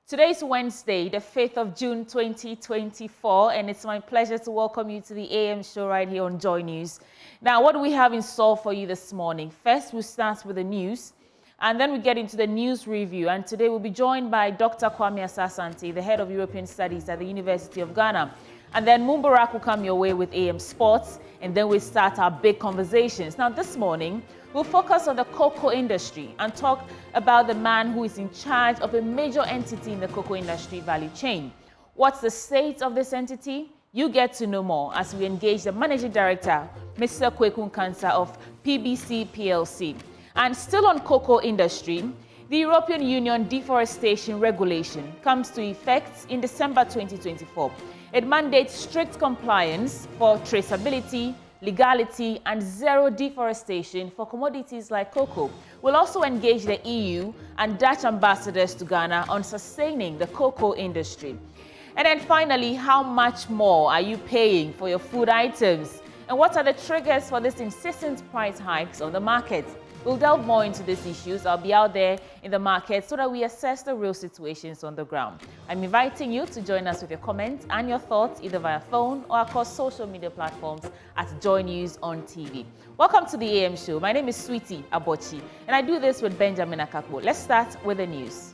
Today's Wednesday, the 5th of June 2024, and it's my pleasure to welcome you to the AM show right here on Joy News. Now, what do we have in store for you this morning? First, we'll start with the news, and then we get into the news review. And today we'll be joined by Dr. Kwame Asasante, the head of European Studies at the University of Ghana. And then Mumbarak will come your way with AM Sports, and then we'll start our big conversations. Now, this morning, we'll focus on the cocoa industry and talk about the man who is in charge of a major entity in the cocoa industry value chain. What's the state of this entity? You get to know more as we engage the managing director, Mr. Nkansah of PBC PLC. And still on cocoa industry, the European Union deforestation regulation comes to effect in December 2024. It mandates strict compliance for traceability, legality, and zero deforestation for commodities like cocoa. We'll also engage the EU and Dutch ambassadors to Ghana on sustaining the cocoa industry. And then finally, how much more are you paying for your food items? And what are the triggers for these insistent price hikes on the market? We'll delve more into these issues. I'll be out there in the market so that we assess the real situations on the ground. I'm inviting you to join us with your comments and your thoughts either via phone or across social media platforms at Joy News on TV. Welcome to the AM show. My name is Sweetie Abochi, and I do this with Benjamin Akakbo. Let's start with the news.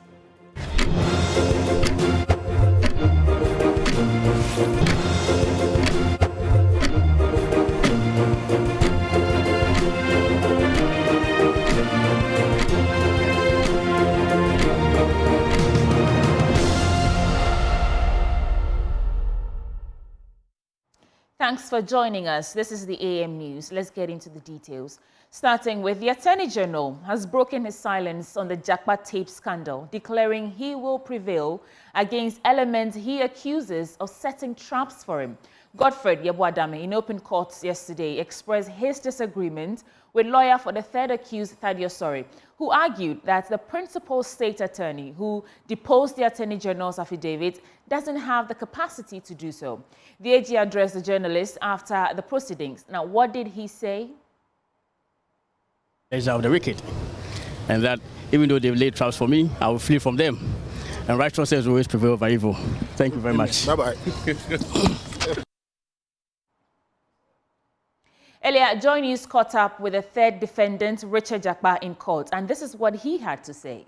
Thanks for joining us. This is the AM News. Let's get into the details. Starting with the Attorney General has broken his silence on the Jakpa tape scandal, declaring he will prevail against elements he accuses of setting traps for him. Godfred Yeboadame, in open court yesterday, expressed his disagreement with lawyer for the third accused, Thaddeus Sori, who argued that the principal state attorney who deposed the Attorney General's affidavit doesn't have the capacity to do so. The AG addressed the journalists after the proceedings. Now, what did he say? Of the wicked, and that even though they've laid traps for me, I will flee from them. And righteousness will always prevail over evil. Thank you very much. Bye-bye. Earlier, Joy News caught up with the third defendant, Richard Jakpa, in court, and this is what he had to say.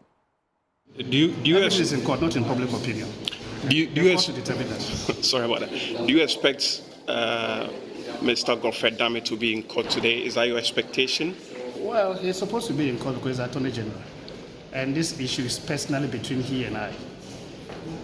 Do you is in court, not in public opinion. Do you determine that. Sorry about that. Do you expect Mr. Godfred Dame to be in court today? Is that your expectation? Well, he's supposed to be in court because he's Attorney General, and this issue is personally between he and I.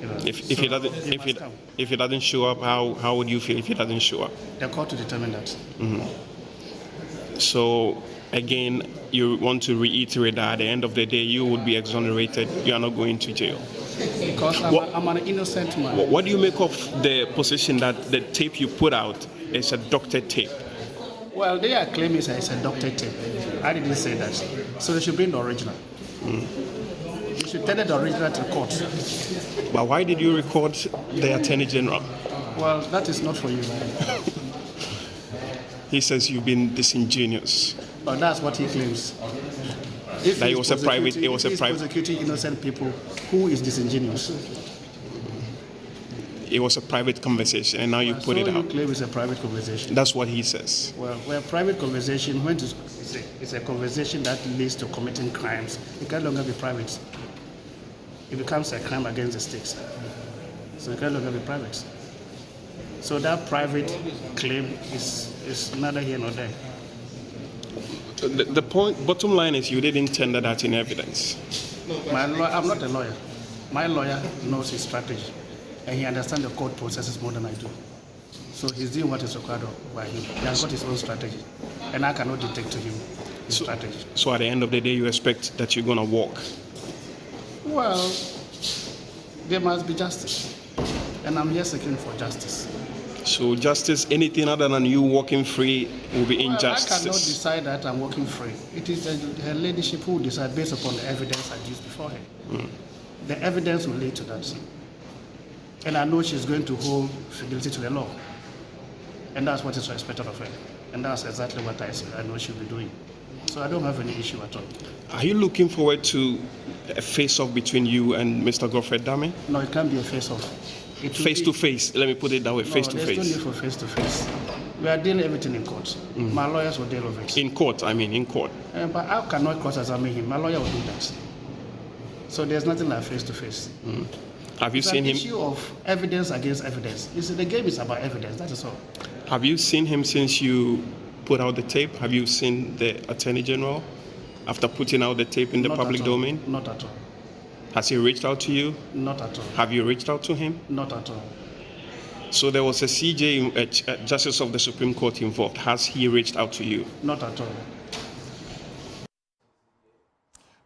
You know, if he doesn't show up, how would you feel if he doesn't show up? The court to determine that. Mm-hmm. So again, you want to reiterate that at the end of the day, you would be exonerated. You are not going to jail. Because I'm an innocent man. What do you make of the position that the tape you put out is a doctored tape? Well, they are claiming it's a doctored tape. I didn't say that. So they should bring the original. You should tell the original to the court. But why did you record the Attorney General? Well, that is not for you. He says you've been disingenuous. But that's what he claims. If that it was prosecuting innocent people, who is disingenuous? It was a private conversation, and now you put it out. You claim it's a private conversation. That's what he says. Well, a private conversation, when it's a conversation that leads to committing crimes, it can no longer be private. It becomes a crime against the state. So it can no longer be private. So that private claim is neither here nor there. The bottom line is you didn't tender that in evidence. I'm not a lawyer. My lawyer knows his strategy, and he understands the court processes more than I do. So he's doing what is required by him. He has got his own strategy, and I cannot dictate to him his strategy. So at the end of the day, you expect that you're going to walk? Well, there must be justice, and I'm here seeking for justice. So justice, anything other than you walking free will be injustice? I cannot decide that I'm walking free. It is her ladyship who will decide based upon the evidence I used before her. The evidence will lead to that. And I know she's going to hold fidelity to the law. And that's what is expected of her. And that's exactly what I know she'll be doing. So I don't have any issue at all. Are you looking forward to a face-off between you and Mr. Godfred Dame? No, it can't be a face-off. Face-to-face, let me put it that way, face-to-face. There's no need for face-to-face. We are dealing everything in court. My lawyers will deal with it. In court, in court. But I cannot cross-examine him. My lawyer will do that. So there's nothing like face-to-face. Have you seen him? It's an issue of evidence against evidence. You see, the game is about evidence, that is all. Have you seen him since you put out the tape? Have you seen the Attorney General after putting out the tape in the public domain? Not at all. Has he reached out to you? Not at all. Have you reached out to him? Not at all. So there was a CJ, Justice of the Supreme Court involved. Has he reached out to you? Not at all.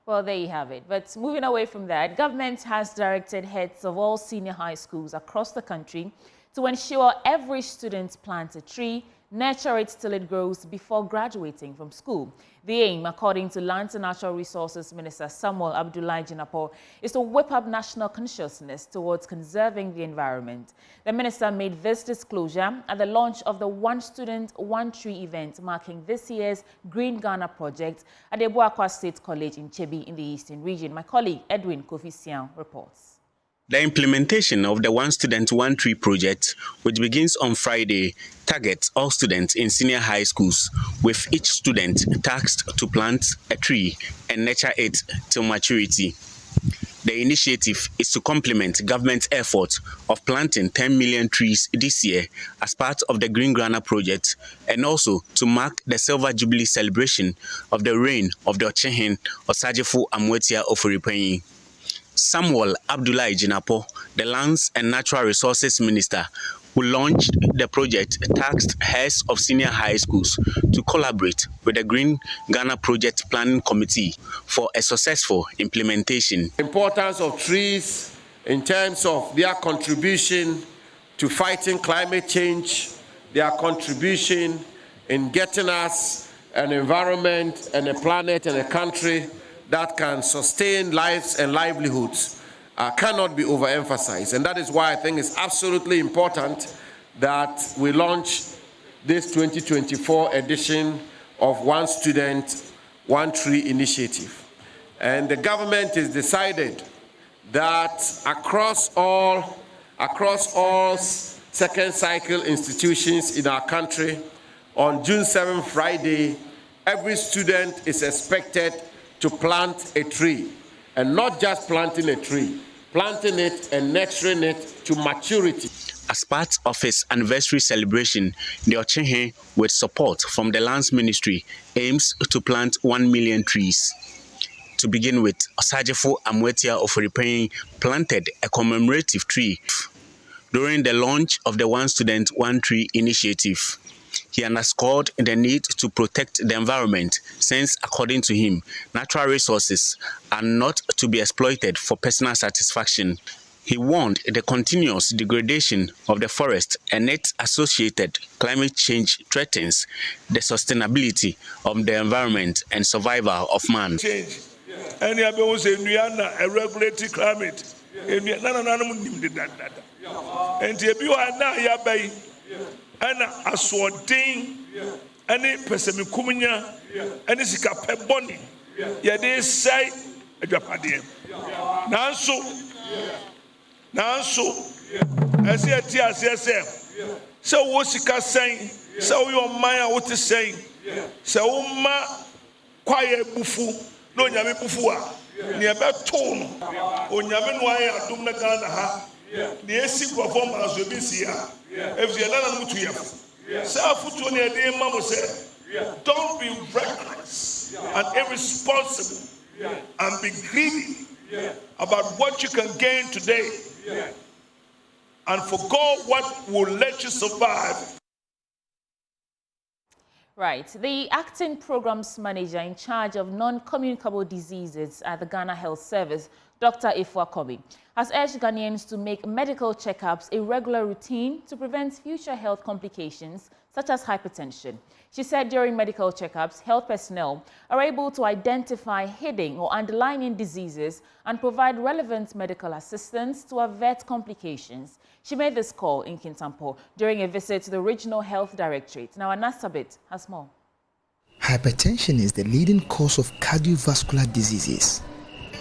Well, there you have it. But moving away from that, government has directed heads of all senior high schools across the country to ensure every student plants a tree, nurture it till it grows before graduating from school. The aim, according to Lands and Natural Resources Minister Samuel Abdullahi Jinapor, is to whip up national consciousness towards conserving the environment. The minister made this disclosure at the launch of the One Student, One Tree event marking this year's Green Ghana project at the Boakwa State College in Chebi in the Eastern region. My colleague Edwin Kofi Sian reports. The implementation of the One Student, One Tree project, which begins on Friday, targets all students in senior high schools, with each student tasked to plant a tree and nurture it till maturity. The initiative is to complement government's effort of planting 10 million trees this year as part of the Green Ghana project, and also to mark the Silver Jubilee celebration of the reign of the Ochehin Osagyefo Amwetia Oforipanyi. Samuel Abdullahi Jinapor, the Lands and Natural Resources Minister, who launched the project, tasked heads of senior high schools to collaborate with the Green Ghana Project Planning Committee for a successful implementation. The importance of trees in terms of their contribution to fighting climate change, their contribution in getting us an environment and a planet and a country that can sustain lives and livelihoods cannot be overemphasized. And that is why I think it's absolutely important that we launch this 2024 edition of One Student, One Tree initiative. And the government has decided that across all second cycle institutions in our country, on June 7th, Friday, every student is expected to plant a tree, and not just planting a tree, planting it and nurturing it to maturity. As part of its anniversary celebration, the Ochehin, with support from the Lands Ministry, aims to plant 1 million trees. To begin with, Osagyefo Amwetia Oforipanyi planted a commemorative tree during the launch of the One Student, One Tree initiative. He underscored the need to protect the environment since, according to him, natural resources are not to be exploited for personal satisfaction. He warned the continuous degradation of the forest and its associated climate change threatens the sustainability of the environment and survival of man. Change. And you have a regulatory climate. And and a swording, any pessimicumina, any sicapet bonnie. Yet they say a Japadian. Now, as yet, yes, so what's Sika saying? So your Maya, what is saying? So, ma quiet bufu, no yami bufua, near about tone, or yamin wire, do not ha. The AC performance will be here. If you're not to you, don't be reckless and irresponsible and be greedy about what you can gain today and forgo what will let you survive. Right. The acting programs manager in charge of non-communicable diseases at the Ghana Health Service, Dr. Ifua Kobi, has urged Ghanaians to make medical checkups a regular routine to prevent future health complications such as hypertension. She said during medical checkups, health personnel are able to identify hidden or underlying diseases and provide relevant medical assistance to avert complications. She made this call in Kintampo during a visit to the Regional Health Directorate. Now, Anasabit has more. Hypertension is the leading cause of cardiovascular diseases.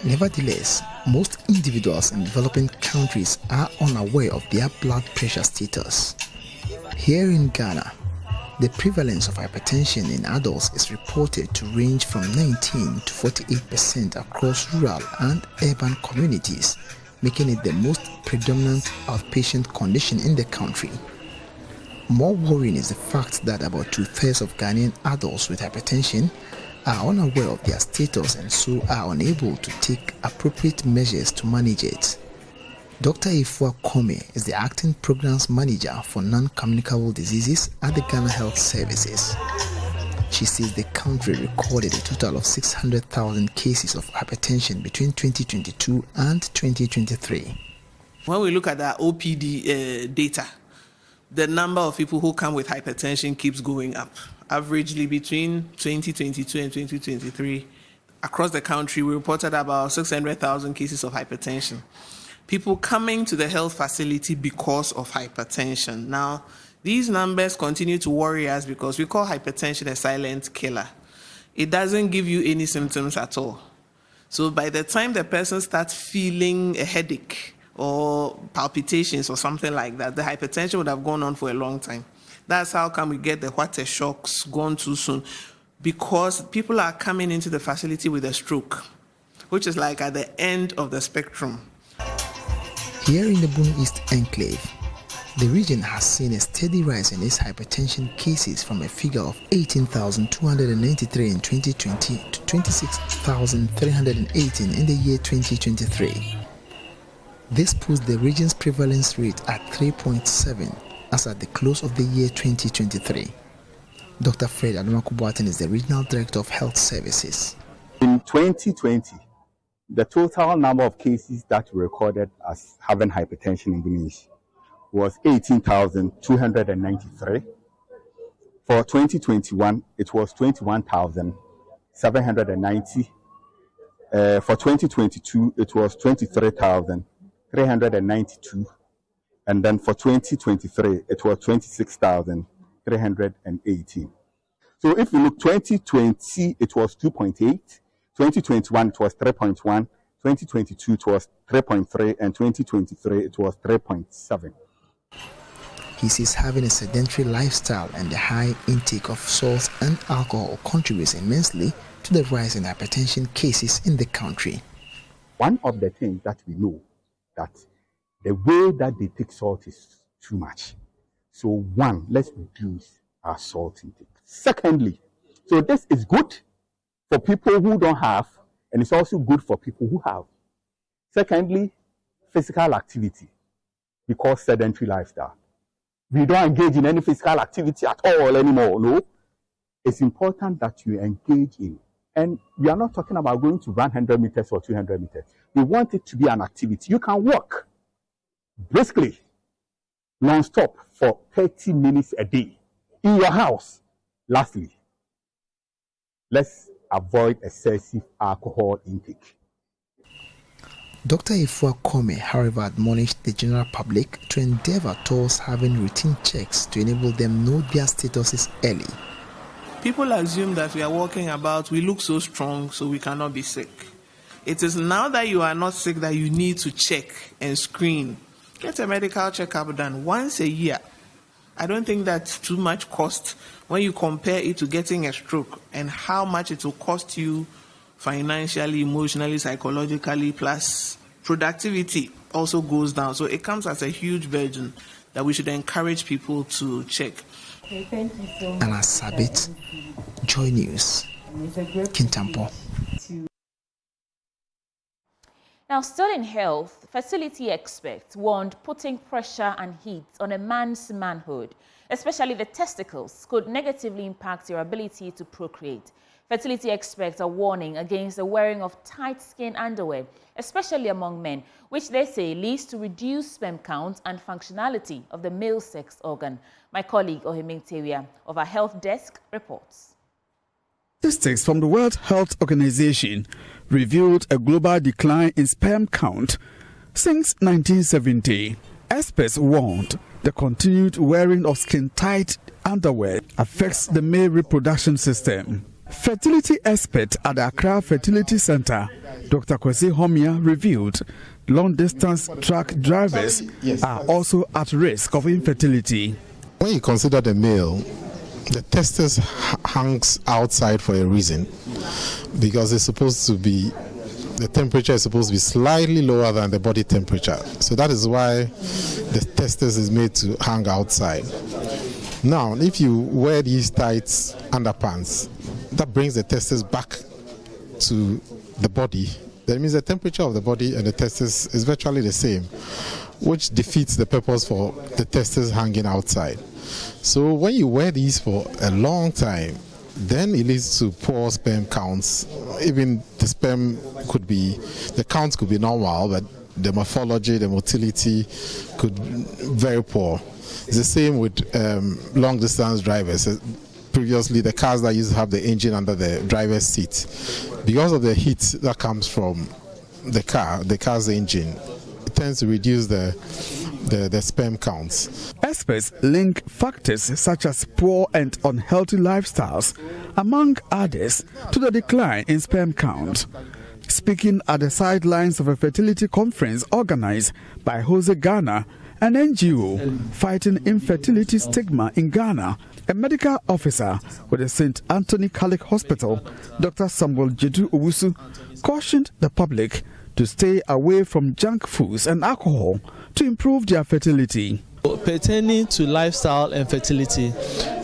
Nevertheless, most individuals in developing countries are unaware of their blood pressure status. Here in Ghana, the prevalence of hypertension in adults is reported to range from 19 to 48% across rural and urban communities, making it the most predominant outpatient condition in the country. More worrying is the fact that about 2/3 of Ghanaian adults with hypertension are unaware of their status and so are unable to take appropriate measures to manage it. Dr. Ifua Kome is the acting programs manager for non-communicable diseases at the Ghana Health Services. She says the country recorded a total of 600,000 cases of hypertension between 2022 and 2023. When we look at the OPD data, the number of people who come with hypertension keeps going up. Averagely between 2022 and 2023, across the country, we reported about 600,000 cases of hypertension. People coming to the health facility because of hypertension. Now, these numbers continue to worry us because we call hypertension a silent killer. It doesn't give you any symptoms at all. So by the time the person starts feeling a headache or palpitations or something like that, the hypertension would have gone on for a long time. That's how come we get the what a shocks gone too soon, because people are coming into the facility with a stroke, which is like at the end of the spectrum. Here in the Boone East Enclave, the region has seen a steady rise in its hypertension cases from a figure of 18,293 in 2020 to 26,318 in the year 2023. This puts the region's prevalence rate at 3.7 as at the close of the year 2023. Dr. Fred Adomakubuaten is the Regional Director of Health Services. In 2020, the total number of cases that were recorded as having hypertension in Indonesia was 18,293. For 2021, it was 21,790. For 2022, it was 23,392. And then for 2023, it was 26,318. So if you look, 2020, it was 2.8. 2021, it was 3.1. 2022, it was 3.3. And 2023, it was 3.7. He says having a sedentary lifestyle and the high intake of salt and alcohol contributes immensely to the rise in hypertension cases in the country. One of the things that we know that the way that they take salt is too much. So one, let's reduce our salt intake. Secondly, so this is good for people who don't have, and it's also good for people who have. Secondly, physical activity, because sedentary lifestyle. We don't engage in any physical activity at all anymore, no? It's important that you engage in, and we are not talking about going to run 100 meters or 200 meters. We want it to be an activity. You can walk briskly, non-stop for 30 minutes a day in your house. Lastly, let's avoid excessive alcohol intake. Dr. Ifua Kome, however, admonished the general public to endeavor towards having routine checks to enable them know their statuses early. People assume that we are walking about, we look so strong, so we cannot be sick. It is now that you are not sick that you need to check and screen. Get a medical checkup done once a year. I don't think that's too much cost when you compare it to getting a stroke and how much it will cost you financially, emotionally, psychologically, plus productivity also goes down. So it comes as a huge burden that we should encourage people to check. Okay, thank you so much. Anna Sabit, Joy News, Kintampo. Now, still in health, fertility experts warned putting pressure and heat on a man's manhood, especially the testicles, could negatively impact your ability to procreate. Fertility experts are warning against the wearing of tight-skin underwear, especially among men, which they say leads to reduced sperm count and functionality of the male sex organ. My colleague Ohiming Tewia of our health desk reports. Statistics from the World Health Organization revealed a global decline in sperm count since 1970. Experts warned the continued wearing of skin-tight underwear affects the male reproduction system. Fertility expert at the Accra Fertility Center, Dr. Kwesi Homia, revealed long-distance truck drivers are also at risk of infertility. When you consider the male, the testis hangs outside for a reason, because it's supposed to be, the temperature is supposed to be slightly lower than the body temperature. So that is why the testis is made to hang outside. Now, if you wear these tight underpants, that brings the testis back to the body. That means the temperature of the body and the testis is virtually the same, which defeats the purpose for the testis hanging outside. So when you wear these for a long time, then it leads to poor sperm counts. Even the sperm could be, the counts could be normal, but the morphology, the motility could be very poor. It's the same with long distance drivers. Previously, the cars that used to have the engine under the driver's seat, because of the heat that comes from the car's engine, it tends to reduce the sperm counts. Experts link factors such as poor and unhealthy lifestyles, among others, to the decline in sperm count. Speaking at the sidelines of a fertility conference organized by Jose Ghana, an NGO fighting infertility stigma in Ghana, a medical officer with the St. Anthony Catholic Hospital, Dr. Samuel Jedu Owusu, cautioned the public to stay away from junk foods and alcohol to improve their fertility. Pertaining to lifestyle and fertility,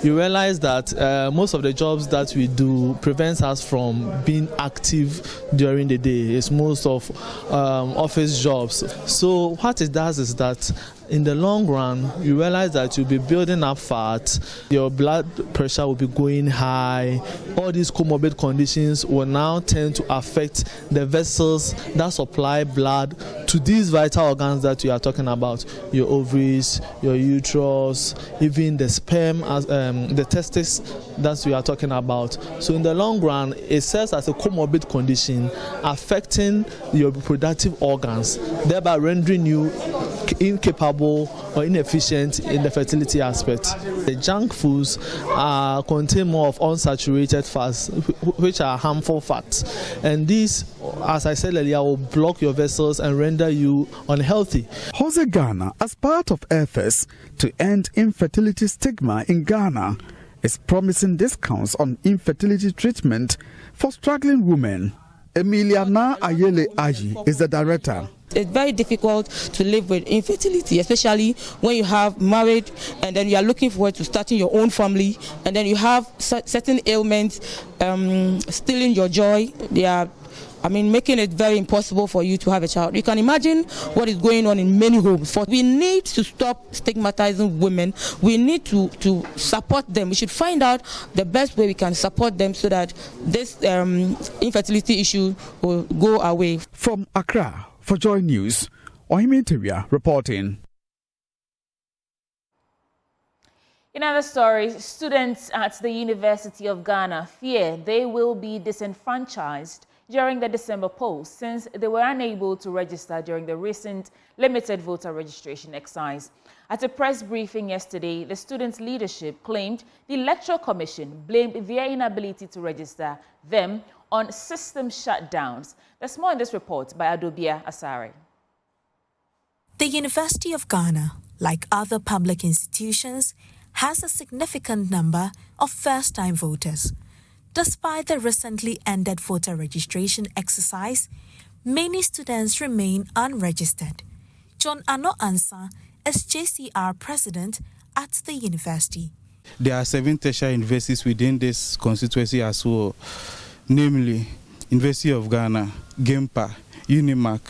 you realize that most of the jobs that we do prevents us from being active during the day. It's most of office jobs. So what it does is that in the long run, you realize that you'll be building up fat, your blood pressure will be going high. All these comorbid conditions will now tend to affect the vessels that supply blood to these vital organs that you are talking about, your ovaries, your uterus, even the sperm, the testis that we are talking about. So in the long run, it serves as a comorbid condition affecting your reproductive organs, thereby rendering you incapable or inefficient in the fertility aspect. The junk foods contain more of unsaturated fats, which are harmful fats, and these, as I said earlier, will block your vessels and render you unhealthy. Jose Ghana, as part of efforts to end infertility stigma in Ghana, is promising discounts on infertility treatment for struggling women. Emiliana Ayele Aji is the director. It's very difficult to live with infertility, especially when you have married and then you are looking forward to starting your own family, and then you have certain ailments stealing your joy. They are, making it very impossible for you to have a child. You can imagine what is going on in many homes. We need to stop stigmatizing women. We need to support them. We should find out the best way we can support them so that this infertility issue will go away. From Accra, for Joy News, Ohiminteria reporting. In other stories, students at the University of Ghana fear they will be disenfranchised during the December polls since they were unable to register during the recent limited voter registration exercise. At a press briefing yesterday, the students' leadership claimed the Electoral Commission blamed their inability to register them on system shutdowns. There's more in this report by Adobia Asare. The University of Ghana, like other public institutions, has a significant number of first-time voters. Despite the recently ended voter registration exercise, many students remain unregistered. John Nkansah is JCR president at the university. There are 7 tertiary universities within this constituency as well, namely University of Ghana, GEMPA, UNIMAC,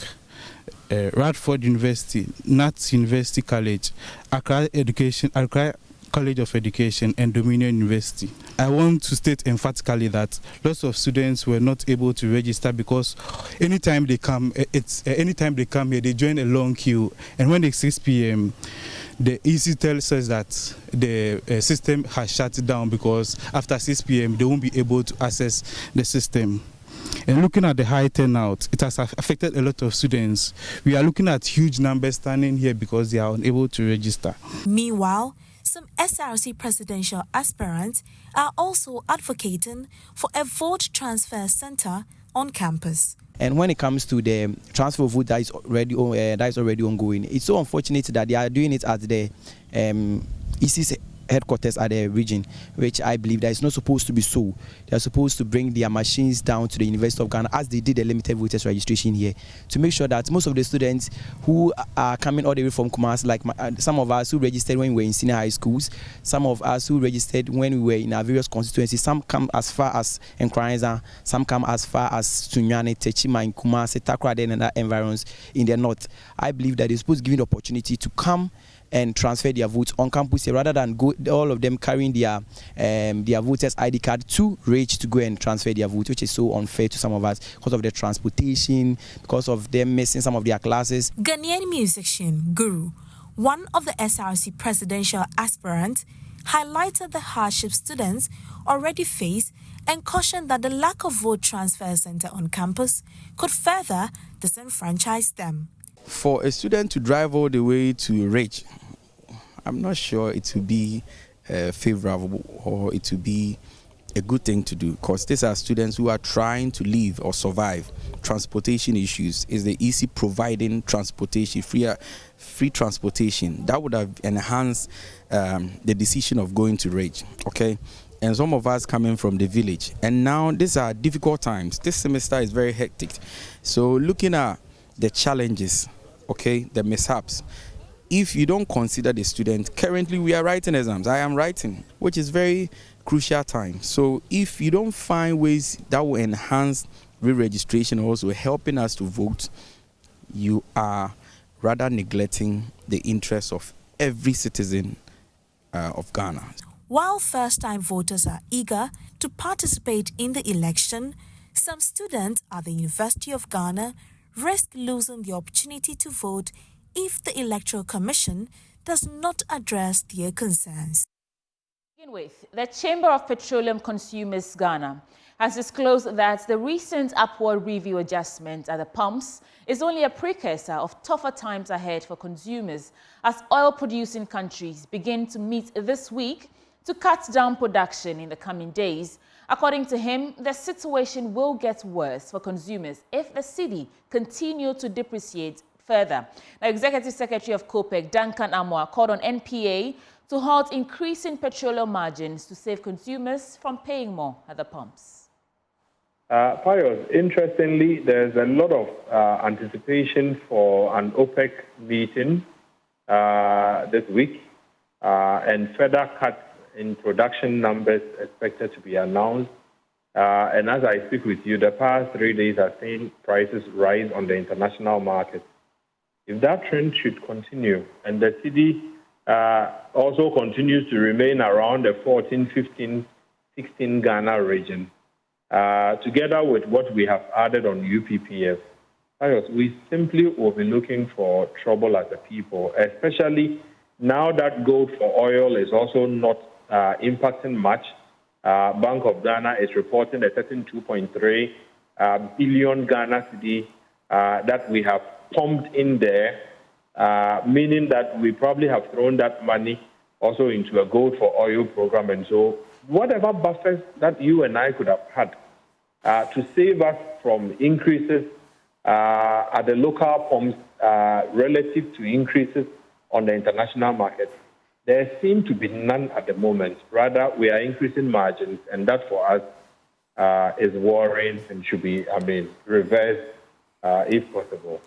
Radford University, Nats University College, Accra College of Education, and Dominion University. I want to state emphatically that lots of students were not able to register because anytime they come here, they join a long queue, and when it's 6 p.m., the EC tells us that the system has shut down because after 6 p.m. they won't be able to access the system. And looking at the high turnout, it has affected a lot of students. We are looking at huge numbers standing here because they are unable to register. Meanwhile, some SRC presidential aspirants are also advocating for a vote transfer center on campus. And when it comes to the transfer of vote that is already ongoing, it's so unfortunate that they are doing it at the EC's headquarters at the region, which I believe that is not supposed to be so. They are supposed to bring their machines down to the University of Ghana, as they did the limited voters registration here, to make sure that most of the students who are coming all the way from Kumasi, like some of us who registered when we were in senior high schools, some of us who registered when we were in our various constituencies, some come as far as Nkansah, some come as far as Sunyani, Techima, in Kumasi, Takrade, and other environs in the north. I believe that they're supposed to give the opportunity to come and transfer their votes on campus here, rather than go all of them carrying their voters ID card to Rage to go and transfer their vote, which is so unfair to some of us because of the transportation, because of them missing some of their classes. Ghanaian musician Guru, one of the SRC presidential aspirants, highlighted the hardship students already face and cautioned that the lack of vote transfer center on campus could further disenfranchise them. For a student to drive all the way to Rage, I'm not sure it will be favorable or it will be a good thing to do, because these are students who are trying to live or survive. Transportation issues is the EC providing transportation, free transportation. That would have enhanced the decision of going to Rage, okay? And some of us coming from the village. And now these are difficult times. This semester is very hectic. So looking at the challenges, okay, the mishaps, if you don't consider the student, currently we are writing exams. I am writing, which is very crucial time. So if you don't find ways that will enhance re-registration, also helping us to vote, you are rather neglecting the interests of every citizen of Ghana. While first-time voters are eager to participate in the election, some students at the University of Ghana risk losing the opportunity to vote if the Electoral Commission does not address their concerns. To begin with, the Chamber of Petroleum Consumers Ghana has disclosed that the recent upward review adjustment at the pumps is only a precursor of tougher times ahead for consumers as oil-producing countries begin to meet this week to cut down production in the coming days. According to him, the situation will get worse for consumers if the cedi continue to depreciate further. Now, Executive Secretary of COPEC, Nkansah, called on NPA to halt increasing petroleum margins to save consumers from paying more at the pumps. Pius, interestingly, there's a lot of anticipation for an OPEC meeting this week and further cuts in production numbers expected to be announced. And as I speak with you, the past 3 days have seen prices rise on the international market. If that trend should continue and the cedi also continues to remain around the 14, 15, 16 Ghana region, together with what we have added on UPPF, we simply will be looking for trouble as a people, especially now that gold for oil is also not impacting much. Bank of Ghana is reporting a certain 2.3 billion Ghana cedi that we have pumped in there, meaning that we probably have thrown that money also into a gold for oil program. And so whatever buffers that you and I could have had to save us from increases at the local pumps relative to increases on the international market, there seem to be none at the moment. Rather, we are increasing margins, and that for us is worrying and should be, reversed if possible.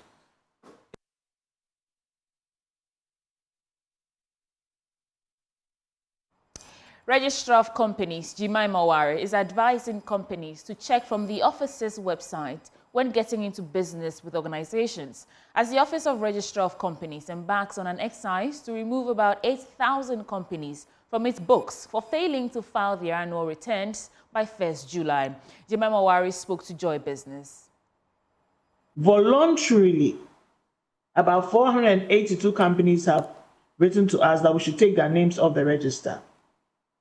Registrar of Companies, Jemima Wari, is advising companies to check from the office's website when getting into business with organizations, as the Office of Registrar of Companies embarks on an exercise to remove about 8,000 companies from its books for failing to file their annual returns by 1st July. Jemima Wari spoke to Joy Business. Voluntarily, about 482 companies have written to us that we should take their names off the register.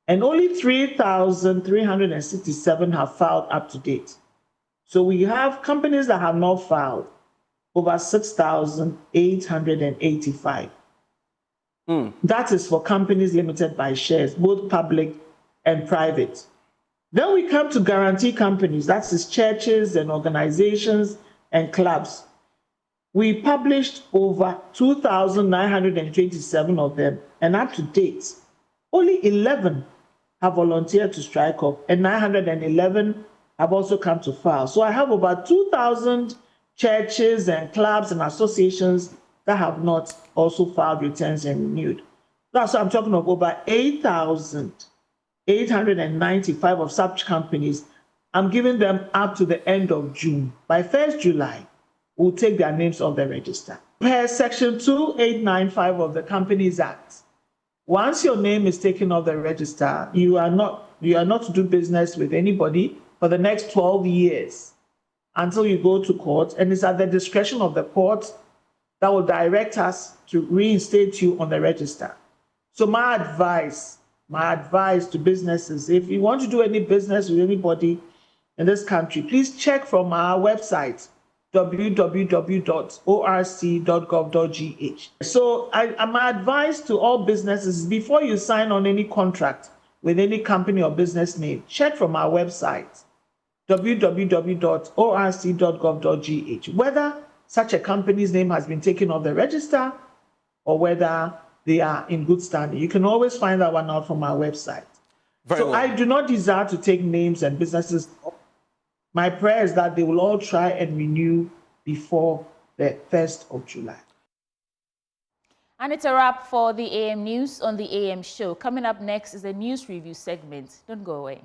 And only 3,367 have filed up to date. So we have companies that have not filed, over 6,885. That is for companies limited by shares, both public and private. Then we come to guarantee companies, that is churches and organizations and clubs. We published over 2,927 of them, and up to date, only 11 have volunteered to strike off, and 911 have also come to file. So I have about 2,000 churches and clubs and associations that have not also filed returns and renewed. That's what I'm talking of over 8,895 of such companies. I'm giving them up to the end of June. By 1st July, we'll take their names off the register. Per Section 2895 of the Companies Act, once your name is taken off the register, you are not to do business with anybody for the next 12 years until you go to court, and it's at the discretion of the court that will direct us to reinstate you on the register. So my advice to businesses, if you want to do any business with anybody in this country, please check from our website, www.orc.gov.gh. So my advice to all businesses, before you sign on any contract with any company or business name, check from our website, www.orc.gov.gh, whether such a company's name has been taken off the register or whether they are in good standing. You can always find that one out from our website. I do not desire to take names and businesses. My prayer is that they will all try and renew before the 1st of July. And it's a wrap for the AM News on the AM Show. Coming up next is the news review segment. Don't go away.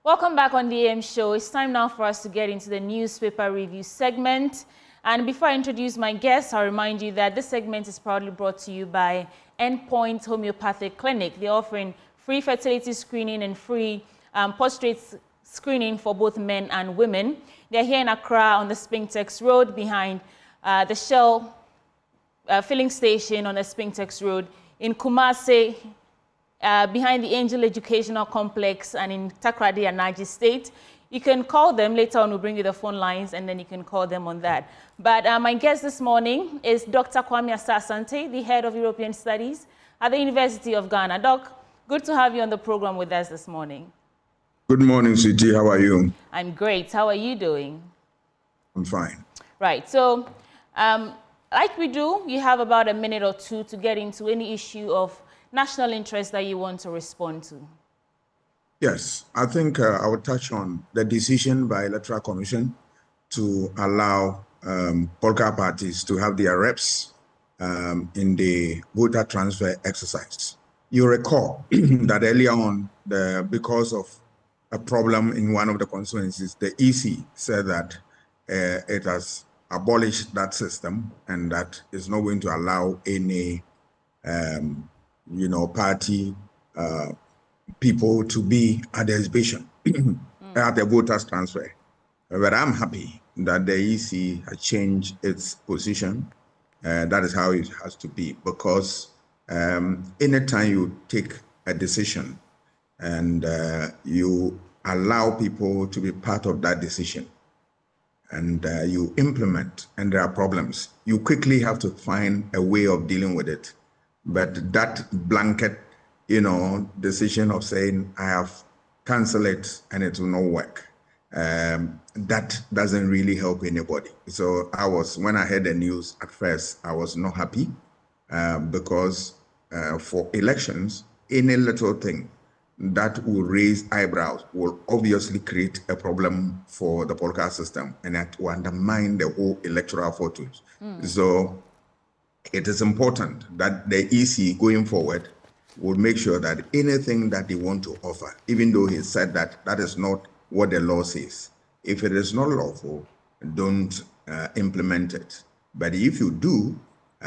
Welcome back on the AM Show. It's time now for us to get into the newspaper review segment. And before I introduce my guests, I'll remind you that this segment is proudly brought to you by Endpoint Homeopathic Clinic. They're offering free fertility screening and free prostate screening for both men and women. They're here in Accra on the Spintex Road behind the Shell filling station on the Spintex Road. In Kumasi, behind the Angel Educational Complex, and in Takrady and Naji State. You can call them. Later on, we'll bring you the phone lines, and then you can call them on that. But my guest this morning is Dr. Kwame Asante, the head of European Studies at the University of Ghana. Doc, good to have you on the program with us this morning. Good morning, Sweetie. How are you? I'm great. How are you doing? I'm fine. Right. So, like we do, you have about a minute or two to get into any issue of national interest that you want to respond to. Yes, I think I will touch on the decision by Electoral Commission to allow political parties to have their reps in the voter transfer exercise. You recall that earlier on, because of a problem in one of the constituencies, the EC said that it has abolished that system and that it's not going to allow any party people to be at the exhibition at the voters transfer. But I'm happy that the EC has changed its position. That is how it has to be, because anytime you take a decision and you allow people to be part of that decision and you implement and there are problems, you quickly have to find a way of dealing with it. But that blanket, decision of saying, I have canceled it and it will not work, that doesn't really help anybody. So when I heard the news at first, I was not happy because for elections, any little thing that will raise eyebrows will obviously create a problem for the political system and that will undermine the whole electoral fortunes. So it is important that the EC going forward will make sure that anything that they want to offer, even though he said that that is not what the law says, if it is not lawful, don't implement it. But if you do,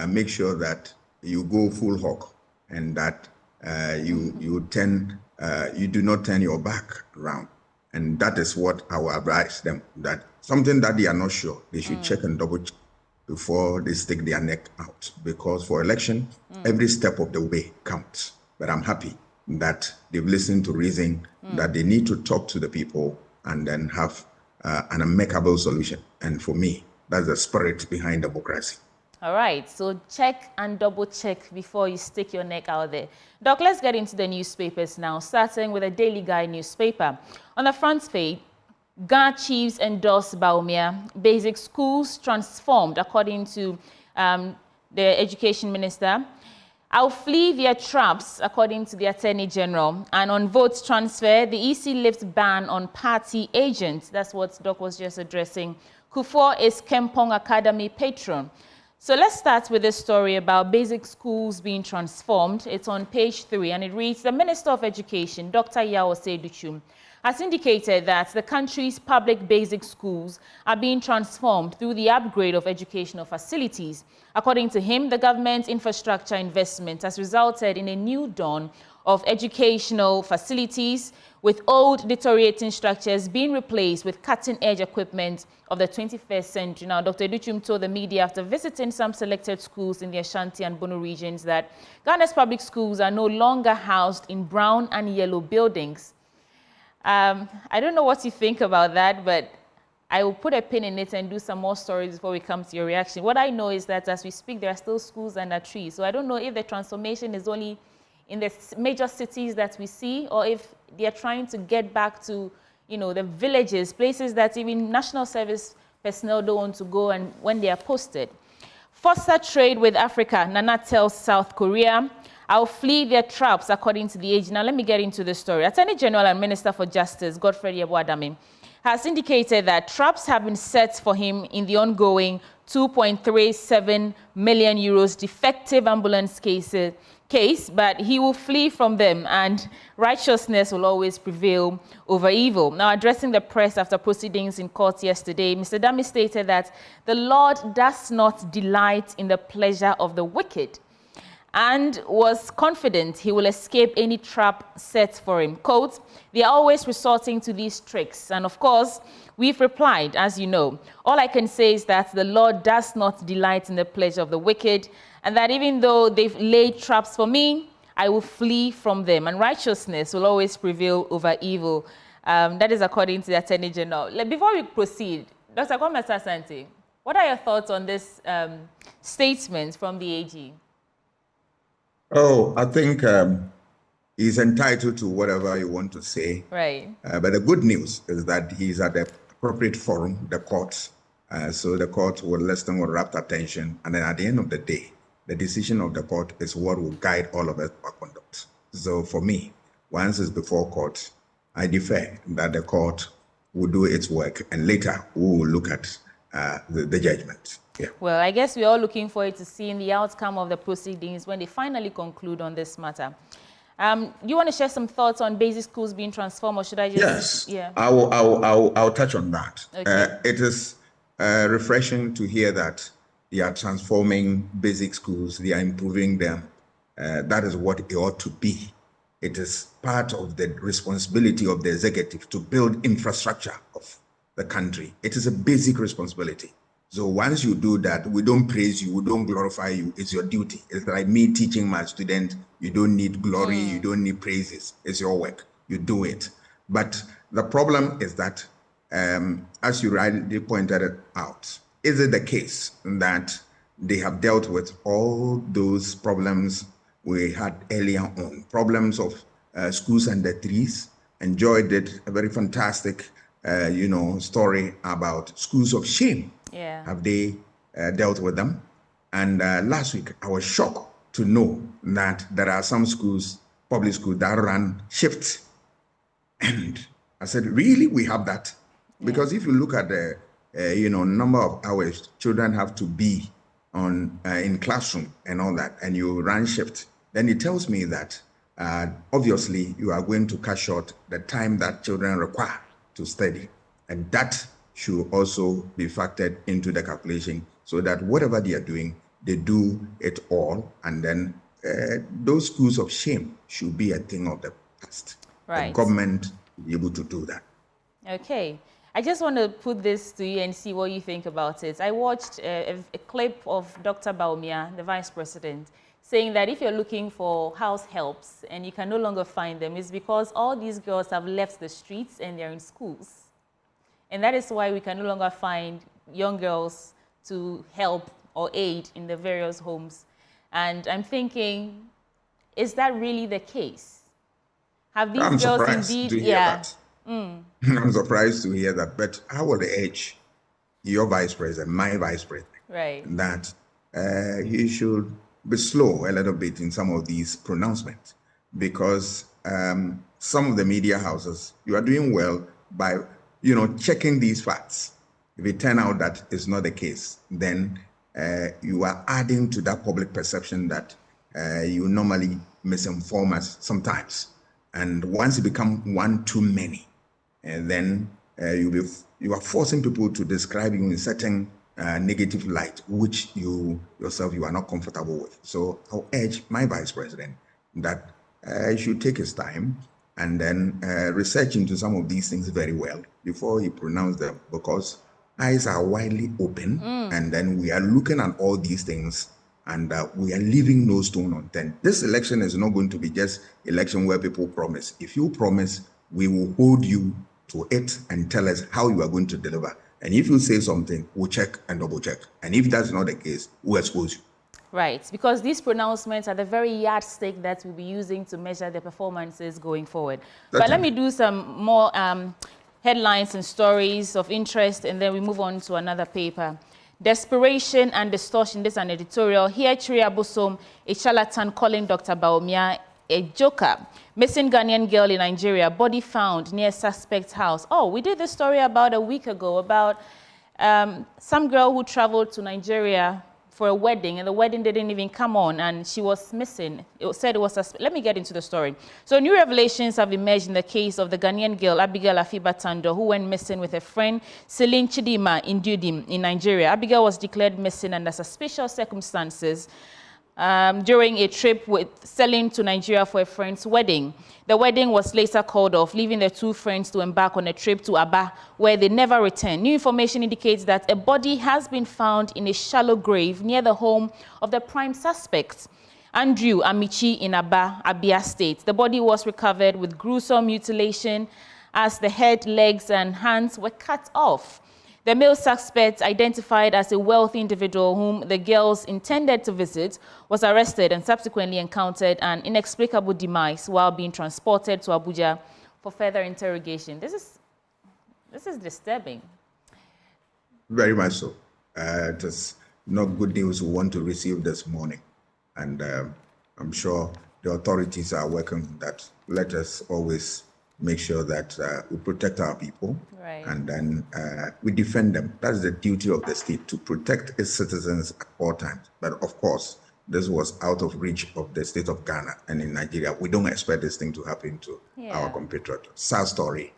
make sure that you go full hog and that you do not turn your back around. And that is what I will advise them, that something that they are not sure, they should check and double check before they stick their neck out. Because for election, every step of the way counts. But I'm happy that they've listened to reason, that they need to talk to the people and then have an amicable solution. And for me, that's the spirit behind democracy. All right, so check and double check before you stick your neck out there. Doc, let's get into the newspapers now, starting with the Daily Guide newspaper. On the front page, Ghana chiefs endorse Baumia. Basic schools transformed, according to the education minister. I'll flee their traps, according to the Attorney General. And on votes transfer, the EC lifts ban on party agents. That's what Doc was just addressing. Kufuor is Kempong Academy patron. So let's start with this story about basic schools being transformed. It's on page 3, and it reads, the Minister of Education, Dr. Yao Seiduchum, has indicated that the country's public basic schools are being transformed through the upgrade of educational facilities. According to him, the government's infrastructure investment has resulted in a new dawn of educational facilities, with old deteriorating structures being replaced with cutting-edge equipment of the 21st century. Now, Dr. Duchum told the media after visiting some selected schools in the Ashanti and Bono regions that Ghana's public schools are no longer housed in brown and yellow buildings. I don't know what you think about that, but I will put a pin in it and do some more stories before we come to your reaction. What I know is that as we speak, there are still schools under trees. So I don't know if the transformation is only in the major cities that we see, or if they are trying to get back to, you know, the villages, places that even national service personnel don't want to go and when they are posted. Foster trade with Africa, Nana tells South Korea. I'll flee their traps, according to the age. Now, let me get into the story. Attorney General and Minister for Justice, Godfrey Yeboah-Adame, has indicated that traps have been set for him in the ongoing 2.37 million euros defective ambulance case, but he will flee from them and righteousness will always prevail over evil. Now, addressing the press after proceedings in court yesterday, Mr. Dami stated that the Lord does not delight in the pleasure of the wicked and was confident he will escape any trap set for him. Quote, they are always resorting to these tricks. And of course, we've replied, as you know, all I can say is that the Lord does not delight in the pleasure of the wicked, and that even though they've laid traps for me, I will flee from them, and righteousness will always prevail over evil. That is according to the Attorney General. Before we proceed, Dr. Nkansah Asante, what are your thoughts on this statement from the AG? Oh, I think he's entitled to whatever you want to say. Right. But the good news is that he's at the appropriate forum, the court. So the court will listen with rapt attention. And then at the end of the day, the decision of the court is what will guide all of us our conduct. So for me, once it's before court, I defer that the court will do its work, and later we will look at the judgment. Yeah. Well, I guess we're all looking forward to seeing the outcome of the proceedings when they finally conclude on this matter. Do you want to share some thoughts on basic schools being transformed, or should I just? Yes, yeah. I'll touch on that. Okay. It is refreshing to hear that they are transforming basic schools, they are improving them. That is what it ought to be. It is part of the responsibility of the executive to build infrastructure of the country. It is a basic responsibility. So once you do that, we don't praise you, we don't glorify you. It's your duty. It's like me teaching my student. You don't need glory, you don't need praises. It's your work. You do it. But the problem is that, as you rightly pointed it out, is it the case that they have dealt with all those problems we had earlier on? Problems of schools under trees. Enjoyed it, a very fantastic story about schools of shame. Yeah. Have they dealt with them? And last week, I was shocked to know that there are some schools, public schools, that run shifts. And I said, really, we have that? Because if you look at the number of hours children have to be on in classroom and all that, and you run shift, then it tells me that obviously you are going to cut short the time that children require to study. And that should also be factored into the calculation so that whatever they are doing, they do it all. And then those schools of shame should be a thing of the past. Right. The government be able to do that. Okay. I just want to put this to you and see what you think about it. I watched a clip of Dr. Bawumia, the Vice President, saying that if you're looking for house helps and you can no longer find them, it's because all these girls have left the streets and they're in schools. And that is why we can no longer find young girls to help or aid in the various homes. And I'm thinking, is that really the case? Have these girls indeed... to hear that. I'm surprised to hear that, but I would urge your vice president, my vice president, that he should be slow a little bit in some of these pronouncements, because some of the media houses, you are doing well by, checking these facts. If it turns out that it's not the case, then you are adding to that public perception that you normally misinform us sometimes. And once it becomes one too many, and then you are forcing people to describe you in certain negative light, which you yourself are not comfortable with. So I'll urge my vice president that he should take his time and then research into some of these things very well before he pronounces them, because eyes are widely open, and then we are looking at all these things, and we are leaving no stone unturned. This election is not going to be just election where people promise. If you promise, we will hold you to it and tell us how you are going to deliver. And if you say something, we'll check and double check. And if that's not the case, we'll expose you. Right, because these pronouncements are the very yardstick that we'll be using to measure the performances going forward. But let me do some more headlines and stories of interest, and then we move on to another paper. Desperation and distortion. This is an editorial. Here, Chiri Abosom, a charlatan calling Dr. Bawumia a joker. Missing Ghanaian girl in Nigeria, body found near suspect's house. Oh, we did this story about a week ago about some girl who traveled to Nigeria for a wedding, and the wedding didn't even come on, and she was missing. It said it was let me get into the story. So new revelations have emerged in the case of the Ghanaian girl Abigail Afiba Tando, who went missing with her friend Celine Chidima in Dudim in Nigeria. Abigail was declared missing under suspicious circumstances during a trip with Celine to Nigeria for a friend's wedding. The wedding was later called off, leaving the two friends to embark on a trip to Aba, where they never returned. New information indicates that a body has been found in a shallow grave near the home of the prime suspect, Andrew Amici, in Aba, Abia State. The body was recovered with gruesome mutilation as the head, legs, and hands were cut off. The male suspect, identified as a wealthy individual whom the girls intended to visit, was arrested and subsequently encountered an inexplicable demise while being transported to Abuja for further interrogation. This is disturbing. Very much so. It is not good news we want to receive this morning. And I'm sure the authorities are working on that. Let us always make sure that we protect our people, and then we defend them. That's the duty of the state, to protect its citizens at all times. But of course, this was out of reach of the state of Ghana, and in Nigeria, we don't expect this thing to happen to our compatriot. Sad story.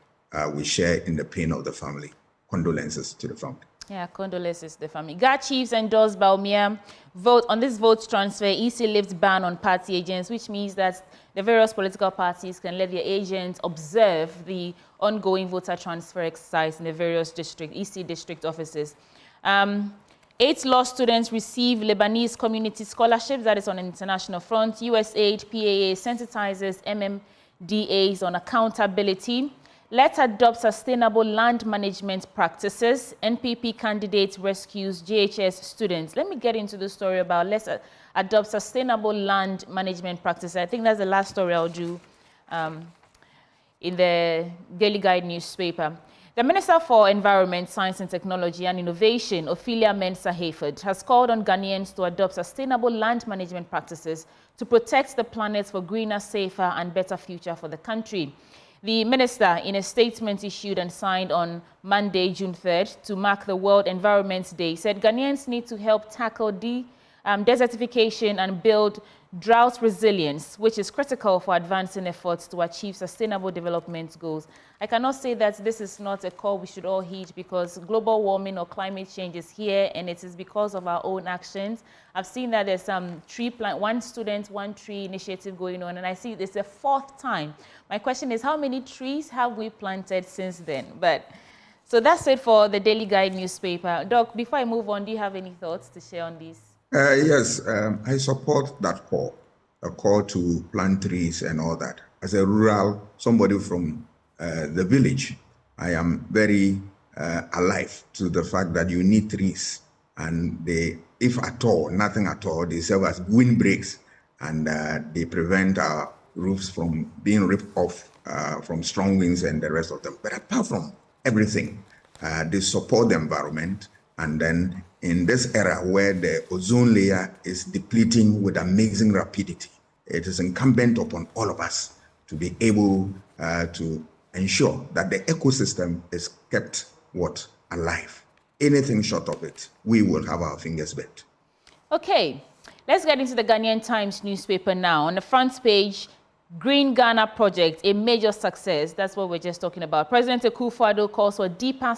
We share in the pain of the family. Condolences to the family. Yeah, condolences to the family. GAR chiefs endorsed Bawumia vote on this vote transfer. EC lifts ban on party agents, which means that the various political parties can let their agents observe the ongoing voter transfer exercise in the various EC district offices. 8 law students receive Lebanese community scholarships. That is on an international front. USAID, PAA sensitizes MMDAs on accountability. Let's adopt sustainable land management practices. NPP candidate rescues JHS students. Let me get into the story about let's adopt sustainable land management practices. I think that's the last story I'll do in the Daily Guide newspaper. The Minister for Environment, Science and Technology and Innovation, Ophelia Mensah-Hayford, has called on Ghanaians to adopt sustainable land management practices to protect the planet for greener, safer and better future for the country. The minister, in a statement issued and signed on Monday, June 3rd, to mark the World Environment Day, said Ghanaians need to help tackle desertification and build drought resilience, which is critical for advancing efforts to achieve sustainable development goals. I cannot say that this is not a call we should all heed, because global warming or climate change is here, and it is because of our own actions. I've seen that there's some tree plant, one student, one tree initiative going on, and I see it's the 4th time. My question is, how many trees have we planted since then? But so that's it for the Daily Guide newspaper. Doc, before I move on, do you have any thoughts to share on these? Yes, I support that call, a call to plant trees and all that. As a rural, somebody from the village, I am very alive to the fact that you need trees, and they, if at all, nothing at all, they serve as windbreaks, and they prevent our roofs from being ripped off from strong winds and the rest of them. But apart from everything, they support the environment, and then in this era where the ozone layer is depleting with amazing rapidity, it is incumbent upon all of us to be able to ensure that the ecosystem is kept alive. Anything short of it, we will have our fingers bent. Okay, let's get into the Ghanaian Times newspaper now. On the front page, Green Ghana project, a major success. That's what we're just talking about. President Akufo-Addo calls for deeper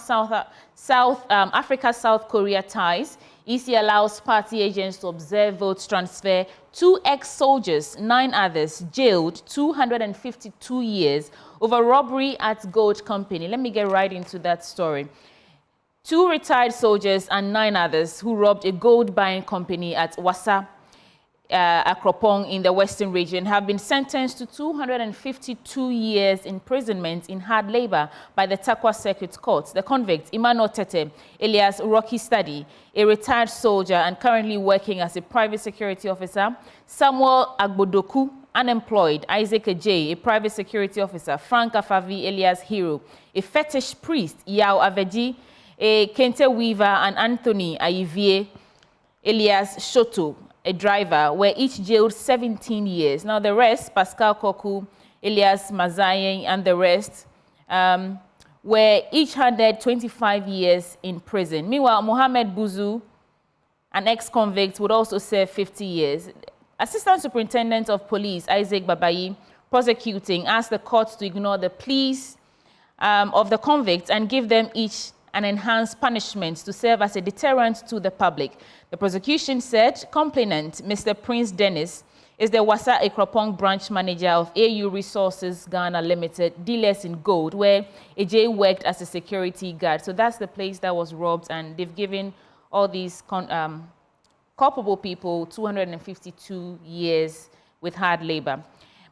Africa-South Korea ties. EC allows party agents to observe votes transfer. 2 ex-soldiers, 9 others jailed 252 years over robbery at gold company. Let me get right into that story. 2 retired soldiers and 9 others who robbed a gold buying company at Wasa, Akropong in the Western region have been sentenced to 252 years imprisonment in hard labor by the Takwa Circuit Court. The convict, Emmanuel Tete, alias Rocky Study, a retired soldier and currently working as a private security officer; Samuel Agbodoku, unemployed; Isaac Ajay, a private security officer; Frank Afavi, alias Hero, a fetish priest; Yao Aveji, a Kente weaver; and Anthony Ayivie, alias Shoto, a driver, were each jailed 17 years. Now the rest, Pascal Koku, Elias Mazayen, and the rest, were each handed 25 years in prison. Meanwhile, Mohamed Buzu, an ex-convict, would also serve 50 years. Assistant Superintendent of Police Isaac Babayi, prosecuting, asked the court to ignore the pleas of the convicts and give them each an enhanced punishment to serve as a deterrent to the public. The prosecution said complainant Mr. Prince Dennis is the Wasa Akropong branch manager of AU Resources Ghana Limited, dealers in gold, where AJ worked as a security guard. So that's the place that was robbed, and they've given all these culpable people 252 years with hard labor.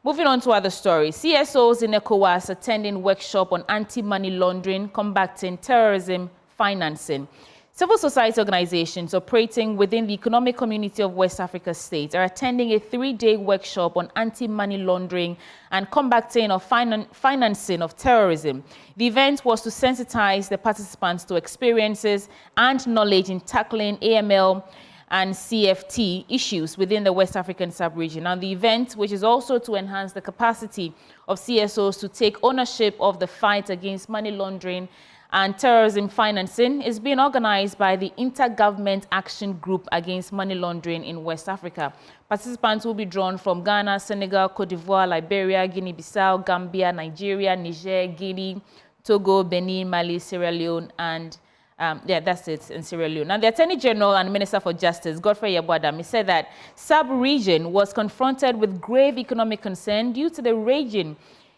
Moving on to other stories. CSOs in ECOWAS attending workshop on anti-money laundering, combating terrorism financing. Civil society organizations operating within the economic community of West Africa states are attending a 3-day workshop on anti-money laundering and combating of financing of terrorism. The event was to sensitize the participants to experiences and knowledge in tackling AML and CFT issues within the West African sub-region. And the event, which is also to enhance the capacity of CSOs to take ownership of the fight against money laundering and terrorism financing, is being organized by the Intergovernment Action Group Against Money Laundering in West Africa. Participants will be drawn from Ghana, Senegal, Cote d'Ivoire, Liberia, Guinea-Bissau, Gambia, Nigeria, Niger, Guinea, Togo, Benin, Mali, Sierra Leone, and that's it, in Sierra Leone. Now, the Attorney General and Minister for Justice, Godfrey Yeboah, said that sub-region was confronted with grave economic concern due to the raging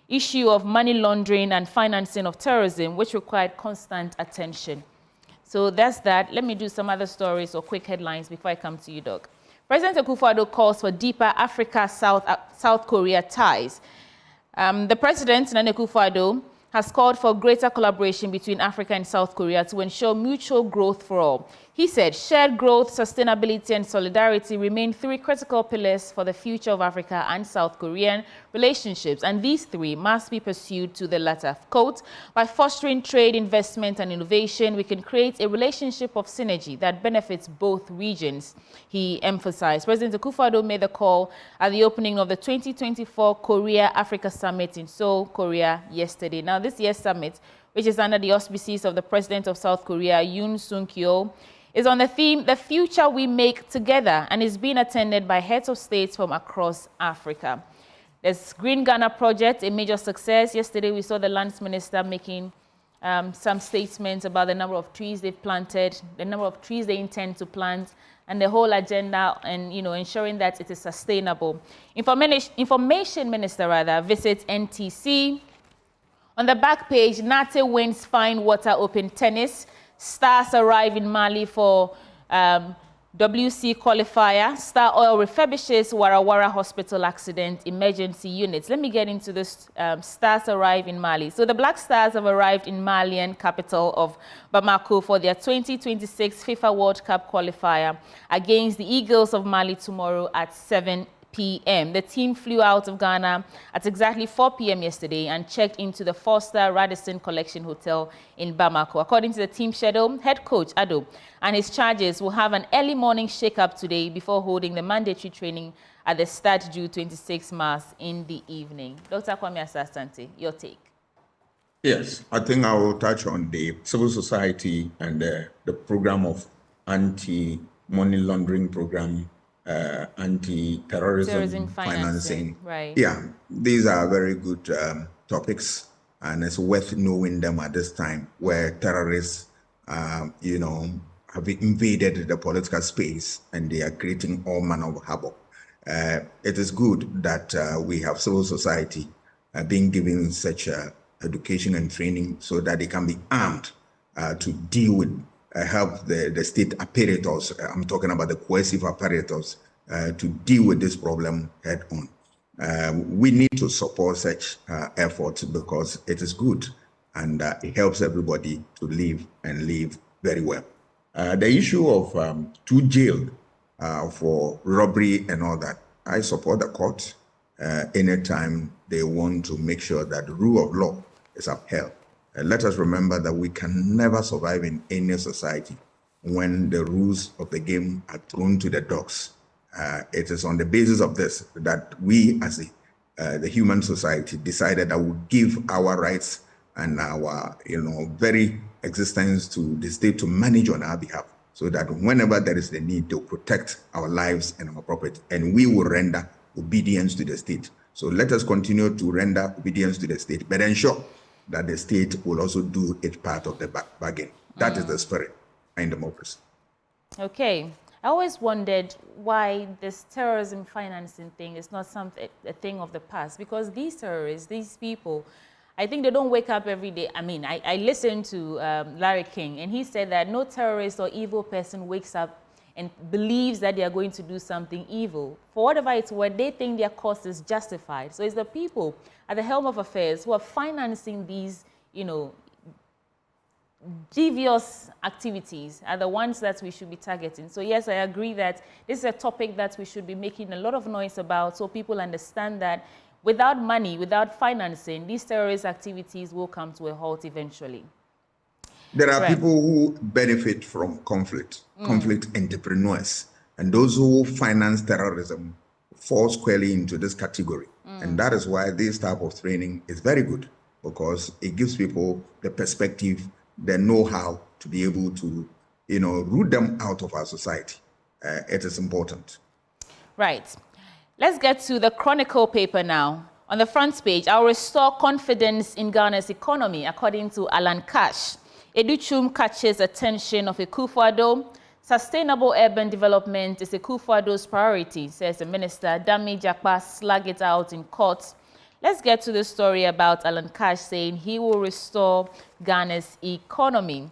issue of money laundering and financing of terrorism, which required constant attention. So that's that. Let me do some other stories or quick headlines before I come to you, Doc. President Akufo-Addo calls for deeper Africa-South Korea ties. The President, Nana Akufo-Addo, has called for greater collaboration between Africa and South Korea to ensure mutual growth for all. He said shared growth, sustainability, and solidarity remain 3 critical pillars for the future of Africa and South Korean relationships, and these 3 must be pursued to the latter. Quote, by fostering trade, investment, and innovation, we can create a relationship of synergy that benefits both regions, he emphasized. President Akufo-Addo made the call at the opening of the 2024 Korea-Africa Summit in Seoul, Korea, yesterday. Now, this year's summit, which is under the auspices of the President of South Korea, Yoon Suk-yeol, is on the theme, The Future We Make Together, and is being attended by heads of states from across Africa. This Green Ghana project, a major success. Yesterday, we saw the lands minister making some statements about the number of trees they've planted, the number of trees they intend to plant, and the whole agenda, and ensuring that it is sustainable. Information Minister visits NTC. On the back page, Nate wins Fine Water Open Tennis. Stars arrive in Mali for WC qualifier. Star Oil refurbishes Warawara Hospital accident emergency units. Let me get into this. Stars arrive in Mali. So the Black Stars have arrived in Malian capital of Bamako for their 2026 FIFA World Cup qualifier against the Eagles of Mali tomorrow at 7 p.m. The team flew out of Ghana at exactly 4 p.m. yesterday and checked into the 4-star Radisson Collection Hotel in Bamako. According to the team schedule, head coach Ado and his charges will have an early morning shake-up today before holding the mandatory training at the Stade Due 26 Mars in the evening. Dr. Kwame Asasante, your take. Yes, I think I will touch on the civil society and the program of anti-money laundering program, anti-terrorism financing. Right. Yeah, these are very good topics, and it's worth knowing them at this time where terrorists, have invaded the political space and they are creating all manner of havoc. It is good that we have civil society being given such education and training so that they can be armed to deal with help the state apparatus, I'm talking about the coercive apparatus, to deal with this problem head on. We need to support such efforts because it is good and it helps everybody to live and live very well. The issue of 2 jailed for robbery and all that, I support the court anytime they want to make sure that the rule of law is upheld. Let us remember that we can never survive in any society when the rules of the game are thrown to the dogs. It is on the basis of this that we as the human society decided that we would give our rights and our very existence to the state to manage on our behalf, so that whenever there is the need to protect our lives and our property, and we will render obedience to the state. So let us continue to render obedience to the state, but ensure that the state will also do its part of the bargain. That is the spirit in democracy. Okay. I always wondered why this terrorism financing thing is not a thing of the past, because these terrorists, these people, I think they don't wake up every day. I mean, I listened to Larry King, and he said that no terrorist or evil person wakes up and believes that they are going to do something evil. For whatever it's worth, they think their cause is justified. So it's the people at the helm of affairs who are financing these, devious activities are the ones that we should be targeting. So yes, I agree that this is a topic that we should be making a lot of noise about, so people understand that without money, without financing, these terrorist activities will come to a halt eventually. There are people who benefit from conflict entrepreneurs, and those who finance terrorism fall squarely into this category. And that is why this type of training is very good, because it gives people the perspective, the know-how to be able to, root them out of our society. It is important. Right. Let's get to the Chronicle paper now. On the front page, I'll restore confidence in Ghana's economy, according to Alan Cash. Educhum catches attention of Akufo-Addo. Sustainable urban development is Akufo-Addo's priority, says the minister. Dami Jakpa slugged it out in court. Let's get to the story about Alan Cash saying he will restore Ghana's economy.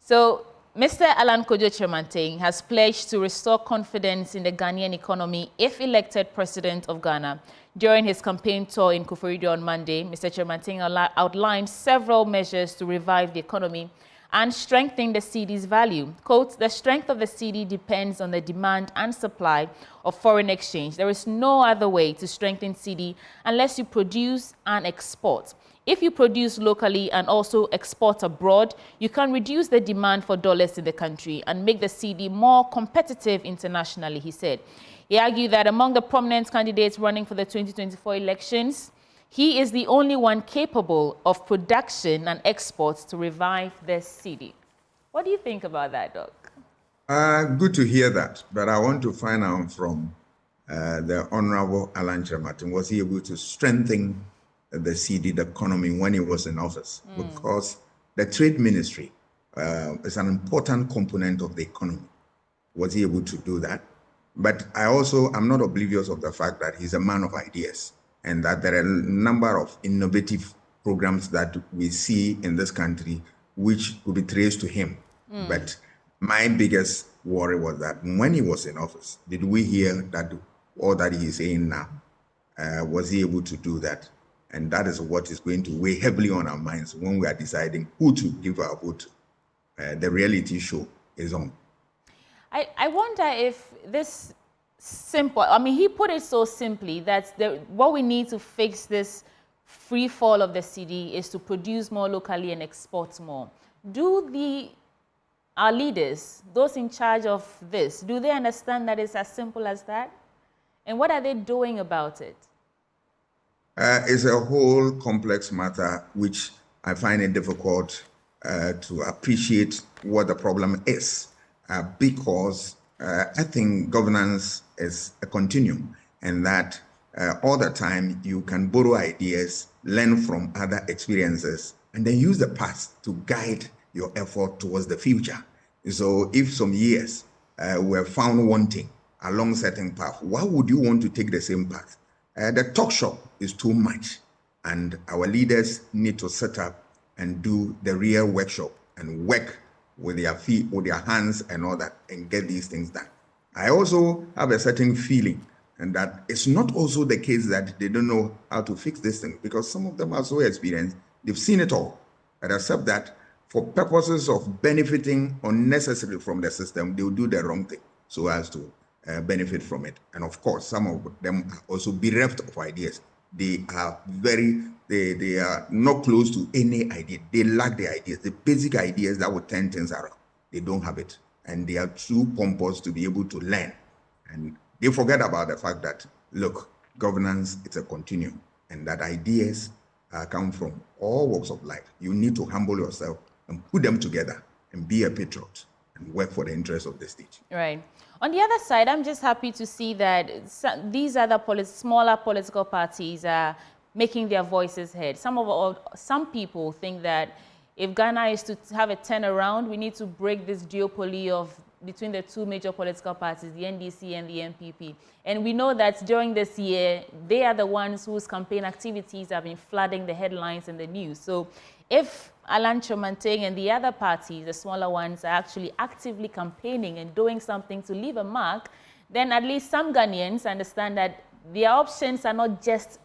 So, Mr. Alan Kojo Kyerematen has pledged to restore confidence in the Ghanaian economy if elected president of Ghana. During his campaign tour in Koforidua on Monday, Mr. Kyerematen outlined several measures to revive the economy and strengthen the cedi's value. Quote, the strength of the cedi depends on the demand and supply of foreign exchange. There is no other way to strengthen cedi unless you produce and export. If you produce locally and also export abroad, you can reduce the demand for dollars in the country and make the cedi more competitive internationally, he said. He argued that among the prominent candidates running for the 2024 elections, he is the only one capable of production and exports to revive the cedi. What do you think about that, Doc? Good to hear that, but I want to find out from the Honorable Alan Martin, was he able to strengthen the CD, the economy, when he was in office? Because the Trade Ministry is an important component of the economy. Was he able to do that? But I'm not oblivious of the fact that he's a man of ideas and that there are a number of innovative programs that we see in this country which could be traced to him. But my biggest worry was that when he was in office, did we hear that all that he's saying now? Was he able to do that? And that is what is going to weigh heavily on our minds when we are deciding who to give our vote to. The reality show is on. I wonder if this simple, he put it so simply that what we need to fix this free fall of the cedi is to produce more locally and export more. Do our leaders, those in charge of this, do they understand that it's as simple as that? And what are they doing about it? It's a whole complex matter, which I find it difficult to appreciate what the problem is, because I think governance is a continuum, and that all the time you can borrow ideas, learn from other experiences, and then use the past to guide your effort towards the future. So if some years were found wanting along certain path, why would you want to take the same path? The talk shop is too much, and our leaders need to set up and do the real workshop and work with their feet, with their hands and all that, and get these things done. I also have a certain feeling, and that it's not also the case that they don't know how to fix this thing, because some of them are so experienced, they've seen it all. But except that for purposes of benefiting unnecessarily from the system, they'll do the wrong thing so as to benefit from it. And of course, some of them are also bereft of ideas. They are they are not close to any idea. They lack the ideas, the basic ideas that would turn things around. They don't have it. And they are too pompous to be able to learn. And they forget about the fact that, look, governance, it's a continuum, and that ideas come from all walks of life. You need to humble yourself and put them together and be a patriot and work for the interests of the state. Right. On the other side, I'm just happy to see that these other smaller political parties are making their voices heard. Some people think that if Ghana is to have a turnaround, we need to break this duopoly between the two major political parties, the NDC and the MPP. And we know that during this year, they are the ones whose campaign activities have been flooding the headlines and the news. So if Alan Chomanteng and the other parties, the smaller ones, are actually actively campaigning and doing something to leave a mark, then at least some Ghanaians understand that their options are not just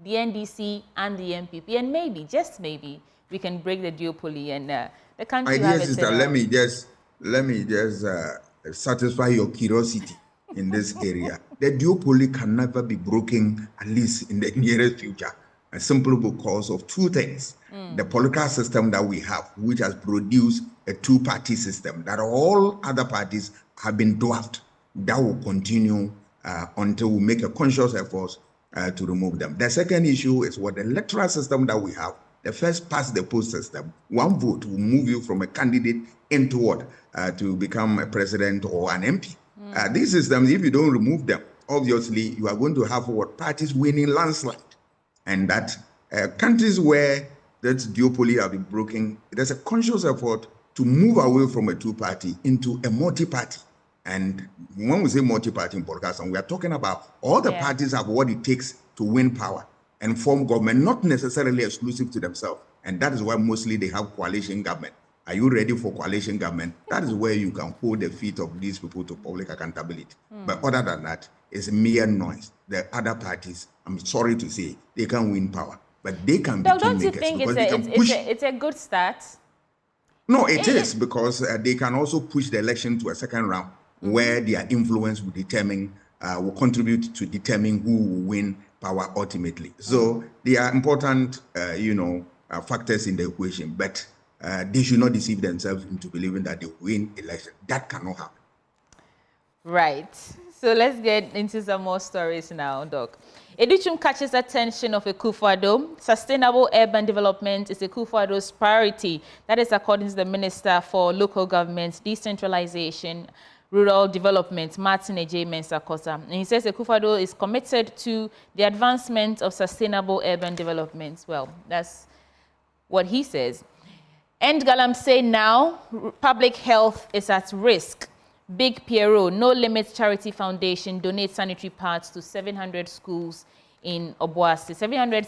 the NDC and the MPP. And maybe, just maybe, we can break the duopoly and the country My dear sister, let me just satisfy your curiosity in this area. The duopoly can never be broken, at least in the nearest future, simply because of two things. The political system that we have, which has produced a two-party system that all other parties have been dwarfed. That will continue until we make a conscious effort to remove them. The second issue is what the electoral system that we have, the first past the post system. One vote will move you from a candidate into what? To become a president or an MP. These systems, if you don't remove them, obviously you are going to have what? Parties winning landslide. And that countries where that duopoly have been broken, there's a conscious effort to move away from a two-party into a multi-party. And when we say multi-party in Podcast, we are talking about all the parties have what it takes to win power and form government, not necessarily exclusive to themselves. And that is why mostly they have coalition government. Are you ready for coalition government? That is where you can hold the feet of these people to public accountability. But other than that, it's mere noise. The other parties, I'm sorry to say, they can win power, but they can be don't you think it's a good start? No, it is, because they can also push the election to a second round where their influence will contribute to determine who will win power ultimately. So they are important, factors in the equation, but they should not deceive themselves into believing that they win election. That cannot happen. Right. So let's get into some more stories now, Doc. Edichum catches attention of Akufo-Addo. Sustainable urban development is Akufo-Addo's priority. That is according to the Minister for Local Government, Decentralization, Rural Development, Martin Mensah-Kosa. And he says Akufo-Addo is committed to the advancement of sustainable urban development. Well, that's what he says. And Galamsey now, public health is at risk. Big Pierrot, No Limits Charity Foundation donates sanitary pads to 700 schools in Obuasi. 700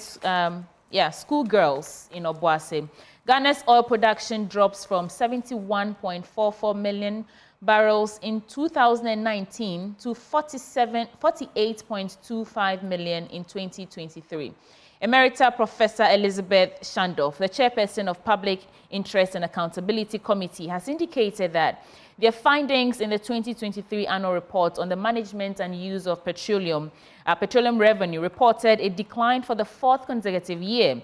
schoolgirls in Obuasi. Ghana's oil production drops from 71.44 million barrels in 2019 to 48.25 million in 2023. Emerita Professor Elizabeth Shandorf, the chairperson of Public Interest and Accountability Committee, has indicated that their findings in the 2023 annual report on the management and use of petroleum revenue reported a decline for the 4th consecutive year.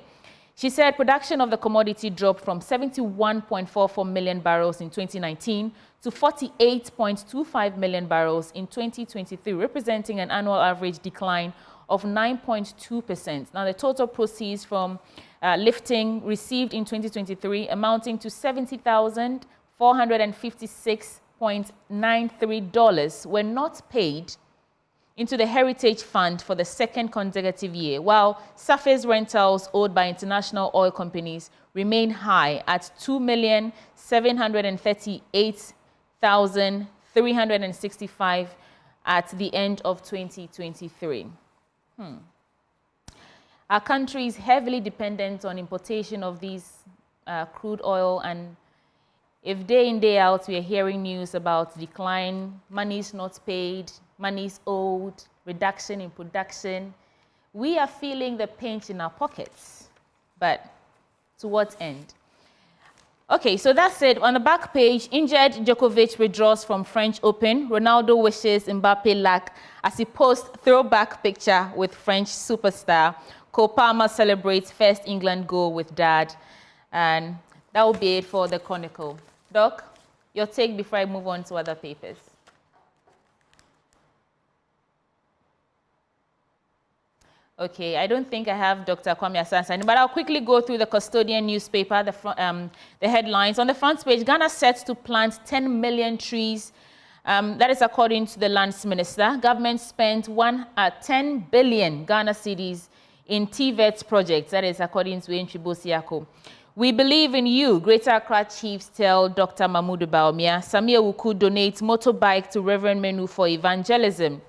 She said production of the commodity dropped from 71.44 million barrels in 2019 to 48.25 million barrels in 2023, representing an annual average decline of 9.2%. Now, the total proceeds from lifting received in 2023 amounting to $70,456.93 were not paid into the Heritage Fund for the 2nd consecutive year, while surface rentals owed by international oil companies remain high at $2,738,365 at the end of 2023. Our country is heavily dependent on importation of these crude oil, and if day in, day out, we are hearing news about decline, monies not paid, monies owed, reduction in production, we are feeling the pinch in our pockets. But to what end? Okay, so that's it. On the back page, injured Djokovic withdraws from French Open. Ronaldo wishes Mbappe luck as he posts throwback picture with French superstar. Cole Palmer celebrates first England goal with dad. And that will be it for the Chronicle. Doc, your take before I move on to other papers. Okay, I don't think I have Dr. Kwame Asansani, but I'll quickly go through the Custodian newspaper, the headlines. On the front page, Ghana sets to plant 10 million trees. That is according to the Lands Minister. Government spent 10 billion Ghana cedis in TVET projects. That is according to Enchibo Siako. We believe in you, Greater Accra chiefs tell Dr. Mahmoud Baumia. Samia Wuku donates motorbike to Reverend Menu for evangelism.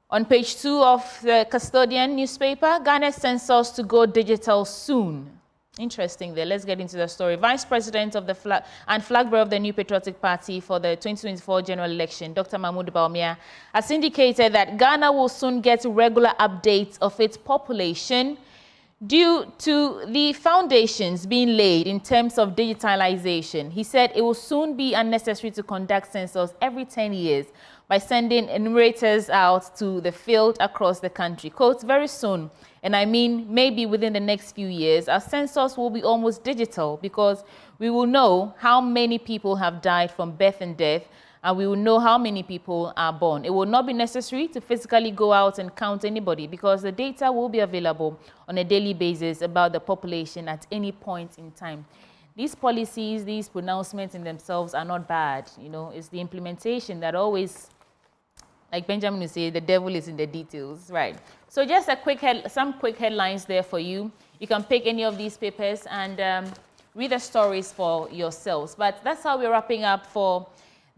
On page 2 of the Custodian newspaper, Ghana census to go digital soon. Interesting there. Let's get into the story. Vice President of the flag bearer of the New Patriotic Party for the 2024 general election, Dr. Mahmoud Baumia, has indicated that Ghana will soon get regular updates of its population due to the foundations being laid in terms of digitalization. He said it will soon be unnecessary to conduct census every 10 years by sending enumerators out to the field across the country. Quote, very soon, and I mean maybe within the next few years, our census will be almost digital because we will know how many people have died from birth and death, and we will know how many people are born. It will not be necessary to physically go out and count anybody because the data will be available on a daily basis about the population at any point in time. These policies, these pronouncements in themselves are not bad. You know, it's the implementation that always, like Benjamin would say, the devil is in the details, right? So just some quick headlines there for you. You can pick any of these papers and read the stories for yourselves. But that's how we're wrapping up for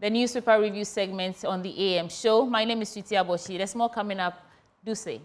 the newspaper review segment on the AM show. My name is Sweetie Aboshi. There's more coming up. Do say.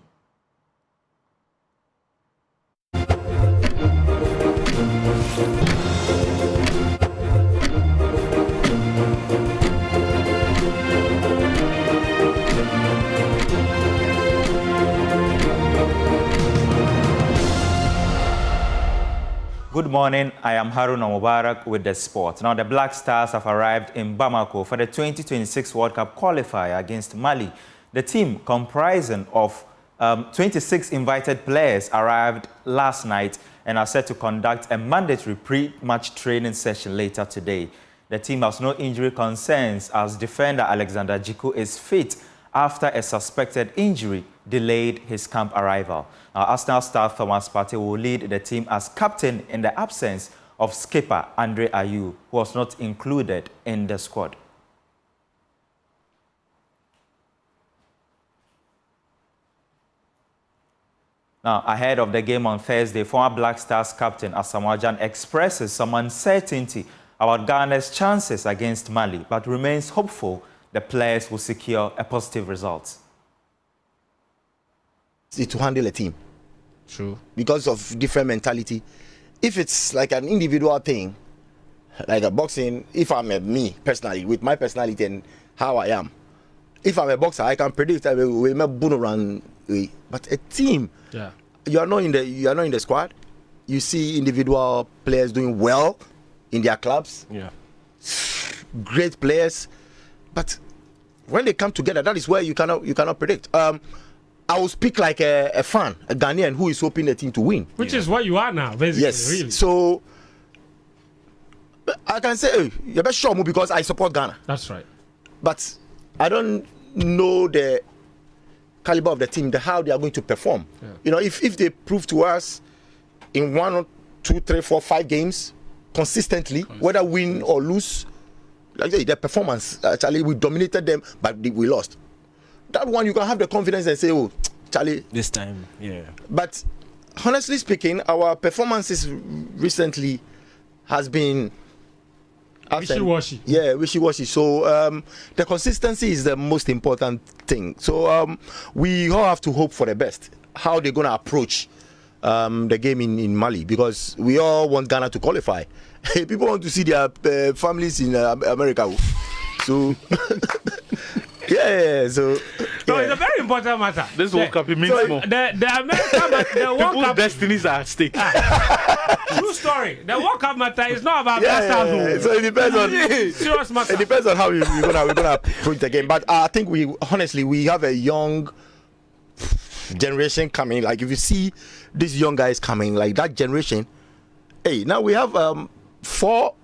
Good morning, I am Haruna Mubarak with the sport. Now, the Black Stars have arrived in Bamako for the 2026 World Cup qualifier against Mali. The team, comprising of 26 invited players, arrived last night and are set to conduct a mandatory pre-match training session later today. The team has no injury concerns as defender Alexander Jiku is fit after a suspected injury delayed his camp arrival. Now, Arsenal star Thomas Partey will lead the team as captain in the absence of skipper Andre Ayew, who was not included in the squad. Now, ahead of the game on Thursday, former Black Stars captain Asamoah Gyan expresses some uncertainty about Ghana's chances against Mali, but remains hopeful the players will secure a positive result. To handle a team. True. Because of different mentality. If it's like an individual thing, like a boxing, if I'm me personally, with my personality and how I am, if I'm a boxer, I can predict I will make run. But a team, yeah, you are not in the squad. You see individual players doing well in their clubs. Yeah, great players, but when they come together, that is where you cannot predict. I will speak like a fan, a Ghanaian who is hoping the team to win. Which is what you are now, basically. Yes. Really. So I can say you're best sure because I support Ghana. That's right. But I don't know the caliber of the team, how they are going to perform. Yeah. You know, if they prove to us in 1, 2, 3, 4, 5 games consistently, whether win or lose, like their performance, actually we dominated them, but we lost. That one you can have the confidence and say, oh, Charlie, this time, yeah. But honestly speaking, our performances recently has been wishy-washy. Yeah, wishy-washy. So the consistency is the most important thing. So we all have to hope for the best. How they're going to approach the game in Mali, because we all want Ghana to qualify. People want to see their families in America. So yeah, so no, it's a very important matter. This World Cup, it means more. The American, the World Cup destinies are at stake. True story. The World Cup matter is not about that. So it depends on serious matter. It depends on how we're gonna approach the game. But I think we have a young generation coming. Like if you see these young guys coming, like that generation. Hey, now we have 4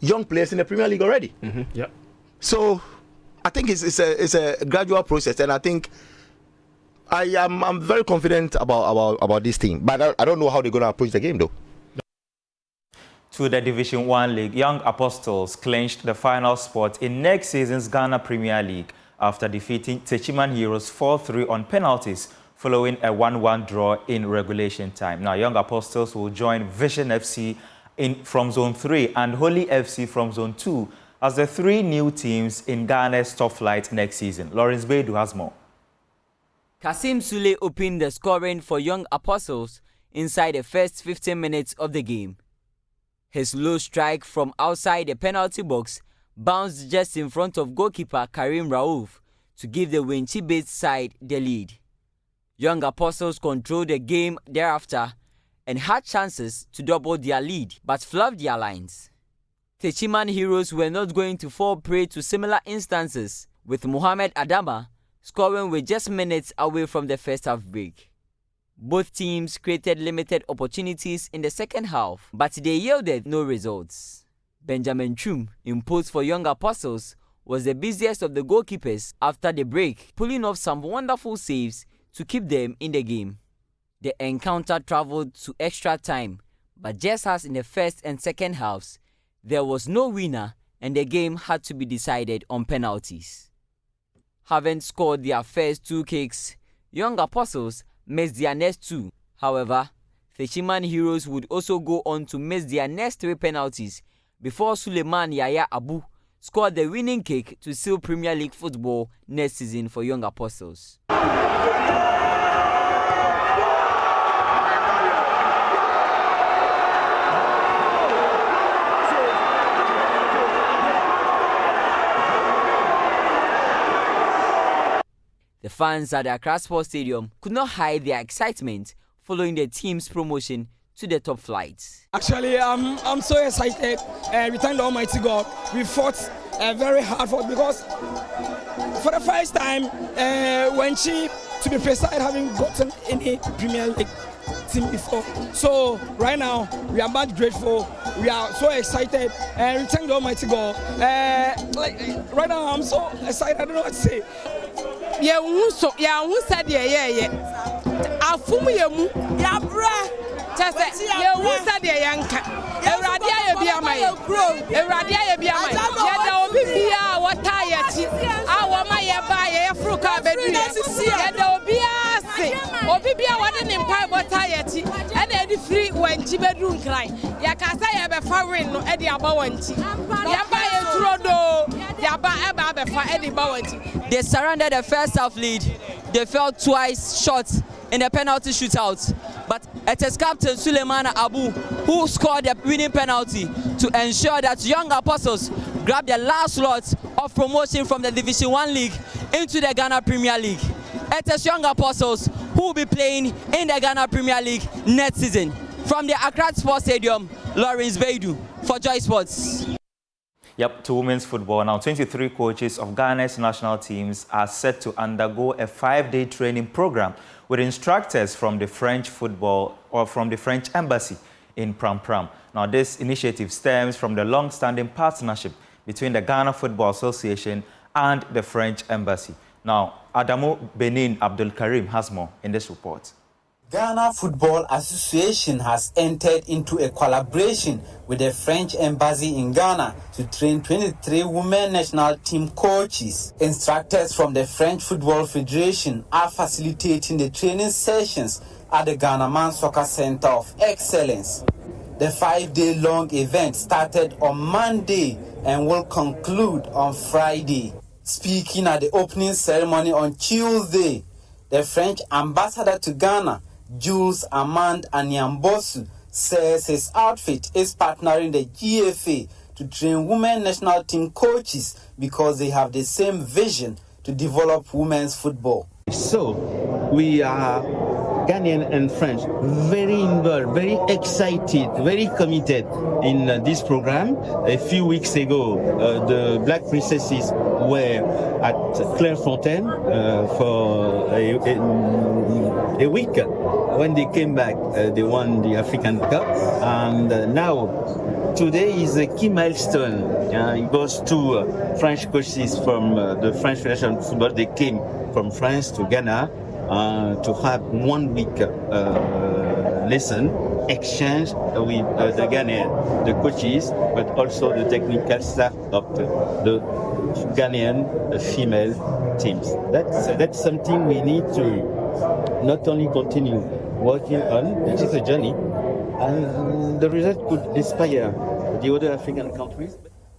young players in the Premier League already. Mm-hmm. Yeah. So I think it's a gradual process, and I think I'm very confident about this team. But I don't know how they're going to approach the game, though. To the Division 1 League, Young Apostles clinched the final spot in next season's Ghana Premier League after defeating Techiman Heroes 4-3 on penalties following a 1-1 draw in regulation time. Now, Young Apostles will join Vision FC from Zone 3 and Holy FC from Zone 2 as the 3 new teams in Ghana's top flight next season. Lawrence Beidou has more. Kasim Sule opened the scoring for Young Apostles inside the first 15 minutes of the game. His low strike from outside the penalty box bounced just in front of goalkeeper Karim Raouf to give the Winchibet side the lead. Young Apostles controlled the game thereafter and had chances to double their lead, but fluffed their lines. Techiman Heroes were not going to fall prey to similar instances, with Mohamed Adama scoring with just minutes away from the first half break. Both teams created limited opportunities in the second half, but they yielded no results. Benjamin Chum, imposed for Young Apostles, was the busiest of the goalkeepers after the break, pulling off some wonderful saves to keep them in the game. The encounter traveled to extra time, but just as in the first and second halves, there was no winner and the game had to be decided on penalties. Having scored their first 2 kicks, Young Apostles missed their next 2. However, Techiman Heroes would also go on to miss their next 3 penalties before Suleiman Yaya Abu scored the winning kick to seal Premier League football next season for Young Apostles. The fans at the Accra Sports Stadium could not hide their excitement following the team's promotion to the top flight. Actually, I'm so excited. We thank the Almighty God. We fought very hard for it because for the first time, when she, to be precise, having gotten any Premier League team before. So right now, we are much grateful. We are so excited, and we thank the Almighty God. Right now, I'm so excited. I don't know what to say. ye hu so ya hu said ye afum ye mu ya bra chese ye hu said ye yanka ewrade aye bia mai ewrade aye bia mai ye da obi bia wota ye ti awo ma ye ba ye fruka bedu ye da obi ase obi bia wode ne mpai wota ye ti e na edi free wanchi bedu nkran ya ka say ye be fa win no e di aba wanchi ya ba ye turodo ya ba e ba be fa e di ba wanchi. They surrendered the first half lead. They fell twice short in the penalty shootout. But it is Captain Suleiman Abu who scored the winning penalty to ensure that Young Apostles grabbed the last slot of promotion from the Division 1 League into the Ghana Premier League. It is Young Apostles who will be playing in the Ghana Premier League next season. From the Accra Sports Stadium, Lawrence Baidu for Joy Sports. Yep, to women's football now. 23 coaches of Ghana's national teams are set to undergo a 5-day training program with instructors from the French embassy in Pram Pram. Now, this initiative stems from the long-standing partnership between the Ghana Football Association and the French embassy. Now, Adamu Benin Abdul Karim has more in this report. Ghana Football Association has entered into a collaboration with the French embassy in Ghana to train 23 women national team coaches. Instructors from the French Football Federation are facilitating the training sessions at the Ghana Man Soccer Center of Excellence. The 5-day-long event started on Monday and will conclude on Friday. Speaking at the opening ceremony on Tuesday, the French ambassador to Ghana, Jules Amand Anyambosu, says his outfit is partnering the GFA to train women national team coaches because they have the same vision to develop women's football. So, we are Ghanaian and French very involved, very excited, very committed in this program. A few weeks ago, the Black Princesses were at Clairefontaine for a week. When they came back, they won the African Cup, and now today is a key milestone. It goes to French coaches from the French Federation of Football. They came from France to Ghana to have 1 week lesson exchange with the Ghanaian, the coaches, but also the technical staff of the Ghanaian female teams. That's something we need to not only continue working on, it is a journey, and the result could inspire the other African countries.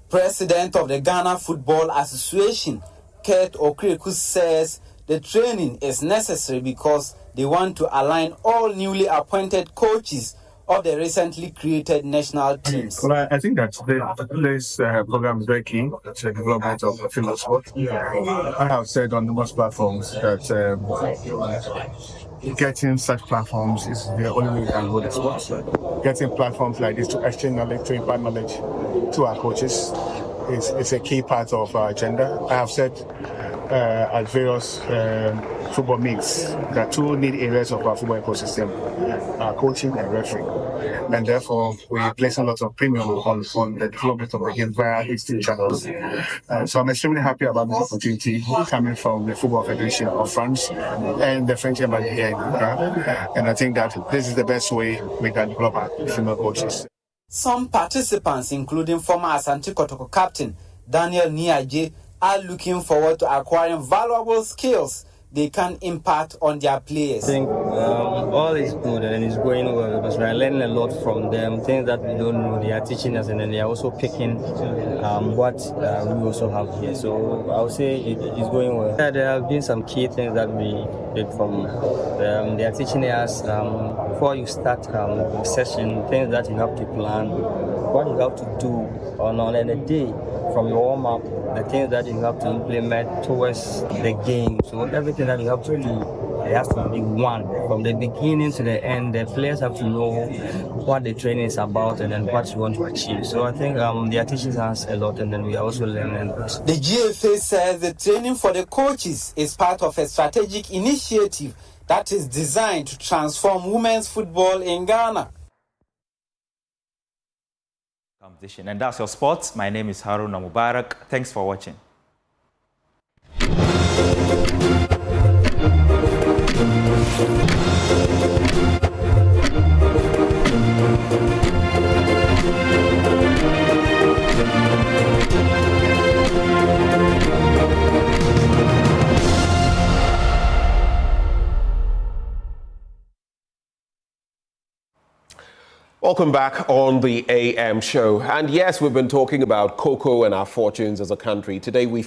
President of the Ghana Football Association, Kurt Okreku, says the training is necessary because they want to align all newly appointed coaches of the recently created national teams. Well, I think that this program is very key to the development of female sport. I have said on numerous platforms that getting such platforms is the only way we can grow the sport. Getting platforms like this to exchange knowledge, to impart knowledge to our coaches is a key part of our agenda. I have said at various football meets that two need areas of our football ecosystem are coaching and refereeing. And therefore, we place a lot of premium on the development of the game via its two channels. So I'm extremely happy about this opportunity coming from the Football Federation of France and the French embassy here in Accra. And I think that this is the best way we can develop our female coaches. Some participants, including former Asante Kotoko captain Daniel Niaje, are looking forward to acquiring valuable skills they can impact on their players. I think all is good and it's going well because we are learning a lot from them, things that we don't know. They are teaching us and then they are also picking what we also have here. So I would say it's going well. There have been some key things that we did from them. They are teaching us before you start the session, things that you have to plan, what you have to do on a day from your warm-up, the things that you have to implement towards the game. So everything that you have to do, it has to be one. From the beginning to the end, the players have to know what the training is about and then what you want to achieve. So I think they are teaching us a lot and then we are also learning. The GFA says the training for the coaches is part of a strategic initiative that is designed to transform women's football in Ghana. Competition. And that's your sports. My name is Haruna Mubarak. Thanks for watching. Welcome back on the AM show. And yes, we've been talking about cocoa and our fortunes as a country. Today we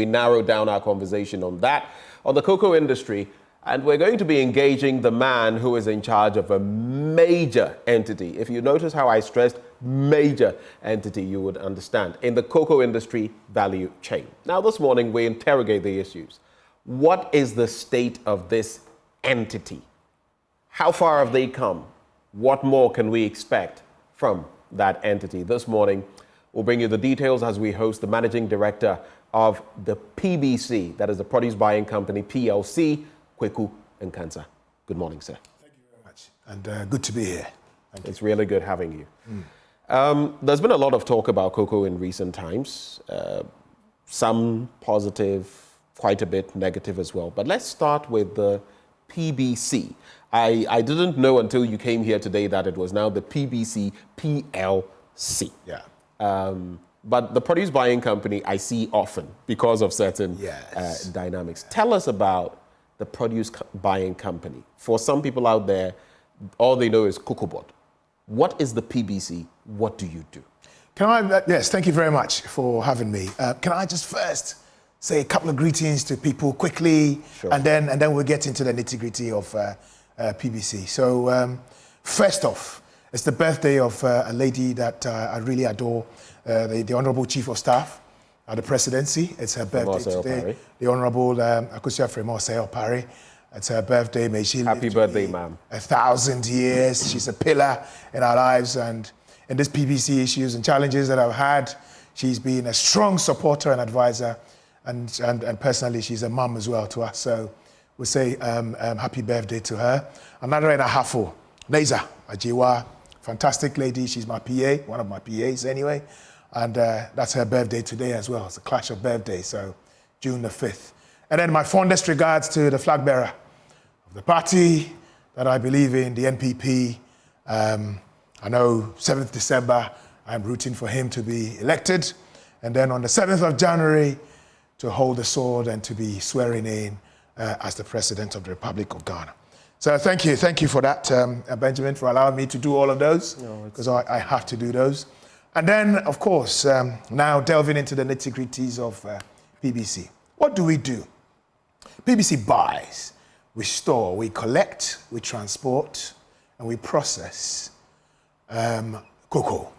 narrowed down our conversation on that, on the cocoa industry. And we're going to be engaging the man who is in charge of a major entity. If you notice how I stressed major entity, you would understand. In the cocoa industry value chain. Now this morning we interrogate the issues. What is the state of this entity? How far have they come? What more can we expect from that entity? This morning, we'll bring you the details as we host the managing director of the PBC, that is the Produce Buying Company, PLC, Kweku Nkansah. Good morning, sir. Thank you very much. And good to be here. It's really good having you. There's been a lot of talk about cocoa in recent times. Some positive, quite a bit negative as well. But let's start with the PBC. I didn't know until you came here today that it was now the PBC PLC. Yeah. But the Produce Buying Company I see often because of certain dynamics. Tell us about the Produce Buying Company. For some people out there, all they know is cocoa board. What is the PBC? What do you do? Yes, thank you very much for having me. Can I just first say a couple of greetings to people quickly, sure. and then we'll get into the nitty-gritty of PBC. So first off, it's the birthday of a lady that I really adore, the Honourable Chief of Staff at the Presidency. It's her birthday today. The Honourable Akusia Fremoseo Pari. It's her birthday. May she Happy birthday, ma'am. 1,000 years. She's a pillar in our lives, and in this PBC issues and challenges that I've had, she's been a strong supporter and advisor, and personally, she's a mum as well to us. So we'll say happy birthday to her. Another in Ahafo, Neza Ajiwa, fantastic lady. She's my PA, one of my PAs anyway. And that's her birthday today as well. It's a clash of birthdays, so June the 5th. And then my fondest regards to the flag bearer of the party that I believe in, the NPP. I know 7th December, I'm rooting for him to be elected. And then on the 7th of January, to hold the sword and to be swearing in as the President of the Republic of Ghana. So thank you for that, Benjamin, for allowing me to do all of those, because I have to do those. And then, of course, now delving into the nitty-gritties of PBC. What do we do? PBC buys, we store, we collect, we transport, and we process cocoa.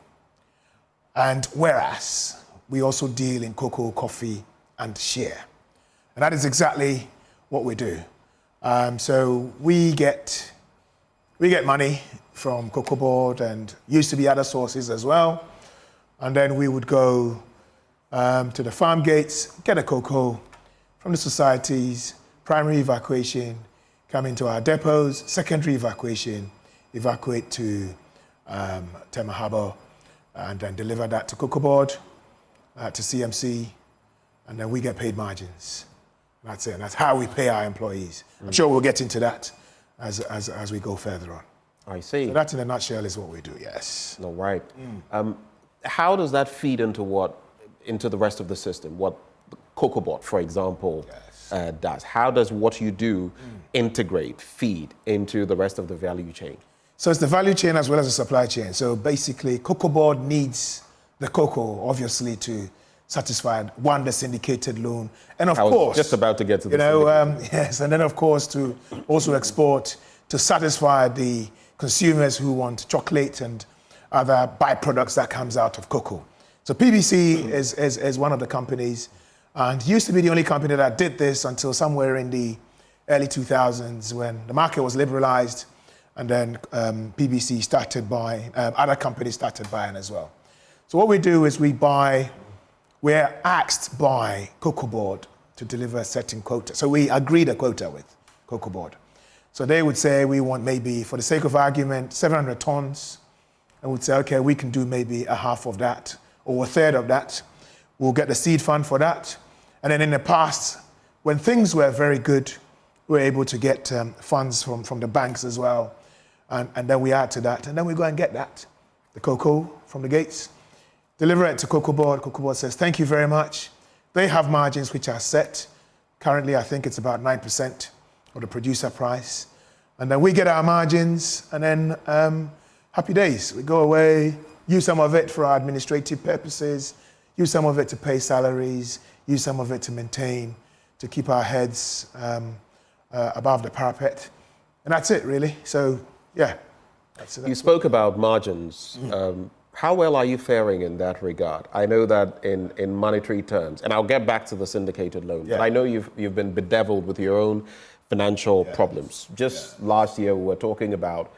And whereas we also deal in cocoa, coffee, and share. And that is exactly what we do. So we get money from cocoa board and used to be other sources as well. And then we would go to the farm gates, get a cocoa from the societies, primary evacuation, come into our depots, secondary evacuation, evacuate to Tema Harbour, and then deliver that to cocoa board, to CMC, and then we get paid margins. That's it. And that's how we pay our employees. I'm sure we'll get into that as we go further on. I see. So that in a nutshell is what we do, yes. All right. How does that feed into the rest of the system? What the cocoa board, for example, does? How does what you do integrate, feed into the rest of the value chain? So it's the value chain as well as the supply chain. So basically, cocoa board needs the cocoa, obviously, to satisfy the syndicated loan, and of course, just about to get to the yes, and then of course to also export to satisfy the consumers who want chocolate and other byproducts that comes out of cocoa. So PBC is one of the companies, and used to be the only company that did this until somewhere in the early 2000s when the market was liberalized, and then PBC started buying, other companies started buying as well. So what we do is we're asked by cocoa board to deliver a certain quota. So we agreed a quota with cocoa board. So they would say we want maybe, for the sake of argument, 700 tons. And we'd say, okay, we can do maybe a half of that or a third of that. We'll get the seed fund for that. And then in the past, when things were very good, we're able to get funds from the banks as well. And then we add to that, and then we go and get that, the cocoa from the gates, deliver it to Cocoa Board. Cocoa Board says, thank you very much. They have margins which are set. Currently, I think it's about 9% of the producer price. And then we get our margins, and then happy days. We go away, use some of it for our administrative purposes, use some of it to pay salaries, use some of it to maintain, to keep our heads above the parapet. And that's it, really. So, yeah. That's it. You spoke about margins. How well are you faring in that regard? I know that in monetary terms, and I'll get back to the syndicated loan, but I know you've been bedeviled with your own financial problems. Just last year, we were talking about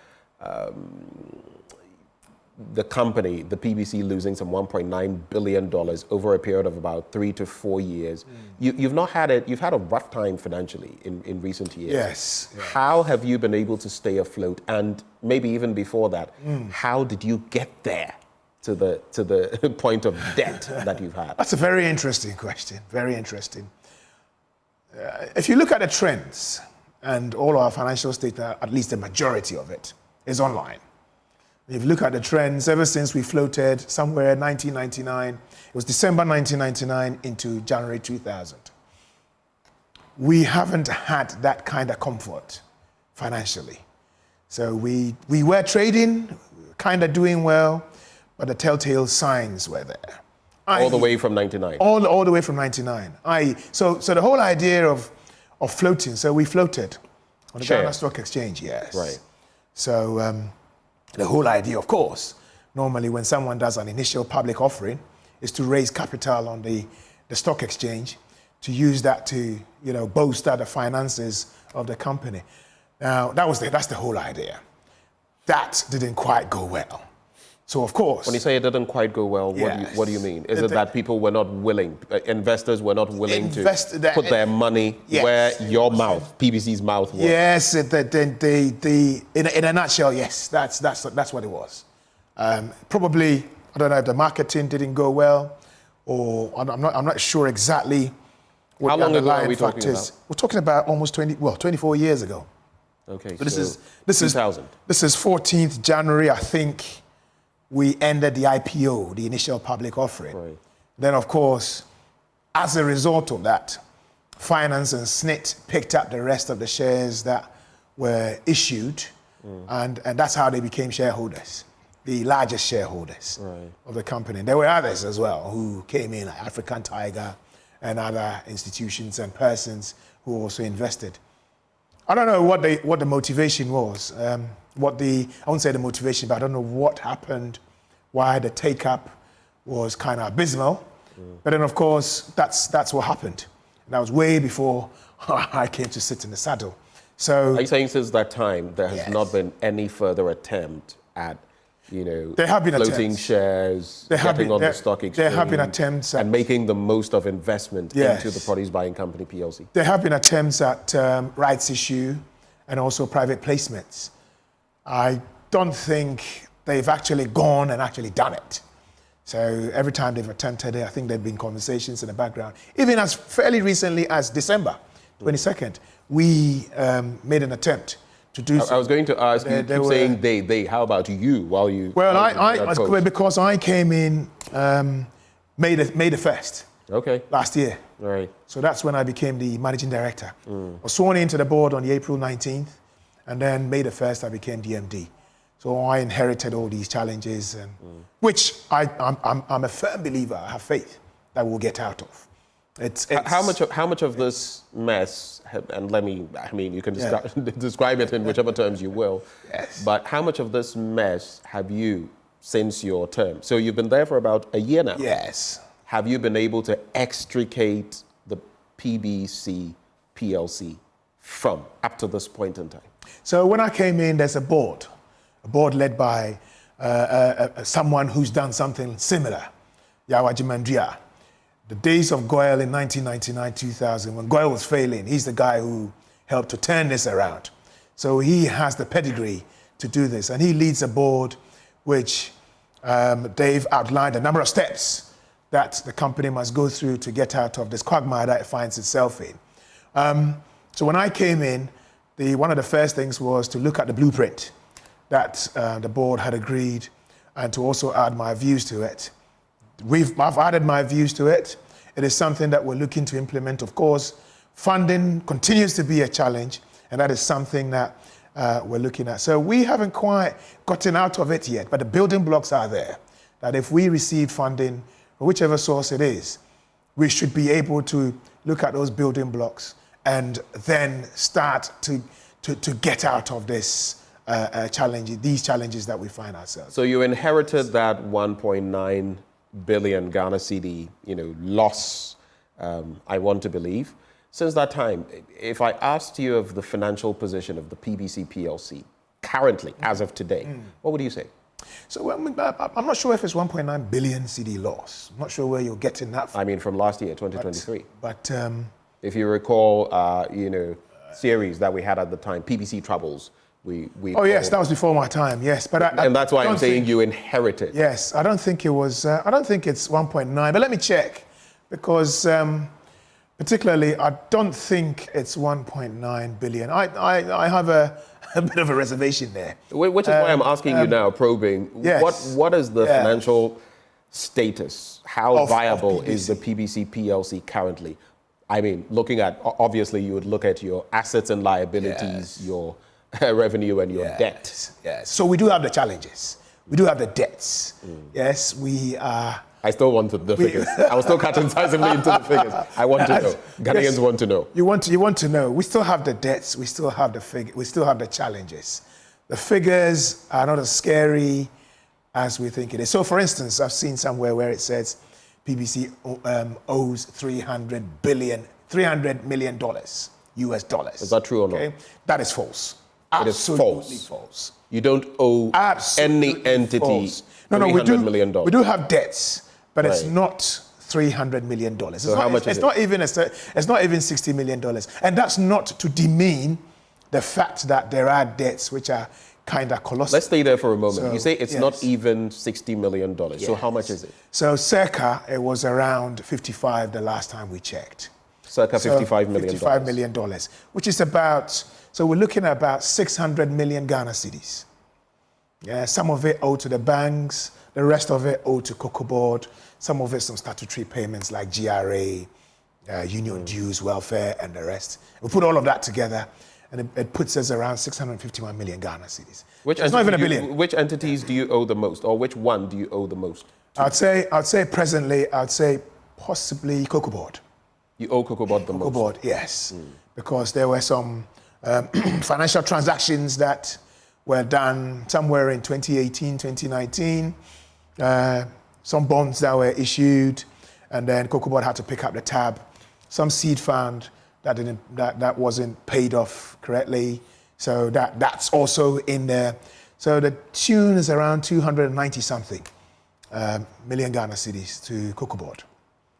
the company, the PBC, losing some $1.9 billion over a period of about 3 to 4 years. You've had a rough time financially in recent years. Yes. How have you been able to stay afloat? And maybe even before that, how did you get there to the point of debt that you've had? That's a very interesting question, very interesting. If you look at the trends, and all our financial data, at least the majority of it, is online. If you look at the trends, ever since we floated somewhere in 1999, it was December 1999 into January 2000. We haven't had that kind of comfort financially. So we were trading, kind of doing well, but the telltale signs were there. All the way from 99? All the way from 99. So the whole idea of floating, so we floated on the Ghana Stock Exchange, yes. Right. So the whole idea, of course, normally when someone does an initial public offering, is to raise capital on the stock exchange, to use that to bolster the finances of the company. Now that's the whole idea. That didn't quite go well. So of course, when you say it didn't quite go well, what do you mean? Is it that people were not willing, investors were not willing to put their money where your mouth, PBC's mouth was? Yes, in a nutshell, yes, that's what it was. Probably, I don't know if the marketing didn't go well, or I'm not sure exactly what the underlying fact is. We're talking about almost 24 years ago. Okay, so this is 2000. This is 14th January, I think. We ended the IPO, the initial public offering. Right. Then, of course, as a result of that, Finance and SNIT picked up the rest of the shares that were issued, and that's how they became shareholders, the largest shareholders of the company. There were others as well who came in, like African Tiger and other institutions and persons who also invested. I don't know what the motivation was. I won't say the motivation, but I don't know what happened, why the take-up was kind of abysmal. But then, of course, that's what happened. And that was way before I came to sit in the saddle. So, are you saying since that time there has not been any further attempt at, there have been floating shares, getting on the stock exchange, there have been attempts at, and making the most of investment into the Produce Buying Company PLC? There have been attempts at rights issue and also private placements. I don't think they've actually gone and actually done it. So every time they've attempted it, I think there have been conversations in the background. Even as fairly recently as December 22nd, we made an attempt to do I was going to ask, you keep saying they. How about you while you... Well, because I came in May the 1st last year. Right. So that's when I became the managing director. I was sworn into the board on the April 19th, and then May the 1st, I became DMD. So I inherited all these challenges, and which I'm a firm believer, I have faith that we'll get out of. How much of this mess, and you can describe it in whichever terms you will, but how much of this mess have you, since your term? So you've been there for about a year now. Yes. Have you been able to extricate the PBC PLC from up to this point in time? So when I came in, there's a board led by someone who's done something similar, Yawaji Mandria. The days of Goyle in 1999-2000, when Goyle was failing, he's the guy who helped to turn this around. So he has the pedigree to do this, and he leads a board which they've outlined a number of steps that the company must go through to get out of this quagmire that it finds itself in. So when I came in, one of the first things was to look at the blueprint that the board had agreed and to also add my views to it. I've added my views to it. It is something that we're looking to implement. Of course, funding continues to be a challenge, and that is something that we're looking at. So we haven't quite gotten out of it yet, but the building blocks are there. That if we receive funding, from whichever source it is, we should be able to look at those building blocks and then start to get out of this these challenges that we find ourselves. So you inherited that 1.9 billion Ghana cedi, loss, I want to believe. Since that time, if I asked you of the financial position of the PBC PLC, currently, as of today, what would you say? So I'm not sure if it's 1.9 billion cedi loss. I'm not sure where you're getting that from. I mean, from last year, 2023. But if you recall, series that we had at the time, PBC Troubles, we yes, that was before my time. Yes, but and that's why I'm saying you inherited. Yes, I don't think it was. I don't think it's 1.9. But let me check, because particularly, I don't think it's 1.9 billion. I have a bit of a reservation there. Which is why I'm asking you now, probing. Yes. What is the financial status? How viable is the PBC PLC currently? I mean, looking at, obviously, you would look at your assets and liabilities, your revenue and your debt. Yes. So we do have the challenges. We do have the debts. Yes, we are. I still want the figures. I was still cut incisively into the figures. I want to know. Ghanaians want to know. You want to know. We still have the debts. We still have the figure. We still have the challenges. The figures are not as scary as we think it is. So, for instance, I've seen somewhere where it says PBC owes $300 million US dollars. Is that true or not? That is false. It is false. You don't owe any entity $300 million. We do have debts, but it's not $300 million. So how much is it? It's not even $60 million. And that's not to demean the fact that there are debts which are kind of colossal. Let's stay there for a moment. So, you say it's not even $60 million. Yes. So how much is it? So circa, it was around 55 the last time we checked. Circa $55 million. $55 million, which is about, so we're looking at about 600 million Ghana cedis. Yeah, some of it owed to the banks, the rest of it owed to Cocoa Board, some of it some statutory payments like GRA, union dues, welfare, and the rest. We put all of that together, and it puts us around 651 million Ghana cedis. It's not even a billion. Which entities do you owe the most, or which one do you owe the most to? I'd say presently, I'd say possibly Cocoa Board. You owe Cocoa Board the most? Cocoa Board, yes. Because there were some financial transactions that were done somewhere in 2018, 2019. Some bonds that were issued, and then Cocoa Board had to pick up the tab. Some seed fund that wasn't paid off correctly, so that's also in there. So the tune is around 290 something million Ghana cedis to Cocoa Board.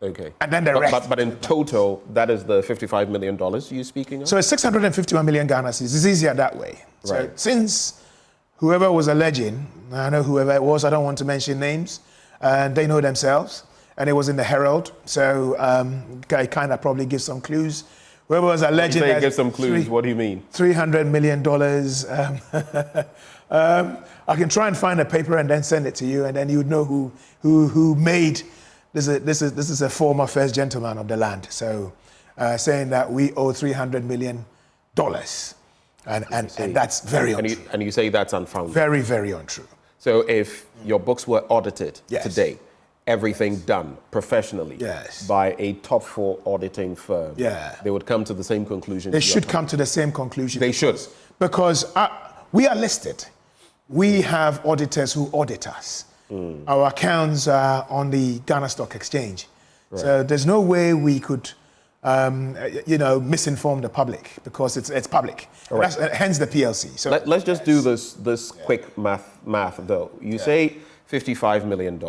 Okay. And then the rest. But in total, that is the $55 million you're speaking of? So it's 651 million Ghana cedis. It's easier that way. Right. So since whoever was alleging, I know whoever it was, I don't want to mention names, and they know themselves, and it was in the Herald, so I kind of probably give some clues. Whoever was alleging that... give some clues, what do you mean? $300 million. I can try and find a paper and then send it to you, and then you would know who made... This is a former first gentleman of the land, so saying that we owe $300 million, and that's very untrue. And you say that's unfounded? Very, very untrue. So if your books were audited today, everything done professionally by a top 4 auditing firm, they would come to the same conclusion? They should come to the same conclusion. They should. Because we are listed. We have auditors who audit us. Our accounts are on the Ghana Stock Exchange. Right. So there's no way we could, misinform the public, because it's public. Right. Hence the PLC. So let's just do this quick math though. You say $55 million.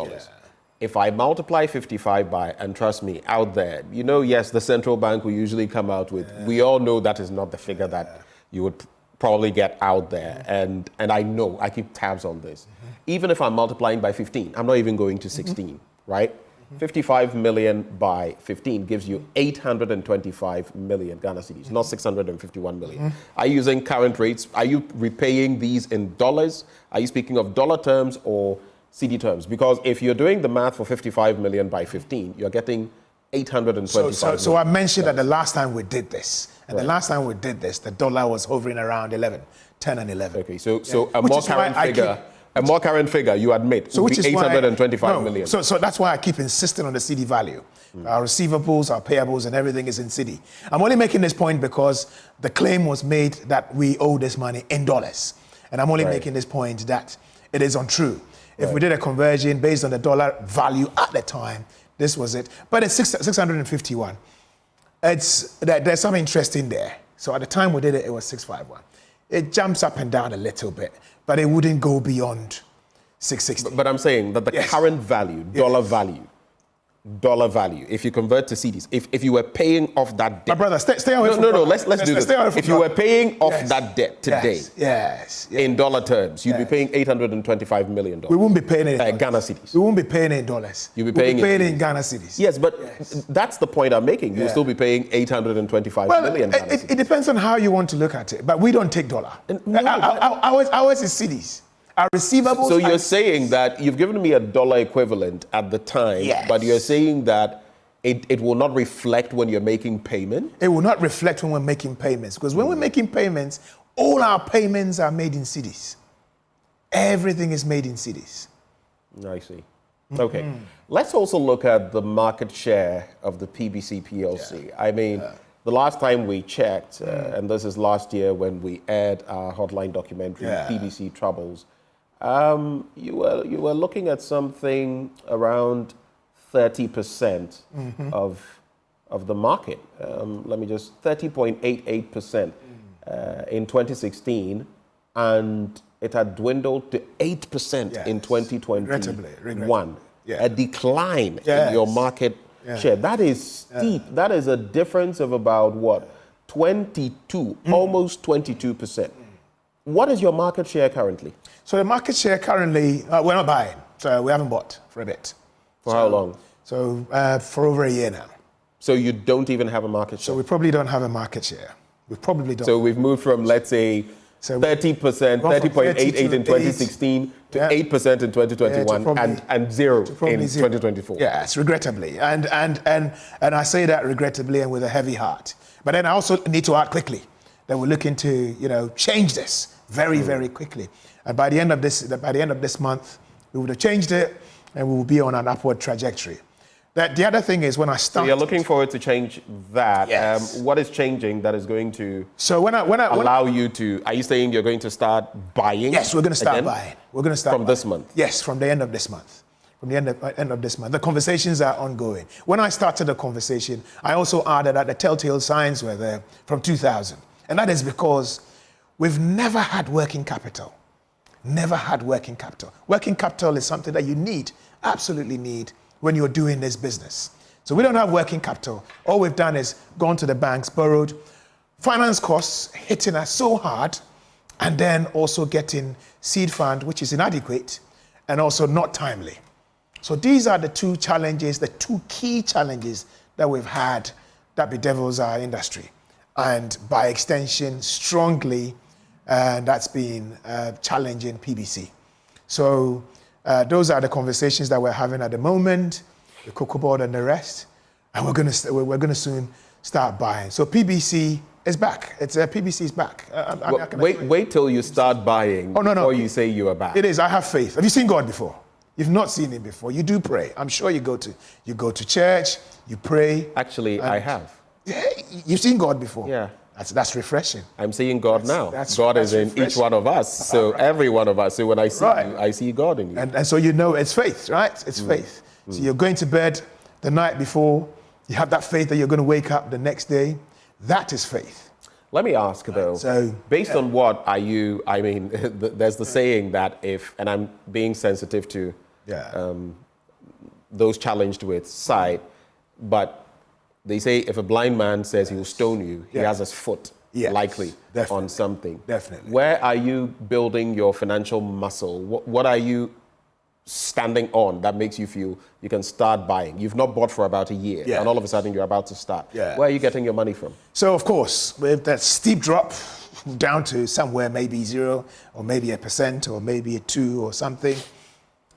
If I multiply 55 by, and trust me, out there, yes, the central bank will usually come out with, we all know that is not the figure that you would probably get out there. And I know, I keep tabs on this. Even if I'm multiplying by 15, I'm not even going to 16, right? 55 million by 15 gives you 825 million Ghana cedis, not 651 million. Are you using current rates? Are you repaying these in dollars? Are you speaking of dollar terms or CD terms? Because if you're doing the math for 55 million by 15, you're getting 825 million. So I mentioned that the last time we did this, and the last time we did this, the dollar was hovering around 10 and 11. Okay, so a more current figure. A more current figure, you admit, would be 825 million. So that's why I keep insisting on the CD value. Our receivables, our payables, and everything is in CD. I'm only making this point because the claim was made that we owe this money in dollars. And I'm only making this point that it is untrue. If we did a conversion based on the dollar value at the time, this was it. But it's 651. There's something interesting there. So at the time we did it, it was 651. It jumps up and down a little bit, but it wouldn't go beyond 660. But I'm saying that the current value, dollar value, if you convert to CDs, if you were paying off that debt. My brother, stay away from let's do this. If you were paying off that debt today, in dollar terms, you'd be paying $825 million. We wouldn't be paying it in Ghana cedis. We won't be paying it in dollars. You'll be paying it in Ghana cedis. Yes, but that's the point I'm making. You'll still be paying 825 million. It depends on how you want to look at it, but we don't take dollar. Ours is cedis. Our receivables. So you're saying that you've given me a dollar equivalent at the time, but you're saying that it will not reflect when you're making payment? It will not reflect when we're making payments, because when we're making payments, all our payments are made in cedis. Everything is made in cedis. I see. Okay. Let's also look at the market share of the PBC PLC. I mean, the last time we checked, and this is last year when we aired our hotline documentary, PBC Troubles, you were looking at something around 30% of the market. Let me just 30.88% in 2016 and it had dwindled to 8% in 2021. Regrettably. A decline in your market share. That is steep. That is a difference of about what? 22, almost 22%. What is your market share currently? So the market share currently, we're not buying. So we haven't bought for a bit. For how long? So for over a year now. So you don't even have a market share? So we probably don't have a market share. We probably don't. So we've moved from, let's say, 30%, 30.88 in 2016 to 8% in 2021 and zero in 2024. Yes, regrettably. And I say that regrettably and with a heavy heart. But then I also need to act quickly that we're looking to, change this very, very quickly. And by the end of this month, we would have changed it and we will be on an upward trajectory. The other thing is when I start. So you're looking forward to change that. Yes. What is changing that is going to allow you to? Are you saying you're going to start buying? Yes, we're going to start buying. We're going to start from this month. Yes, from the end of this month. From the end of this month. The conversations are ongoing. When I started the conversation, I also added that the telltale signs were there from 2000, and that is because we've never had working capital. Never had working capital. Working capital is something that you need, absolutely need, when you're doing this business. So we don't have working capital. All we've done is gone to the banks, borrowed, finance costs hitting us so hard, and then also getting seed fund, which is inadequate, and also not timely. So these are the two challenges, the two key challenges that we've had that bedevils our industry. And by extension, strongly, that's been challenging PBC. So those are the conversations that we're having at the moment, the Cocoa Board and the rest, and we're going to soon start buying. So PBC is back. PBC is back. Wait till you start buying before you say you are back. It is. I have faith. Have you seen God before? You've not seen Him before. You do pray. I'm sure you go to church. You pray. Actually, I have. Yeah, you've seen God before. Yeah. That's refreshing. I'm seeing God now. God is in each one of us. So every one of us. So when I see you, I see God in you. And so it's faith, right? It's faith. So you're going to bed the night before. You have that faith that you're going to wake up the next day. That is faith. Let me ask though, based on what are you, I mean, there's the saying that if, and I'm being sensitive to those challenged with sight, but they say if a blind man says he will stone you, he has his foot likely on something. Definitely. Where are you building your financial muscle? What are you standing on that makes you feel you can start buying? You've not bought for about a year, and all of a sudden you're about to start. Where are you getting your money from? So, of course, with that steep drop down to somewhere maybe 0 or maybe 1% or maybe 2 or something.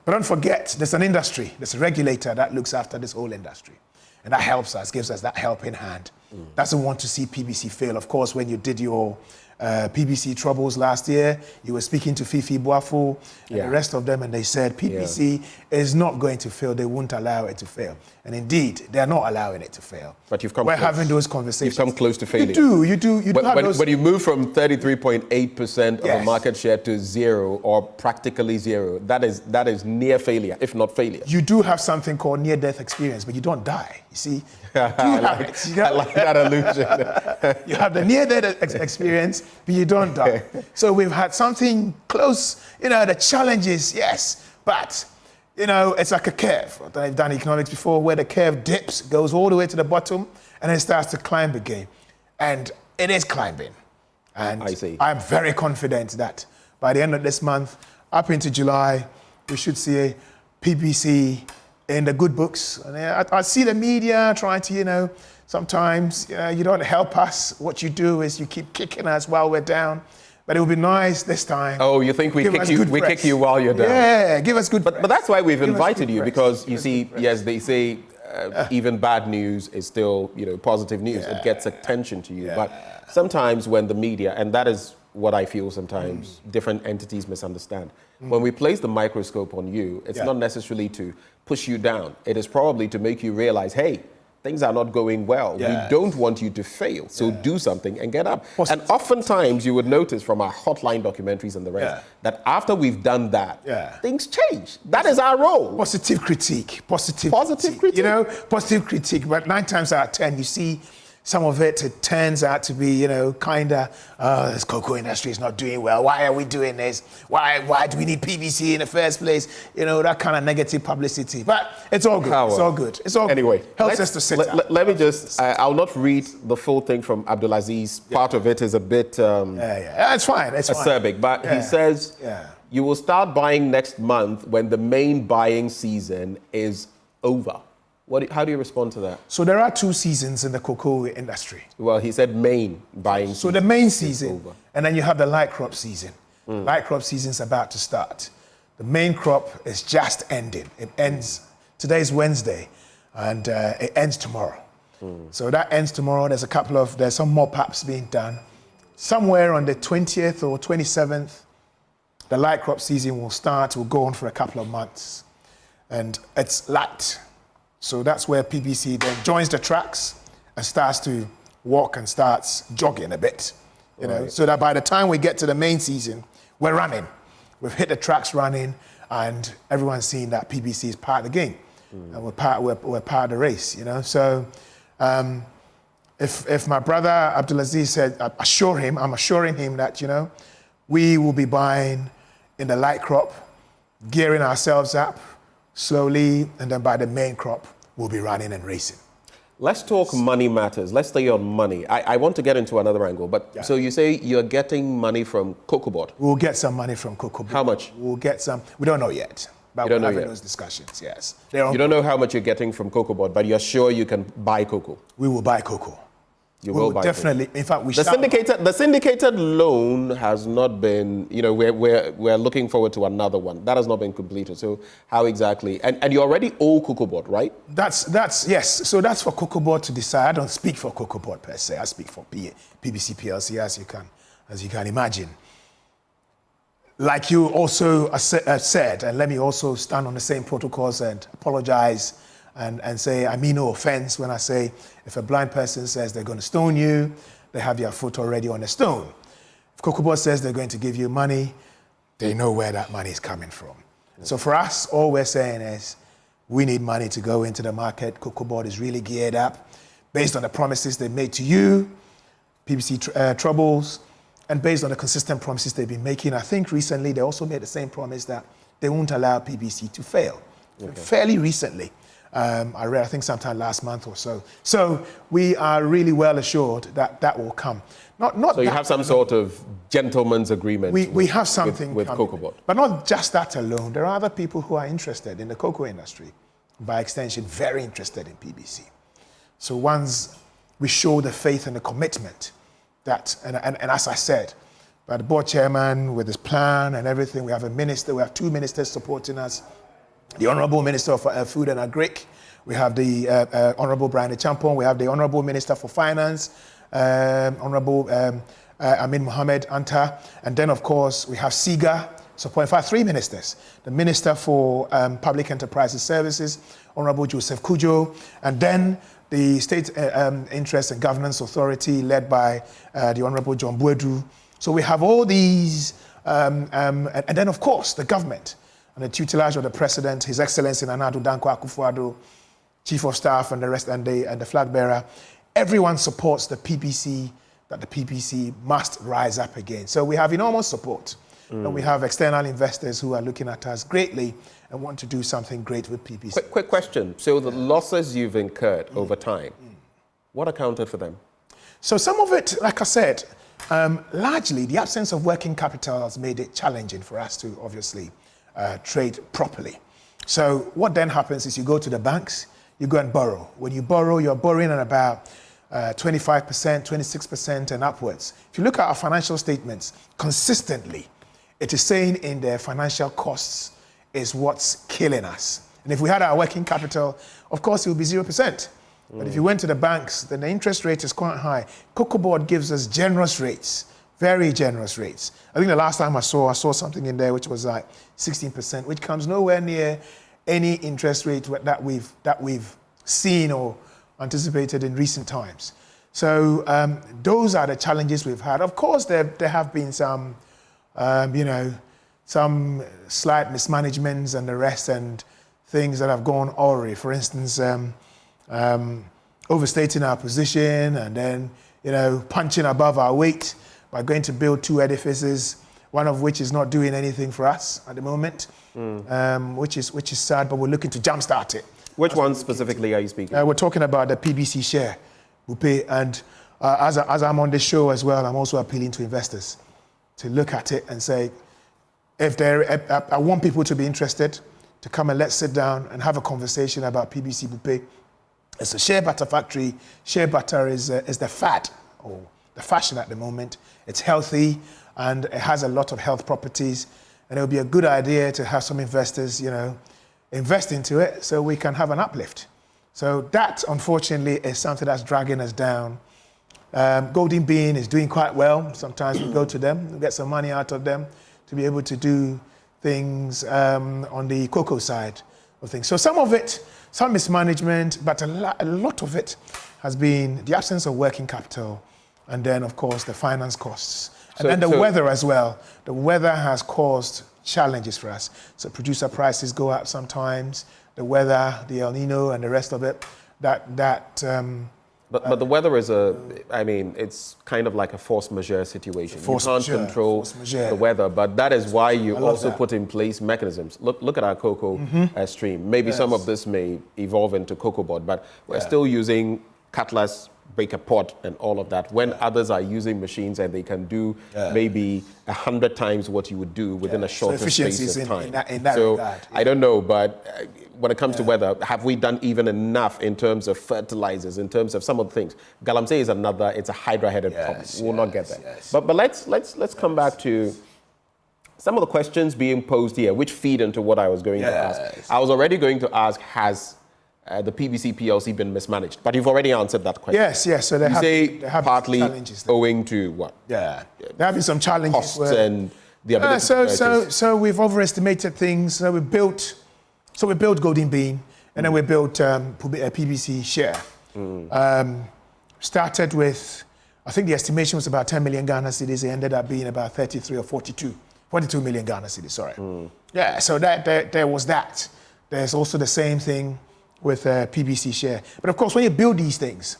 But don't forget, there's an industry, there's a regulator that looks after this whole industry. And that helps us, gives us that helping hand. Doesn't want to see PBC fail. Of course, when you did your PBC troubles last year, you were speaking to Fifi Boafo and the rest of them, and they said PBC is not going to fail. They won't allow it to fail. And indeed, they're not allowing it to fail. But you've come We're close. having those conversations. You've come close to failure. You do have those. When you move from 33.8% of the market share to 0 or practically 0, that is near failure, if not failure. You do have something called near-death experience, but you don't die. You see? I like that illusion. You have the near-death experience, but you don't die. So we've had something close, the challenges, yes, but, it's like a curve. I've done economics before where the curve dips, goes all the way to the bottom, and then starts to climb again. And it is climbing. And I see. I'm very confident that by the end of this month, up into July, we should see a PBC in the good books. And I see the media trying to, sometimes you don't help us. What you do is you keep kicking us while we're down. But it would be nice this time. Oh, you think we kick you while you're down? Yeah, give us good press. But that's why we've invited you, because you see, yes, they say even bad news is still, positive news. It gets attention to you. But sometimes when the media, and that is what I feel sometimes different entities misunderstand. When we place the microscope on you, it's not necessarily to push you down. It is probably to make you realize, hey, things are not going well. We don't want you to fail. So do something and get up. And oftentimes you would notice from our hotline documentaries and the rest that after we've done that, things change. That is our role. Positive critique. Positive critique. Positive critique. But 9 times out of 10, you see some of it turns out to be, this cocoa industry is not doing well. Why are we doing this? Why do we need PBC in the first place? That kind of negative publicity. But it's all good. It's all good. It's all anyway, good. Helps us to sit up. Let me just, I'll not read the full thing from Abdulaziz. Part of it is a bit it's fine. It's acerbic. But he says you will start buying next month when the main buying season is over. How do you respond to that? So there are 2 seasons in the cocoa industry. Well, he said main buying season. So the main season, and then you have the light crop season. Light crop season is about to start. The main crop is just ending. It ends, today's Wednesday, and it ends tomorrow. So that ends tomorrow. There's some mop-ups being done. Somewhere on the 20th or 27th, the light crop season will start. Will go on for a couple of months. And it's light. So that's where PBC then joins the tracks and starts to walk and starts jogging a bit, so that by the time we get to the main season, we're running. We've hit the tracks running, and everyone's seeing that PBC is part of the game, and we're part of the race, So if my brother Abdulaziz said, I'm assuring him that, we will be buying in the light crop, gearing ourselves up slowly, and then by the main crop, we'll be running and racing. Let's talk money matters. Let's stay on money. I want to get into another angle, but so you say you're getting money from CocoaBoard? We'll get some money from CocoaBoard. How much? We'll get some. We don't know yet. But we're having those discussions, yes. You don't know how much you're getting from CocoaBoard, but you're sure you can buy cocoa? We will buy cocoa. You will buy definitely. Cocoa. In fact, the syndicated loan has not been, we're looking forward to another one. That has not been completed. So how exactly? And you already owe CocoaBoard, right? That's yes. So that's for CocoaBoard to decide. I don't speak for CocoaBoard per se. I speak for PBC PLC, as you can imagine. Like you also said, and let me also stand on the same protocols and apologize and say I mean no offense when I say if a blind person says they're going to stone you, they have their foot already on the stone. If CocoaBoard says they're going to give you money, they know where that money is coming from. So for us, all we're saying is we need money to go into the market. CocoaBoard is really geared up based on the promises they made to you, PBC troubles, and based on the consistent promises they've been making. I think recently they also made the same promise that they won't allow PBC to fail. Fairly recently. I read, I think, sometime last month or so. So we are really well assured that that will come. So you have some sort of gentleman's agreement. We have something with coming. Cocoa Board. But not just that alone. There are other people who are interested in the cocoa industry. By extension, very interested in PBC. So once we show the faith and the commitment that, and as I said, by the board chairman with his plan and everything, we have a minister, we have 2 ministers supporting us. The Honourable Minister of Food and Agric, we have the Honourable Brian Champon, we have the Honourable Minister for Finance, Honourable Amin Mohamed Anta, and then of course we have SIGA supporting 3 ministers. The Minister for Public Enterprises Services, Honourable Joseph Kujo, and then the State Interest and Governance Authority led by the Honourable John Buedu. So we have all these, and then of course the government and the tutelage of the President, His Excellency Nana Addo Dankwa Akufo-Addo, Chief of Staff and the rest, and the flag bearer. Everyone supports the PPC, that the PPC must rise up again. So we have enormous support. And we have external investors who are looking at us greatly and want to do something great with PPC. Quick question. So the losses you've incurred over time, what accounted for them? So some of it, like I said, largely the absence of working capital has made it challenging for us to obviously trade properly. So what then happens is you go to the banks, you go and borrow. When you borrow, you're borrowing at about 25%, 26% and upwards. If you look at our financial statements, consistently, it is saying in their financial costs is what's killing us. And if we had our working capital, of course, it would be 0%. But if you went to the banks, then the interest rate is quite high. Cocoa Board gives us generous rates, very generous rates. I think the last time I saw something in there which was like 16%, which comes nowhere near any interest rate that we've seen or anticipated in recent times. So those are the challenges we've had. Of course, there have been some, some slight mismanagements and the rest, and things that have gone awry. For instance, overstating our position and then, punching above our weight by going to build 2 edifices, one of which is not doing anything for us at the moment, which is sad, but we're looking to jumpstart it. Which one specifically are you speaking? We're talking about the PBC share, Bupe, and as I'm on this show as well, I'm also appealing to investors to look at it and say, I want people to be interested, to come and let's sit down and have a conversation about PBC Bupe. It's a shea butter factory. Shea butter is the fad, or the fashion at the moment. It's healthy and it has a lot of health properties, and it would be a good idea to have some investors, invest into it so we can have an uplift. So that, unfortunately, is something that's dragging us down. Golden Bean is doing quite well. Sometimes we go to them, we get some money out of them to be able to do things on the cocoa side of things. So some of it, some mismanagement, but a lot of it has been the absence of working capital, and then, of course, the finance costs. And then the weather as well. The weather has caused challenges for us. So producer prices go up sometimes. The weather, the El Nino and the rest of it, But the weather is it's kind of like a force majeure situation. You can't control the weather, but that is why you also put in place mechanisms. Look at our cocoa stream. Maybe some of this may evolve into Cocoa Board, but we're still using cutlass, breaker pot, and all of that. When others are using machines and they can do maybe 100 times what you would do within a shorter space of time. In that regard, I don't know, but when it comes to weather, have we done even enough in terms of fertilizers, in terms of some of the things? Galamsey is another, it's a hydra-headed problem. We'll not get there. But let's come back to some of the questions being posed here, which feed into what I was going to ask. I was already going to ask, has the PBC PLC been mismanaged? But you've already answered that question. Yes. So they have partly challenges owing to what? There have been some challenges. Costs and the ability so we've overestimated things. So we built Golden Bean, and then we built a PBC share. Started with, I think the estimation was about 10 million Ghana cedis. It ended up being about 33 or 42 million Ghana cedis, sorry. So there was that. There's also the same thing with PBC share. But of course, when you build these things,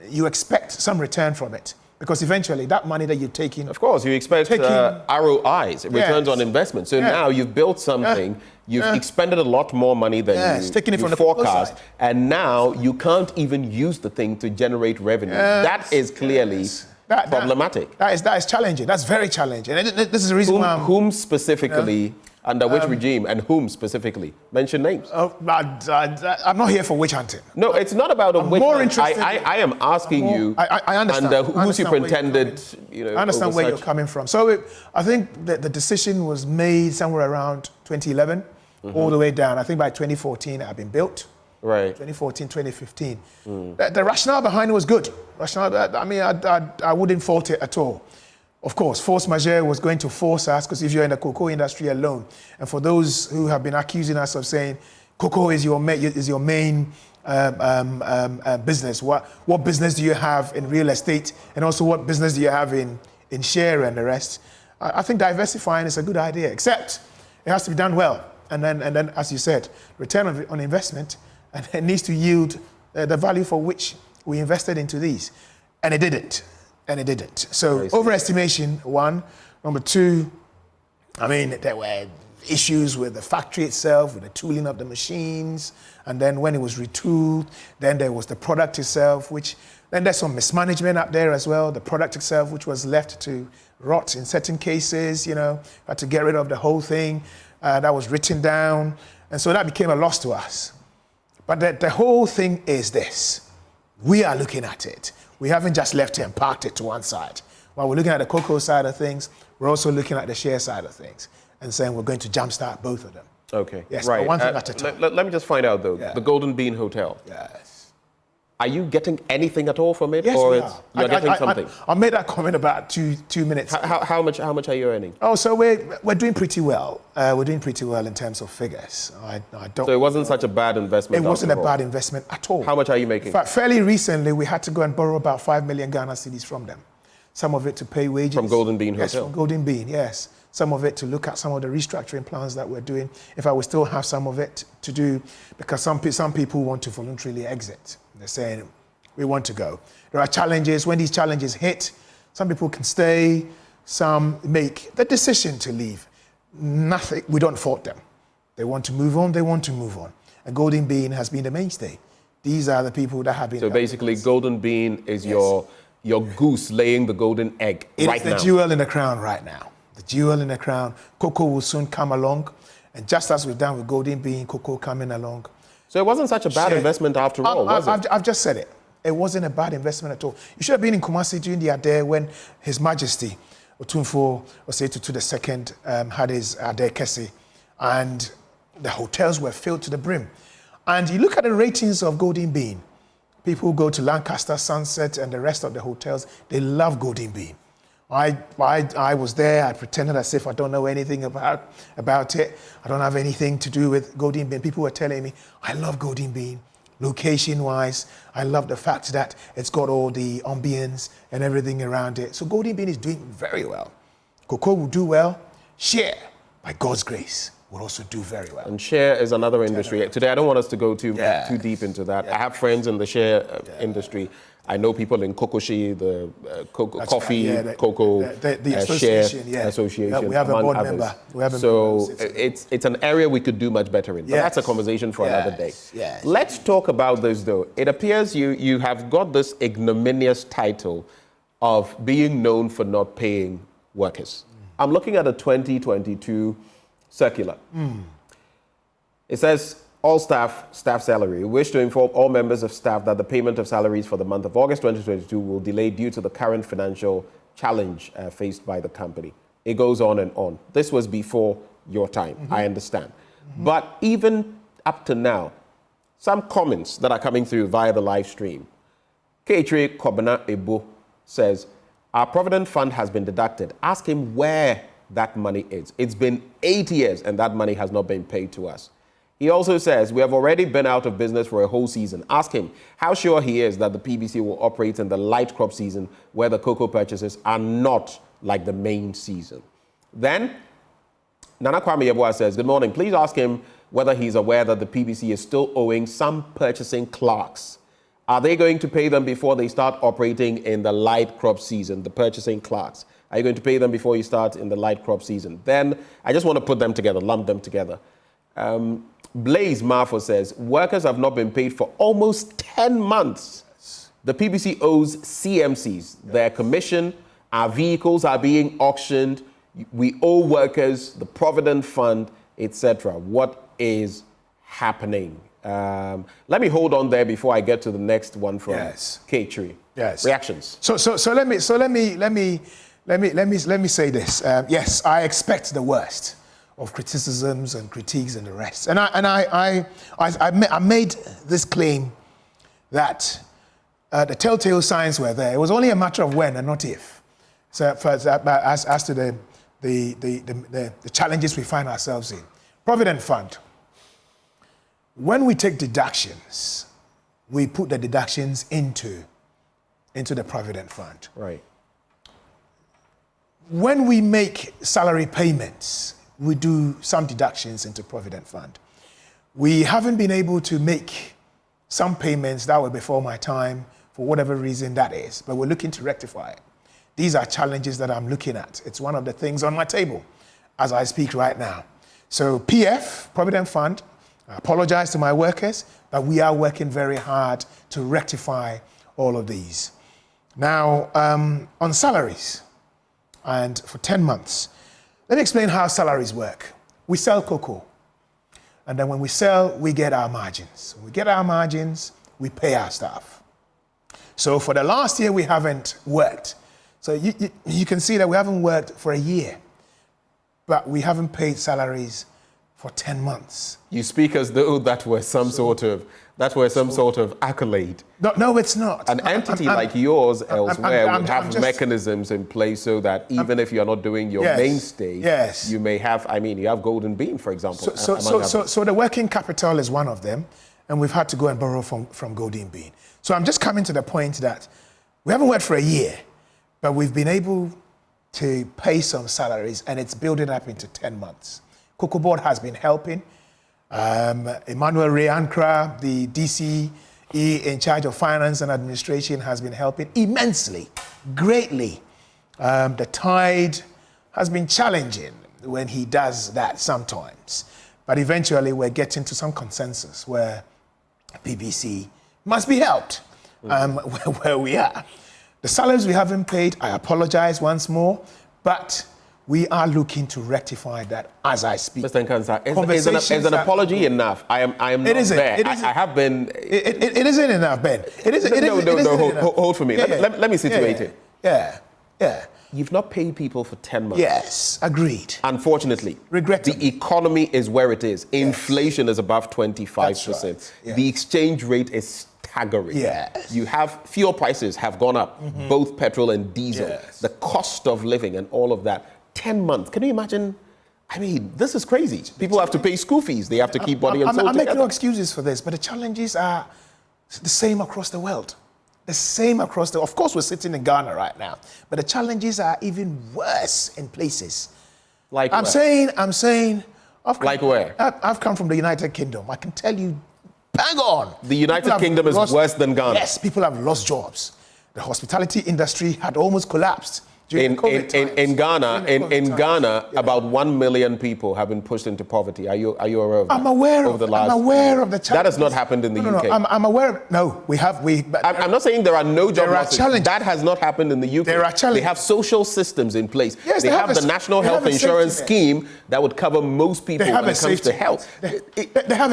you expect some return from it, because eventually that money that you're taking... Of course, you expect ROIs, returns on investment. So now you've built something, You've expended a lot more money than you forecast, and now you can't even use the thing to generate revenue. That is clearly problematic. That is challenging. That's very challenging. And this is the reason why whom specifically, under which regime, and whom specifically? Mention names. I'm not here for witch hunting. No, it's not about a witch hunt. I am asking you. I understand. And who superintended, I understand where you're coming from. So I think that the decision was made somewhere around 2011, all the way down. I think by 2014 it had been built. Right. 2014, 2015. The rationale behind it was good. I wouldn't fault it at all. Of course, force majeure was going to force us, because if you're in the cocoa industry alone, and for those who have been accusing us of saying cocoa is your main business, what business do you have in real estate, and also what business do you have in share and the rest? I think diversifying is a good idea, except it has to be done well. And then, as you said, return on investment, and it needs to yield the value for which we invested into these. And it didn't. So overestimation, one. Number two, there were issues with the factory itself, with the tooling of the machines. And then when it was retooled, then there was the product itself, then there's some mismanagement up there as well. The product itself, which was left to rot in certain cases, had to get rid of the whole thing. That was written down. And so that became a loss to us. But the whole thing is this. We are looking at it. We haven't just left it and parked it to one side. While we're looking at the cocoa side of things, we're also looking at the share side of things and saying we're going to jumpstart both of them. Okay. Yes, right. One thing at a time. Let me just find out, though. Yeah. The Golden Bean Hotel. Yes. Are you getting anything at all from it? Yes, or we are. You're getting something? I made that comment about two minutes ago. How much are you earning? Oh, so we're doing pretty well. We're doing pretty well in terms of figures. So it wasn't such a bad investment. It wasn't a bad investment at all. How much are you making? In fact, fairly recently, we had to go and borrow about 5 million Ghana cedis from them. Some of it to pay wages. From Golden Bean Hotel? Yes, from Golden Bean, yes. Some of it to look at some of the restructuring plans that we're doing. In fact, we still have some of it to do, because some people want to voluntarily exit. They're saying, we want to go. There are challenges. When these challenges hit, some people can stay, some make the decision to leave. Nothing, we don't fault them. They want to move on, And Golden Bean has been the mainstay. These are the people that have been... So basically, Golden Bean is your goose laying the golden egg right now. It's the jewel in the crown right now. The jewel in the crown. Cocoa will soon come along. And just as we've done with Golden Bean, cocoa coming along. So it wasn't such a bad investment after all, was it? I've just said it. It wasn't a bad investment at all. You should have been in Kumasi during the Adair when His Majesty Otumfuo Osei-Tutu II had his Adair Kese, and the hotels were filled to the brim. And you look at the ratings of Golden Bean. People go to Lancaster, Sunset, and the rest of the hotels. They love Golden Bean. I was there. I pretended as if I don't know anything about it. I don't have anything to do with Golden Bean. People were telling me, I love Golden Bean. Location-wise, I love the fact that it's got all the ambience and everything around it. So Golden Bean is doing very well. Cocoa will do well. Share, by God's grace, will also do very well. And share is another industry. Today, I don't want us to go too deep into that. Yeah. I have friends in the share industry. I know people in Kokoshi, the coffee, cocoa the association, share association. We have a board member. So it's an area we could do much better in. But that's a conversation for another day. Yes. Let's talk about this, though. It appears you have got this ignominious title of being known for not paying workers. I'm looking at a 2022 circular. It says, all staff salary. We wish to inform all members of staff that the payment of salaries for the month of August 2022 will delay due to the current financial challenge faced by the company. It goes on and on. This was before your time, I understand. But even up to now, some comments that are coming through via the live stream. Keitre Kobana Ebo says, our Provident Fund has been deducted. Ask him where that money is. It's been 8 years and that money has not been paid to us. He also says, we have already been out of business for a whole season. Ask him how sure he is that the PBC will operate in the light crop season where the cocoa purchases are not like the main season. Then, Nana Kwame Yeboah says, good morning. Please ask him whether he's aware that the PBC is still owing some purchasing clerks. Are they going to pay them before they start operating in the light crop season, the purchasing clerks? Are you going to pay them before you start in the light crop season? Then, I just want to put them together, lump them together. Blaze Marfo says, workers have not been paid for almost 10 months. The PBC owes CMCs their commission. Our vehicles are being auctioned. We owe workers, the Provident Fund, etc. What is happening? Let me hold on there before I get to the next one from K-Tree. Yes. Reactions. So let me say this. Yes, I expect the worst of criticisms and critiques and the rest. And I made this claim that the telltale signs were there. It was only a matter of when and not if. So as to the challenges we find ourselves in. Provident Fund. When we take deductions, we put the deductions into the Provident Fund. Right. When we make salary payments, we do some deductions into Provident Fund. We haven't been able to make some payments that were before my time, for whatever reason that is, but we're looking to rectify it. These are challenges that I'm looking at. It's one of the things on my table as I speak right now. So PF, Provident Fund, I apologize to my workers, but we are working very hard to rectify all of these. Now, on salaries, and for 10 months, let me explain how salaries work. We sell cocoa, and then when we sell, we get our margins. When we get our margins, we pay our staff. So for the last year, we haven't worked. So you can see that we haven't worked for a year, but we haven't paid salaries for 10 months. You speak as though that were some sort of accolade. No, it's not. An entity like yours elsewhere would have mechanisms in place so that even if you're not doing your mainstay, you may have, you have Golden Bean, for example. So the working capital is one of them, and we've had to go and borrow from Golden Bean. So I'm just coming to the point that we haven't worked for a year, but we've been able to pay some salaries, and it's building up into 10 months. Cocoa Board has been helping. Emmanuel Ray Ankra, the DCE in charge of finance and administration, has been helping immensely, greatly. The tide has been challenging when he does that sometimes. But eventually we're getting to some consensus where PBC must be helped where we are. The salaries we haven't paid, I apologize once more, but we are looking to rectify that as I speak. Mr. Nkansah, is an apology enough? I am not there. I have been... It isn't enough, Ben. Hold for me. Let me situate it. Yeah. You've not paid people for 10 months. Yes, agreed. Unfortunately. Regrettably. The economy is where it is. Inflation is above 25%. Right. Yes. The exchange rate is staggering. Yes. You have... Fuel prices have gone up, both petrol and diesel. Yes. The cost of living and all of that. 10 months. Can you imagine? This is crazy. People have to pay school fees. They have to keep body and soul together. I make no excuses for this, but the challenges are the same across the world. The same across the... Of course, we're sitting in Ghana right now, but the challenges are even worse in places. Like I'm saying... Like where? I've come from the United Kingdom. I can tell you, bang on. The United Kingdom is worse than Ghana. Yes, people have lost jobs. The hospitality industry had almost collapsed. In Ghana, about 1 million people have been pushed into poverty. Are you aware of that? I'm aware of the challenges. That has not happened in the UK. I'm aware. I'm not saying there are no job losses. Challenges. That has not happened in the UK. There are challenges. They have social systems in place. Yes, they have the National Health Insurance Scheme that would cover most people when it comes to health.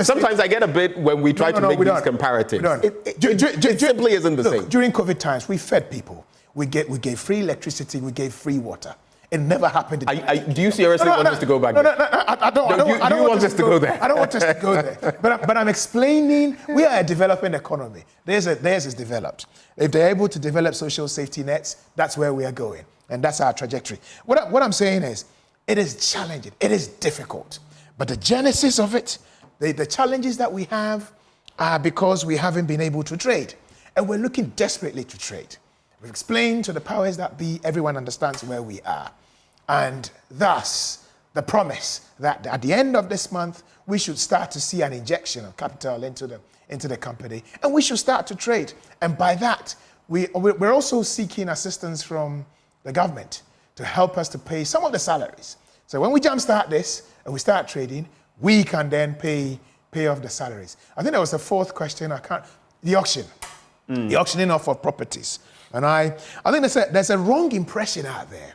Sometimes I get a bit when we try to make these comparatives. It simply isn't the same. During COVID times, we fed people. We gave free electricity, we gave free water. It never happened. Do you seriously want us to go back there? I don't want us to go there. I don't want us to go there. But I'm explaining, we are a developing economy. Theirs is developed. If they're able to develop social safety nets, that's where we are going. And that's our trajectory. What I'm saying is, it is challenging. It is difficult. But the genesis of it, the challenges that we have are because we haven't been able to trade. And we're looking desperately to trade. We've explained to the powers that be, everyone understands where we are. And thus, the promise that at the end of this month, we should start to see an injection of capital into the company, and we should start to trade. And by that, we're also seeking assistance from the government to help us to pay some of the salaries. So when we jumpstart this and we start trading, we can then pay off the salaries. I think there was a fourth question. The auction, the auctioning off of properties. And I think there's a wrong impression out there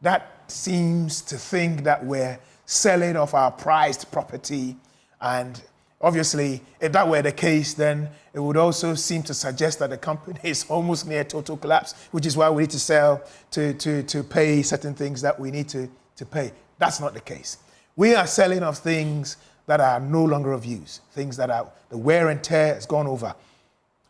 that seems to think that we're selling off our prized property. And obviously, if that were the case, then it would also seem to suggest that the company is almost near total collapse, which is why we need to sell to pay certain things that we need to pay. That's not the case. We are selling off things that are no longer of use, things that are the wear and tear has gone over.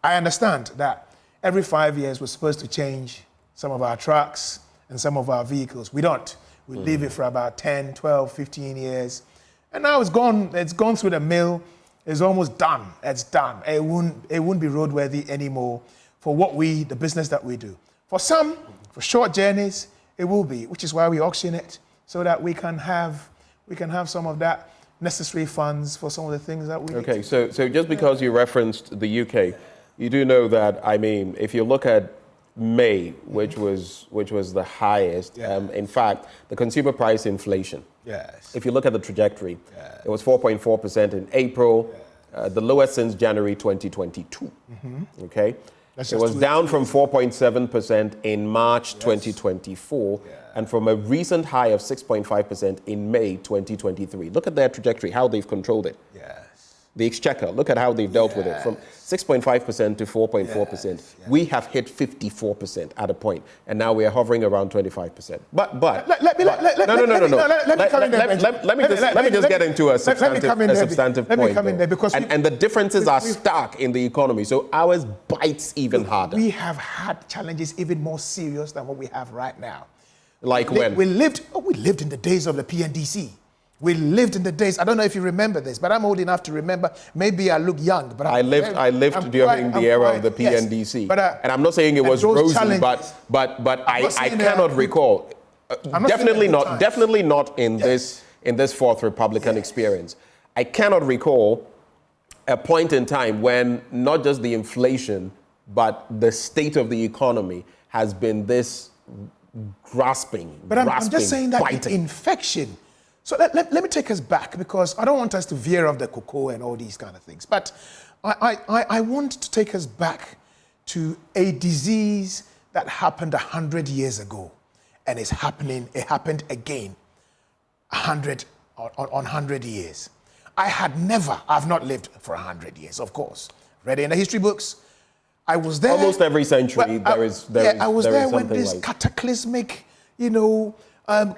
I understand that every 5 years we're supposed to change some of our trucks and some of our vehicles. We don't. We leave it for about 10, 12, 15 years. And now it's gone through the mill. It's almost done. It's done. It won't be roadworthy anymore for the business that we do. For some, for short journeys, it will be, which is why we auction it, so that we can have some of that necessary funds for some of the things that we need. Okay, so just because you referenced the UK, you do know that, I mean, if you look at May, which was the highest, in fact, the consumer price inflation. Yes. If you look at the trajectory, it was 4.4% in April, the lowest since January 2022. Okay, it was down from 4.7% in March 2024, and from a recent high of 6.5% in May 2023. Look at their trajectory, how they've controlled it. The exchequer, look at how they've dealt with it, from 6.5% to 4.4%. We have hit 54% at a point, and now we are hovering around 25%. But let me just get into a substantive point. And the differences are stark in the economy, so ours bites even harder. We have had challenges even more serious than what we have right now. Like when? We lived in the days of the PNDC. We lived in the days, I don't know if you remember this, but I'm old enough to remember. Maybe I look young, but I lived during the era of the PNDC. Yes. And I'm not saying it was rosy, but I cannot recall. Definitely not in this Fourth Republican experience. I cannot recall a point in time when not just the inflation, but the state of the economy has been this grasping. But I'm just saying that biting. Infection. So let me take us back, because I don't want us to veer off the cocoa and all these kind of things. But I want to take us back to a disease that happened 100 years ago, and it's happening. It happened again, 100 years. I've not lived for 100 years, of course. Read it in the history books. I was there. Almost every century I was there when this cataclysmic,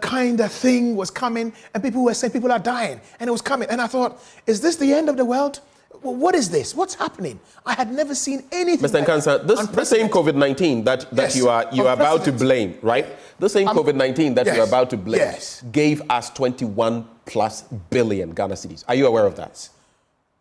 kind of thing was coming, and people were saying people are dying, and it was coming. And I thought, is this the end of the world? Well, what is this? What's happening? I had never seen anything. Mr. Nkansah, the same COVID-19 that you are about to blame, right? The same COVID-19 that you are about to blame gave us 21+ billion Ghana cedis. Are you aware of that?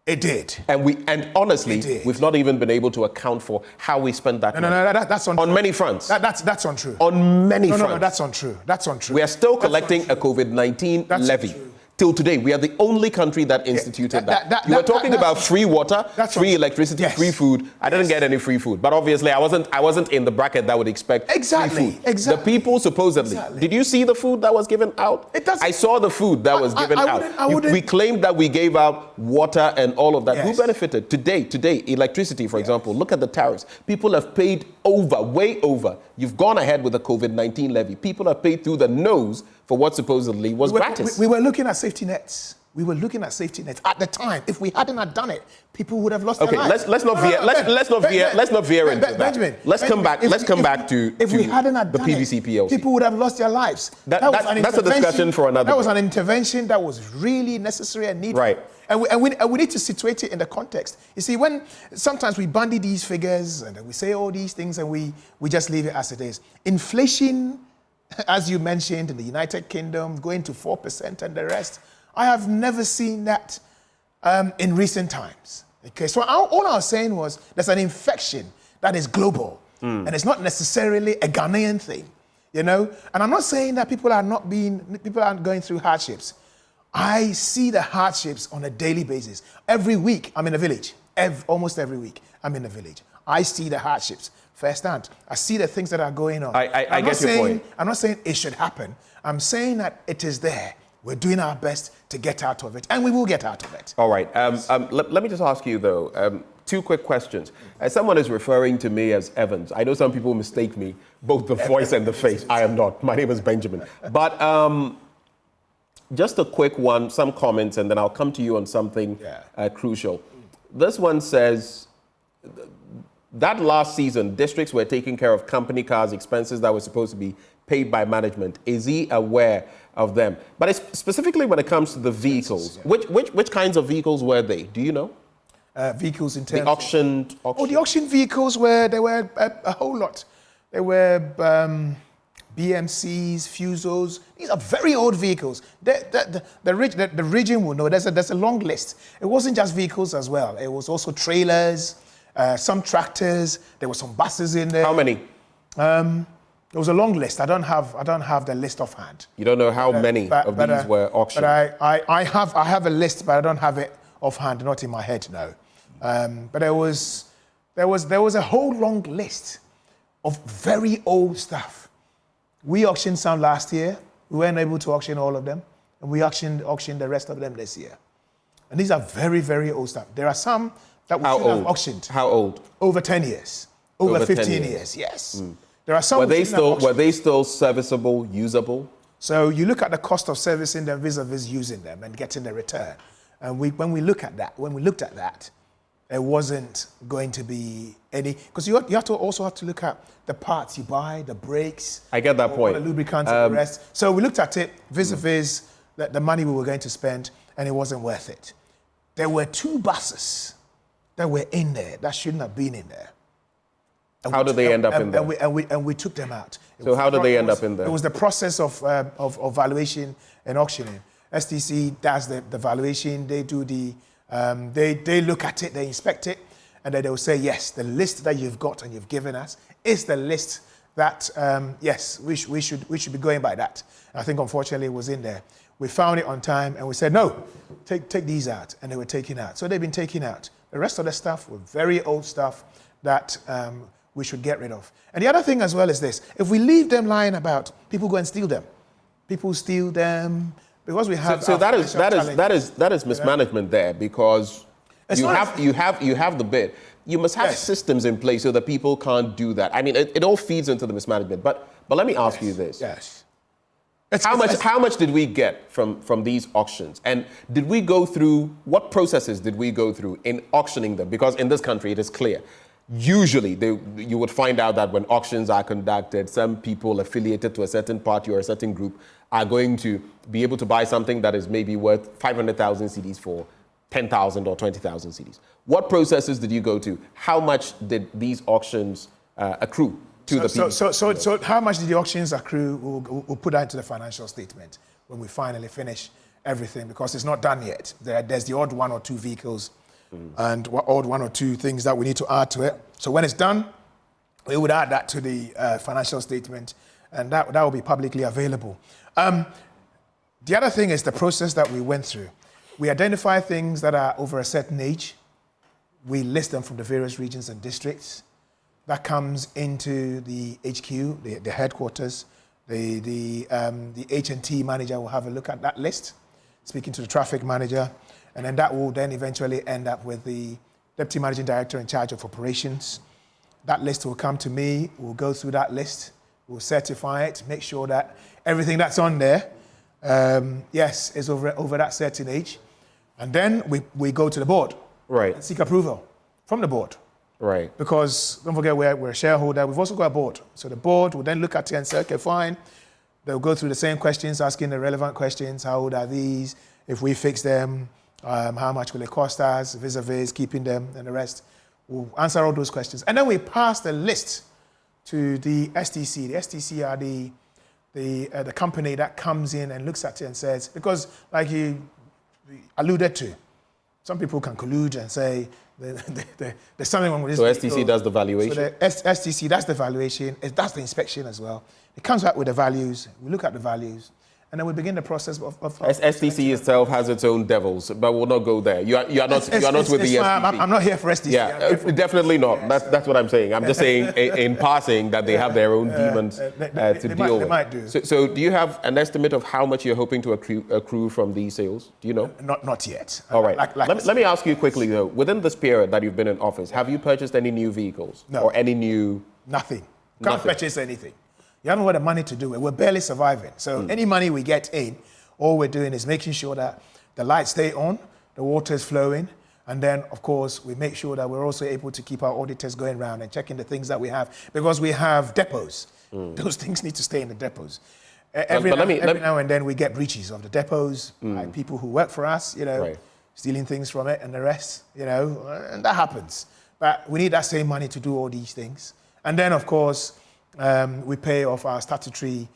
It did. And honestly, we've not even been able to account for how we spent that money. No, that's untrue. On many fronts. That's untrue. On many fronts. No, that's untrue. That's untrue. We are still collecting a COVID-19 levy. Till today, we are the only country that instituted that. You were talking about free water, free electricity, free food. I didn't get any free food, but obviously I wasn't in the bracket that would expect free food. Exactly. The people supposedly. Did you see the food that was given out? I saw the food that was given out. We claimed that we gave out water and all of that. Who benefited? Today, electricity, for example. Look at the tariffs. People have paid way over. You've gone ahead with the COVID-19 levy. People have paid through the nose for what supposedly was gratis. We were looking at safety nets. We were looking at safety nets at the time. If we hadn't have done it, people would have lost their lives. Let's not veer into that. Benjamin, let's come back to the PVC PLC. People would have lost their lives. That's a discussion for another. That was an intervention that was really necessary and needed. Right. And we need to situate it in the context. You see, when sometimes we bandy these figures and we say all these things and we just leave it as it is. Inflation, as you mentioned, in the United Kingdom, going to 4% and the rest. I have never seen that in recent times. Okay, so all I was saying was there's an infection that is global, and it's not necessarily a Ghanaian thing, And I'm not saying that people aren't going through hardships. I see the hardships on a daily basis. Every week, I'm in a village. Almost every week, I'm in a village. I see the hardships firsthand. I see the things that are going on. I get your point. I'm not saying it should happen. I'm saying that it is there. We're doing our best to get out of it, and we will get out of it. All right. Let me just ask you, though, two quick questions. As someone is referring to me as Evans, I know some people mistake me, both the voice and the face. I am not. My name is Benjamin. But just a quick one, some comments, and then I'll come to you on something crucial. This one says that last season, districts were taking care of company cars, expenses that were supposed to be paid by management. Is he aware of them? But it's specifically when it comes to the vehicles, which kinds of vehicles were they? Do you know? Vehicles in terms the auctioned. Oh, the auction vehicles were a whole lot. They were BMCs, Fusos. These are very old vehicles. The region will know. There's a long list. It wasn't just vehicles as well. It was also trailers, some tractors. There were some buses in there. How many? There was a long list. I don't have the list offhand. You don't know how many of these were auctioned? But I have a list, but I don't have it offhand, not in my head, no. But there was a whole long list of very old stuff. We auctioned some last year. We weren't able to auction all of them, and we auctioned the rest of them this year. And these are very, very old stuff. There are some that we should have auctioned. How old? Over 10 years. Over 15 years, yes. There are some. Were they still serviceable, usable? So you look at the cost of servicing them vis-a-vis using them and getting the return. And when we looked at that, there wasn't going to be any, because you also have to look at the parts you buy, the brakes. I get that point. The lubricants and the rest. So we looked at it vis-a-vis the money we were going to spend, and it wasn't worth it. There were 2 buses that were in there that shouldn't have been in there. How did they end up in there? And we took them out. So how did they end up in there? It was the process of valuation and auctioning. STC does the valuation. They do they look at it, they inspect it, and then they will say, yes, the list that you've got and you've given us is the list that, yes, we should be going by that. And I think, unfortunately, it was in there. We found it on time, and we said, no, take these out, and they were taken out. So they've been taken out. The rest of the stuff were very old stuff that we should get rid of. And the other thing as well is this: if we leave them lying about, people go and steal them. People steal them because we have. So that is mismanagement there, because you have the bid. You must have systems in place so that people can't do that. I mean, it all feeds into the mismanagement. But let me ask you this: yes. How much did we get from these auctions? And did we go through, what processes did we go through in auctioning them? Because in this country, it is clear. Usually, you would find out that when auctions are conducted, some people affiliated to a certain party or a certain group are going to be able to buy something that is maybe worth 500,000 CDs for 10,000 or 20,000 CDs. What processes did you go to? How much did these auctions accrue to the people? So how much did the auctions accrue? We'll put that into the financial statement when we finally finish everything, because it's not done yet. There's the odd 1 or 2 vehicles and odd 1 or 2 things that we need to add to it. So when it's done, we would add that to the financial statement, and that will be publicly available. The other thing is the process that we went through. We identify things that are over a certain age. We list them from the various regions and districts. That comes into the HQ, the headquarters. The H&T manager will have a look at that list, speaking to the traffic manager, and then that will then eventually end up with the deputy managing director in charge of operations. That list will come to me. We'll go through that list. We'll certify it, make sure that everything that's on there, yes, is over that certain age. And then we go to the board, right, and seek approval from the board. Right. Because don't forget, we're a shareholder. We've also got a board. So the board will then look at it and say, okay, fine. They'll go through the same questions, asking the relevant questions. How old are these? If we fix them, how much will it cost us, vis-a-vis keeping them, and the rest. We'll answer all those questions. And then we pass the list to the STC. The STC are the company that comes in and looks at it and says, because like you alluded to, some people can collude and say, there's something wrong with this. So STC does the valuation? So the STC does the valuation, it does the inspection as well. It comes back with the values, we look at the values, and then we begin the process of STC itself has its own devils, but we'll not go there. You are not with the STC. I'm not here for STC. Yeah, definitely not. That's what I'm saying. I'm just saying in passing that they have their own demons to deal with. They might do. So do you have an estimate of how much you're hoping to accrue from these sales? Do you know? Not yet. All right. Let me ask you quickly though. Within this period that you've been in office, have you purchased any new vehicles? No. Or any new? Nothing. Can't purchase anything. You haven't got the money to do it. We're barely surviving. So any money we get in, all we're doing is making sure that the lights stay on, the water is flowing, and then, of course, we make sure that we're also able to keep our auditors going around and checking the things that we have, because we have depots. Those things need to stay in the depots. Every now and then we get breaches of the depots, like people who work for us, stealing things from it and the rest, and that happens. But we need that same money to do all these things. And then, of course, we pay off our statutory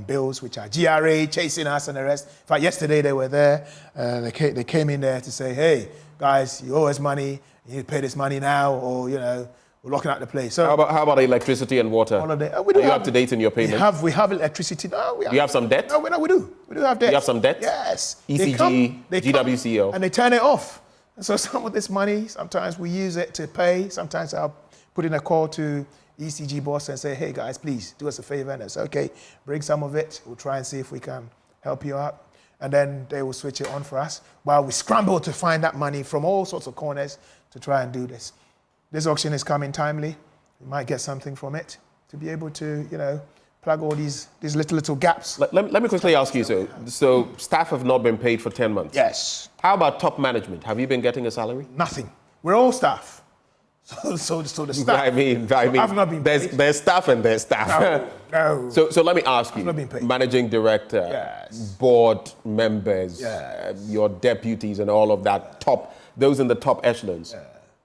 bills, which are GRA chasing us and the rest. In fact, yesterday they were there. They came in there to say, hey, guys, you owe us money. You need to pay this money now, or, we're locking out the place. So how about electricity and water? All of that. Are you up to date in your payments? We have electricity. No, you have some debt? No, we do. We do have debt. You have some debt? Yes. ECG, GWCO. And they turn it off. And so some of this money, sometimes we use it to pay. Sometimes I'll put in a call to ECG boss and say, hey guys, please do us a favor. And I say, okay, bring some of it. We'll try and see if we can help you out. And then they will switch it on for us while we scramble to find that money from all sorts of corners to try and do this. This auction is coming timely. We might get something from it to be able to, plug all these little gaps. Let me quickly ask you, so staff have not been paid for 10 months? Yes. How about top management? Have you been getting a salary? Nothing. We're all staff. So the staff. I mean, I've not been paid. There's staff and there's staff. No. So let me ask you, I've not been paid. Managing director, yes. board members, yes. Your deputies and all of that, those in the top echelons,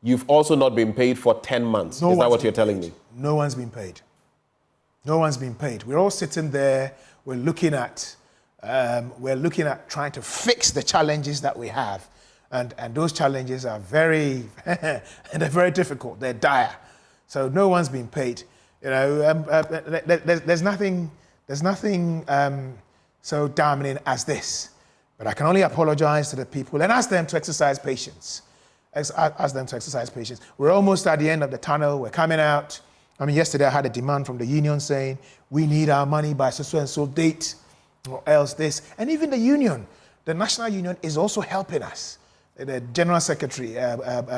you've also not been paid for 10 months. Is that what you're telling me? No one's been paid. No one's been paid. We're all sitting there. We're looking at trying to fix the challenges that we have. And those challenges are they're very difficult. They're dire. So no one's been paid. There's nothing so damning as this. But I can only apologize to the people and ask them to exercise patience. Ask them to exercise patience. We're almost at the end of the tunnel. We're coming out. I mean, yesterday I had a demand from the union saying, we need our money by so and so date, or else this. And even the union, the national union, is also helping us. The General Secretary,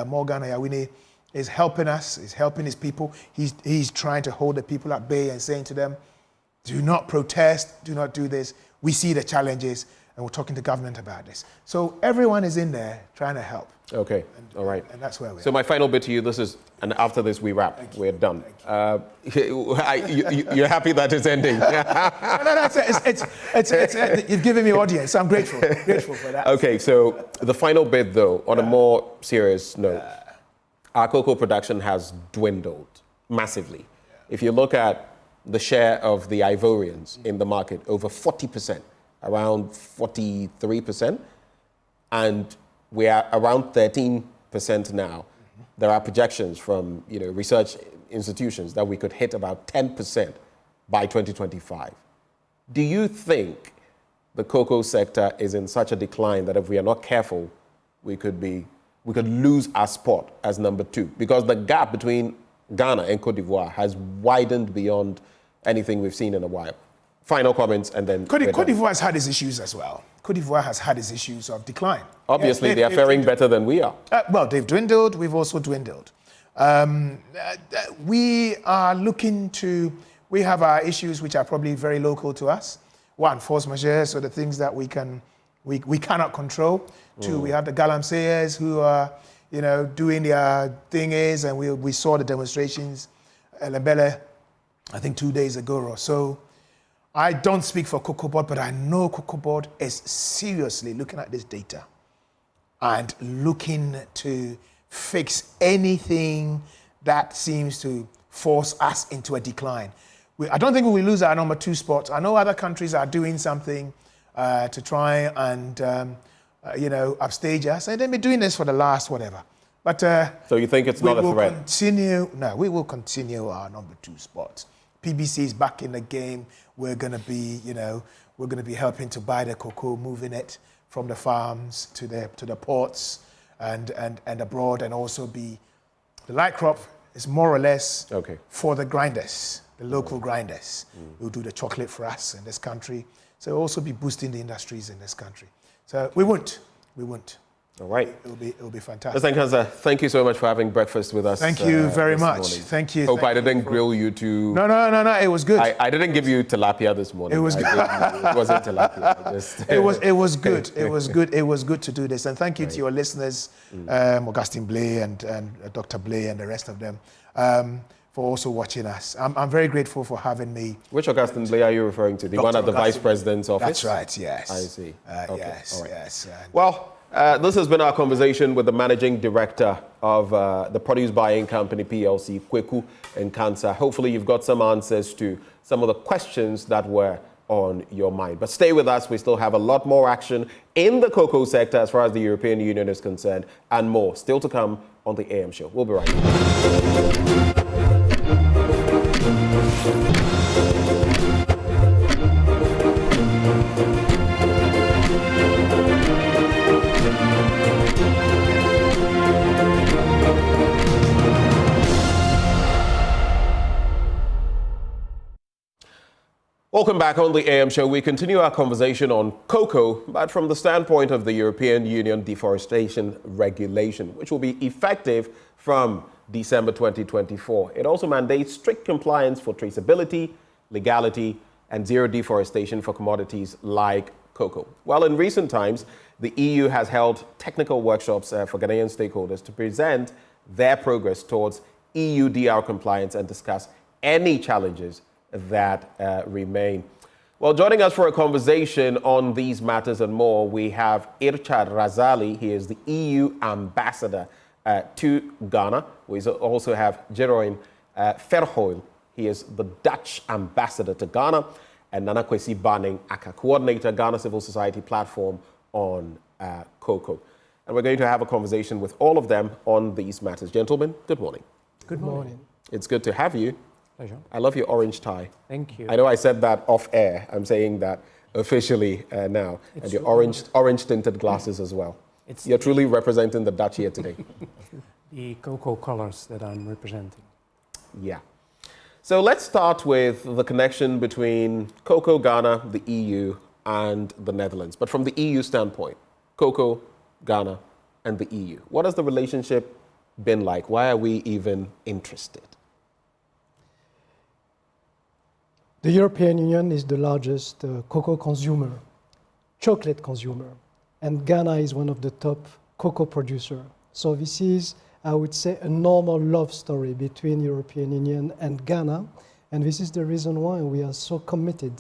Morgan Ayawini, is helping us, is helping his people. He's trying to hold the people at bay and saying to them, do not protest, do not do this. We see the challenges, and we're talking to government about this. So everyone is in there trying to help. Okay, all right. And that's where we are. So my final bit to you, and after this we wrap, we're done. You're happy that it's ending? No, you've given me audience, so I'm grateful for that. Okay, so the final bit though, on a more serious note, our cocoa production has dwindled massively. If you look at the share of the Ivorians in the market, over 40%, around 43%, and we are around 13% now. There are projections from research institutions that we could hit about 10% by 2025. Do you think the cocoa sector is in such a decline that if we are not careful, we could lose our spot as number 2? Because the gap between Ghana and Cote d'Ivoire has widened beyond anything we've seen in a while. Final comments and then... Cote d'Ivoire has had its issues as well. Cote d'Ivoire has had its issues of decline. Obviously, they are faring better than we are. Well, they've dwindled. We've also dwindled. We are looking to... We have our issues which are probably very local to us. One, force majeure, so the things that we cannot control. Two, we have the galamseyers who are, doing their thingies, and we saw the demonstrations at Lembele, I think 2 days ago or so. I don't speak for Cocoa Board, but I know Cocoa Board is seriously looking at this data and looking to fix anything that seems to force us into a decline. I don't think we will lose our number 2 spot. I know other countries are doing something to try and, upstage us. And they've been doing this for the last whatever. But so you think it's not a threat? We will continue our number 2 spot. PBC is back in the game. We're going to be, We're going to be helping to buy the cocoa, moving it from the farms to the ports and abroad, and also the light crop is more or less for the grinders, the local grinders who do the chocolate for us in this country. So we'll also be boosting the industries in this country. So we won't. All right. It'll be fantastic. Mr. Nkansah, thank you so much for having breakfast with us. Thank you very much. Morning. Thank you. Hope I didn't grill you too. No, it was good. I didn't give you tilapia this morning. It was good. It wasn't tilapia. It was good. It was good. It was good to do this. And thank you to your listeners, Augustine Blay and Dr. Blay and the rest of them, for also watching us. I'm very grateful for having me. Which Augustine Blay are you referring to? The one at the Vice President's office? That's right, yes. I see. Yes, right. Yes. Well, this has been our conversation with the Managing Director of the Produce Buying Company, PLC, Kweku Nkansah. Hopefully you've got some answers to some of the questions that were on your mind. But stay with us. We still have a lot more action in the cocoa sector as far as the European Union is concerned, and more still to come on the AM show. We'll be right back. Welcome back on the AM show. We continue our conversation on cocoa, but from the standpoint of the European Union deforestation regulation, which will be effective from December 2024. It also mandates strict compliance for traceability, legality, and zero deforestation for commodities like cocoa. Well, in recent times, the EU has held technical workshops for Ghanaian stakeholders to present their progress towards EU DR compliance and discuss any challenges that remain. Well, joining us for a conversation on these matters and more, we have Irchad Razali. He is the EU ambassador to Ghana. We also have Jeroen Verheuvel. He is the Dutch ambassador to Ghana. And Nana Kwesi Banning Aka, coordinator, Ghana Civil Society platform on cocoa. And we're going to have a conversation with all of them on these matters. Gentlemen, good morning. Good morning. It's good to have you. Pleasure. I love your orange tie. Thank you. I know I said that off air. I'm saying that officially now. And your orange tinted glasses as well. You're truly representing the Dutch here today. The cocoa colors that I'm representing. Yeah. So let's start with the connection between cocoa, Ghana, the EU, and the Netherlands. But from the EU standpoint, cocoa, Ghana, and the EU. What has the relationship been like? Why are we even interested? The European Union is the largest cocoa consumer, chocolate consumer, and Ghana is one of the top cocoa producers. So this is, I would say, a normal love story between European Union and Ghana, and this is the reason why we are so committed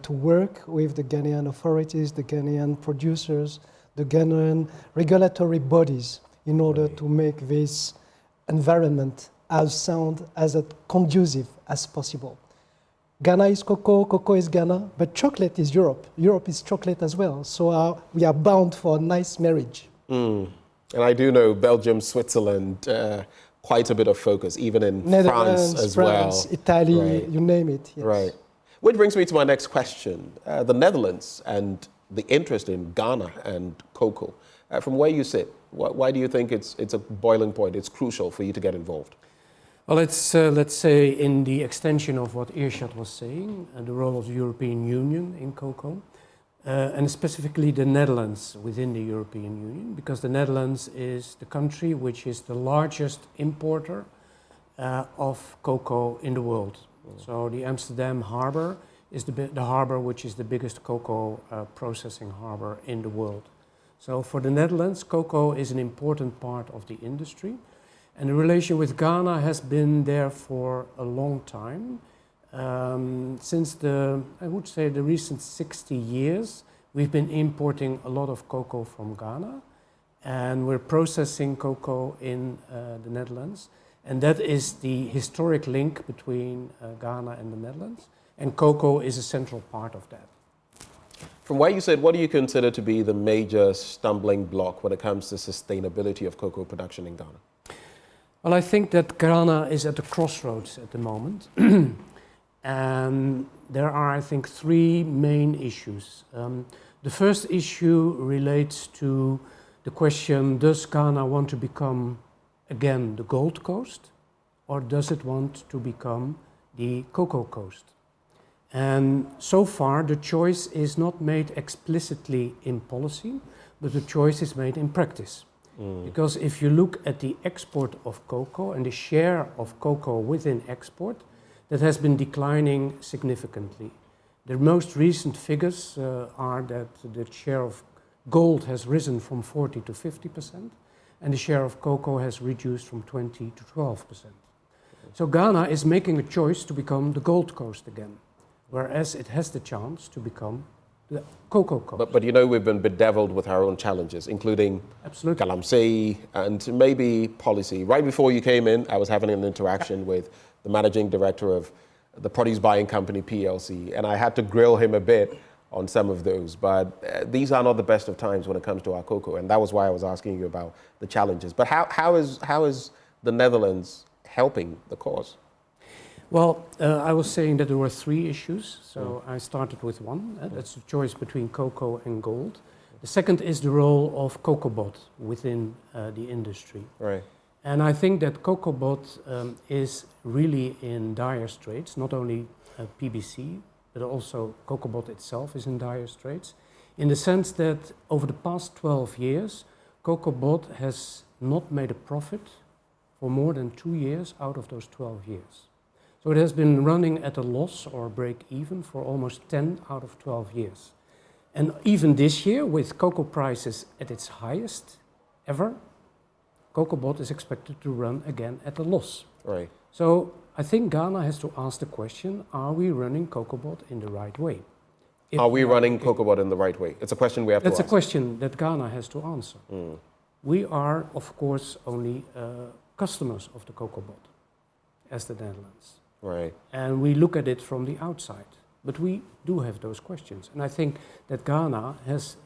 to work with the Ghanaian authorities, the Ghanaian producers, the Ghanaian regulatory bodies in order to make this environment as sound, as conducive as possible. Ghana is cocoa, cocoa is Ghana, but chocolate is Europe. Europe is chocolate as well. So we are bound for a nice marriage. And I do know Belgium, Switzerland, quite a bit of focus, even in France as well. Italy, right. You name it. Yes. Right. Which brings me to my next question. The Netherlands and the interest in Ghana and cocoa. From where you sit, why do you think it's a boiling point? It's crucial for you to get involved. Well, it's, let's say, in the extension of what Irshad was saying, the role of the European Union in cocoa, and specifically the Netherlands within the European Union, because the Netherlands is the country which is the largest importer of cocoa in the world. So the Amsterdam harbor is the harbor which is the biggest cocoa processing harbor in the world. So for the Netherlands, cocoa is an important part of the industry. And the relation with Ghana has been there for a long time. Since I would say the recent 60 years, we've been importing a lot of cocoa from Ghana, and we're processing cocoa in the Netherlands. And that is the historic link between Ghana and the Netherlands. And cocoa is a central part of that. From what you said, what do you consider to be the major stumbling block when it comes to sustainability of cocoa production in Ghana? Well, I think that Ghana is at the crossroads at the moment. And there are, I think, three main issues. The first issue relates to the question, does Ghana want to become, again, the Gold Coast, or does it want to become the Cocoa Coast? And so far, the choice is not made explicitly in policy, but the choice is made in practice. Because if you look at the export of cocoa and the share of cocoa within export, that has been declining significantly. The most recent figures are that the share of gold has risen from 40 to 50%, and the share of cocoa has reduced from 20 to 12%. So Ghana is making a choice to become the Gold Coast again, whereas it has the chance to become the Cocoa Coast. But you know, we've been bedeviled with our own challenges, including Galamsey and maybe policy. Right before you came in, I was having an interaction with the managing director of the produce buying company, PLC, and I had to grill him a bit on some of those. But these are not the best of times when it comes to our cocoa, and that was why I was asking you about the challenges. But how is the Netherlands helping the cause? Well, I was saying that there were three issues, so I started with one. That's the choice between cocoa and gold. The second is the role of COCOBOT within the industry. Right. And I think that COCOBOT is really in dire straits, not only PBC, but also COCOBOT itself is in dire straits, in the sense that over the past 12 years, COCOBOT has not made a profit for more than 2 years out of those 12 years. So it has been running at a loss or break even for almost 10 out of 12 years. And even this year, with cocoa prices at its highest ever, COCOBOT is expected to run again at a loss. Right. So I think Ghana has to ask the question, are we running COCOBOT in the right way? Are we running COCOBOT in the right way? It's a question we have to ask. That's a question that Ghana has to answer. We are, of course, only customers of the COCOBOT as the Netherlands. Right. And we look at it from the outside. But we do have those questions. And I think that Ghana has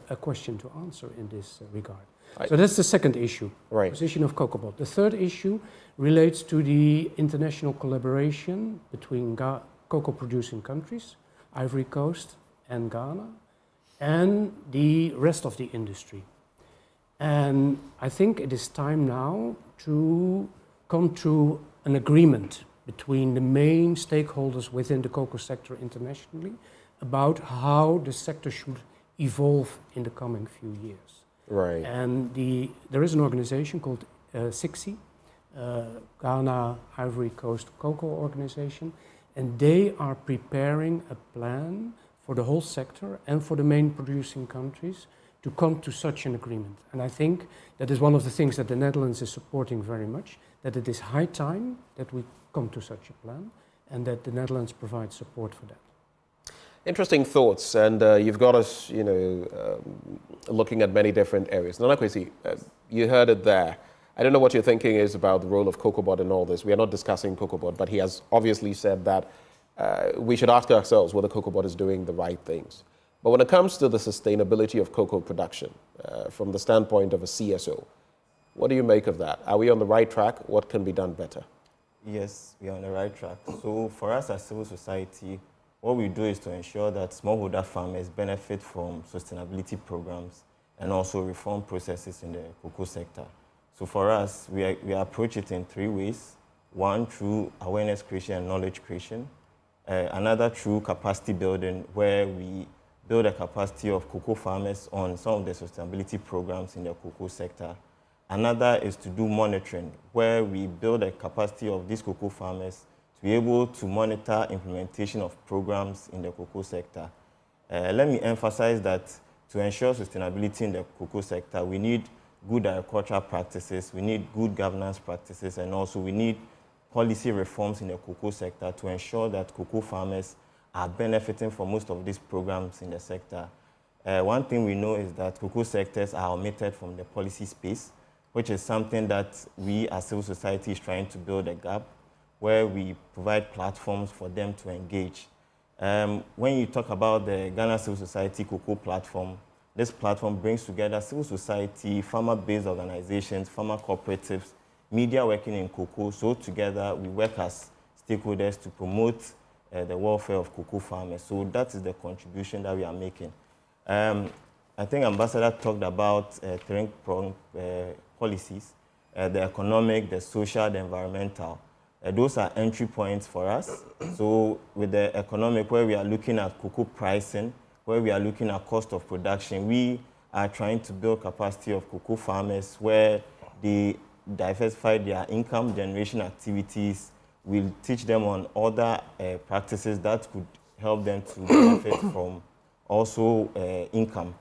a question to answer in this regard. So that's the second issue, right. Position of COCOBOT. The third issue relates to the international collaboration between cocoa-producing countries, Ivory Coast and Ghana, and the rest of the industry. And I think it is time now to come to an agreement between the main stakeholders within the cocoa sector internationally about how the sector should evolve in the coming few years. Right. And there is an organization called SICSI, Ghana Ivory Coast Cocoa Organization, and they are preparing a plan for the whole sector and for the main producing countries to come to such an agreement. And I think that is one of the things that the Netherlands is supporting very much, that it is high time that we come to such a plan and that the Netherlands provides support for that. Interesting thoughts, and you've got us, looking at many different areas. Nana Kwesi, you heard it there. I don't know what your thinking is about the role of COCOBOT in all this. We are not discussing COCOBOT, but he has obviously said that we should ask ourselves whether COCOBOT is doing the right things. But when it comes to the sustainability of cocoa production, from the standpoint of a CSO, what do you make of that? Are we on the right track? What can be done better? Yes, we are on the right track. So for us as civil society, what we do is to ensure that smallholder farmers benefit from sustainability programs and also reform processes in the cocoa sector. So for us, we approach it in three ways. One, through awareness creation and knowledge creation. Another, through capacity building, where we build a capacity of cocoa farmers on some of the sustainability programs in the cocoa sector. Another is to do monitoring, where we build a capacity of these cocoa farmers to be able to monitor implementation of programs in the cocoa sector. Let me emphasize that to ensure sustainability in the cocoa sector, we need good agricultural practices, we need good governance practices, and also we need policy reforms in the cocoa sector to ensure that cocoa farmers are benefiting from most of these programs in the sector. One thing we know is that cocoa sectors are omitted from the policy space, which is something that we as civil society is trying to build a gap, where we provide platforms for them to engage. When you talk about the Ghana Civil Society Cocoa Platform, this platform brings together civil society, farmer-based organizations, farmer cooperatives, media working in cocoa. So together we work as stakeholders to promote the welfare of cocoa farmers. So that is the contribution that we are making. I think Ambassador talked about three-pronged policies, the economic, the social, the environmental. Those are entry points for us. So with the economic, where we are looking at cocoa pricing, where we are looking at cost of production, we are trying to build capacity of cocoa farmers where they diversify their income generation activities. We'll teach them on other practices that could help them to benefit from also income.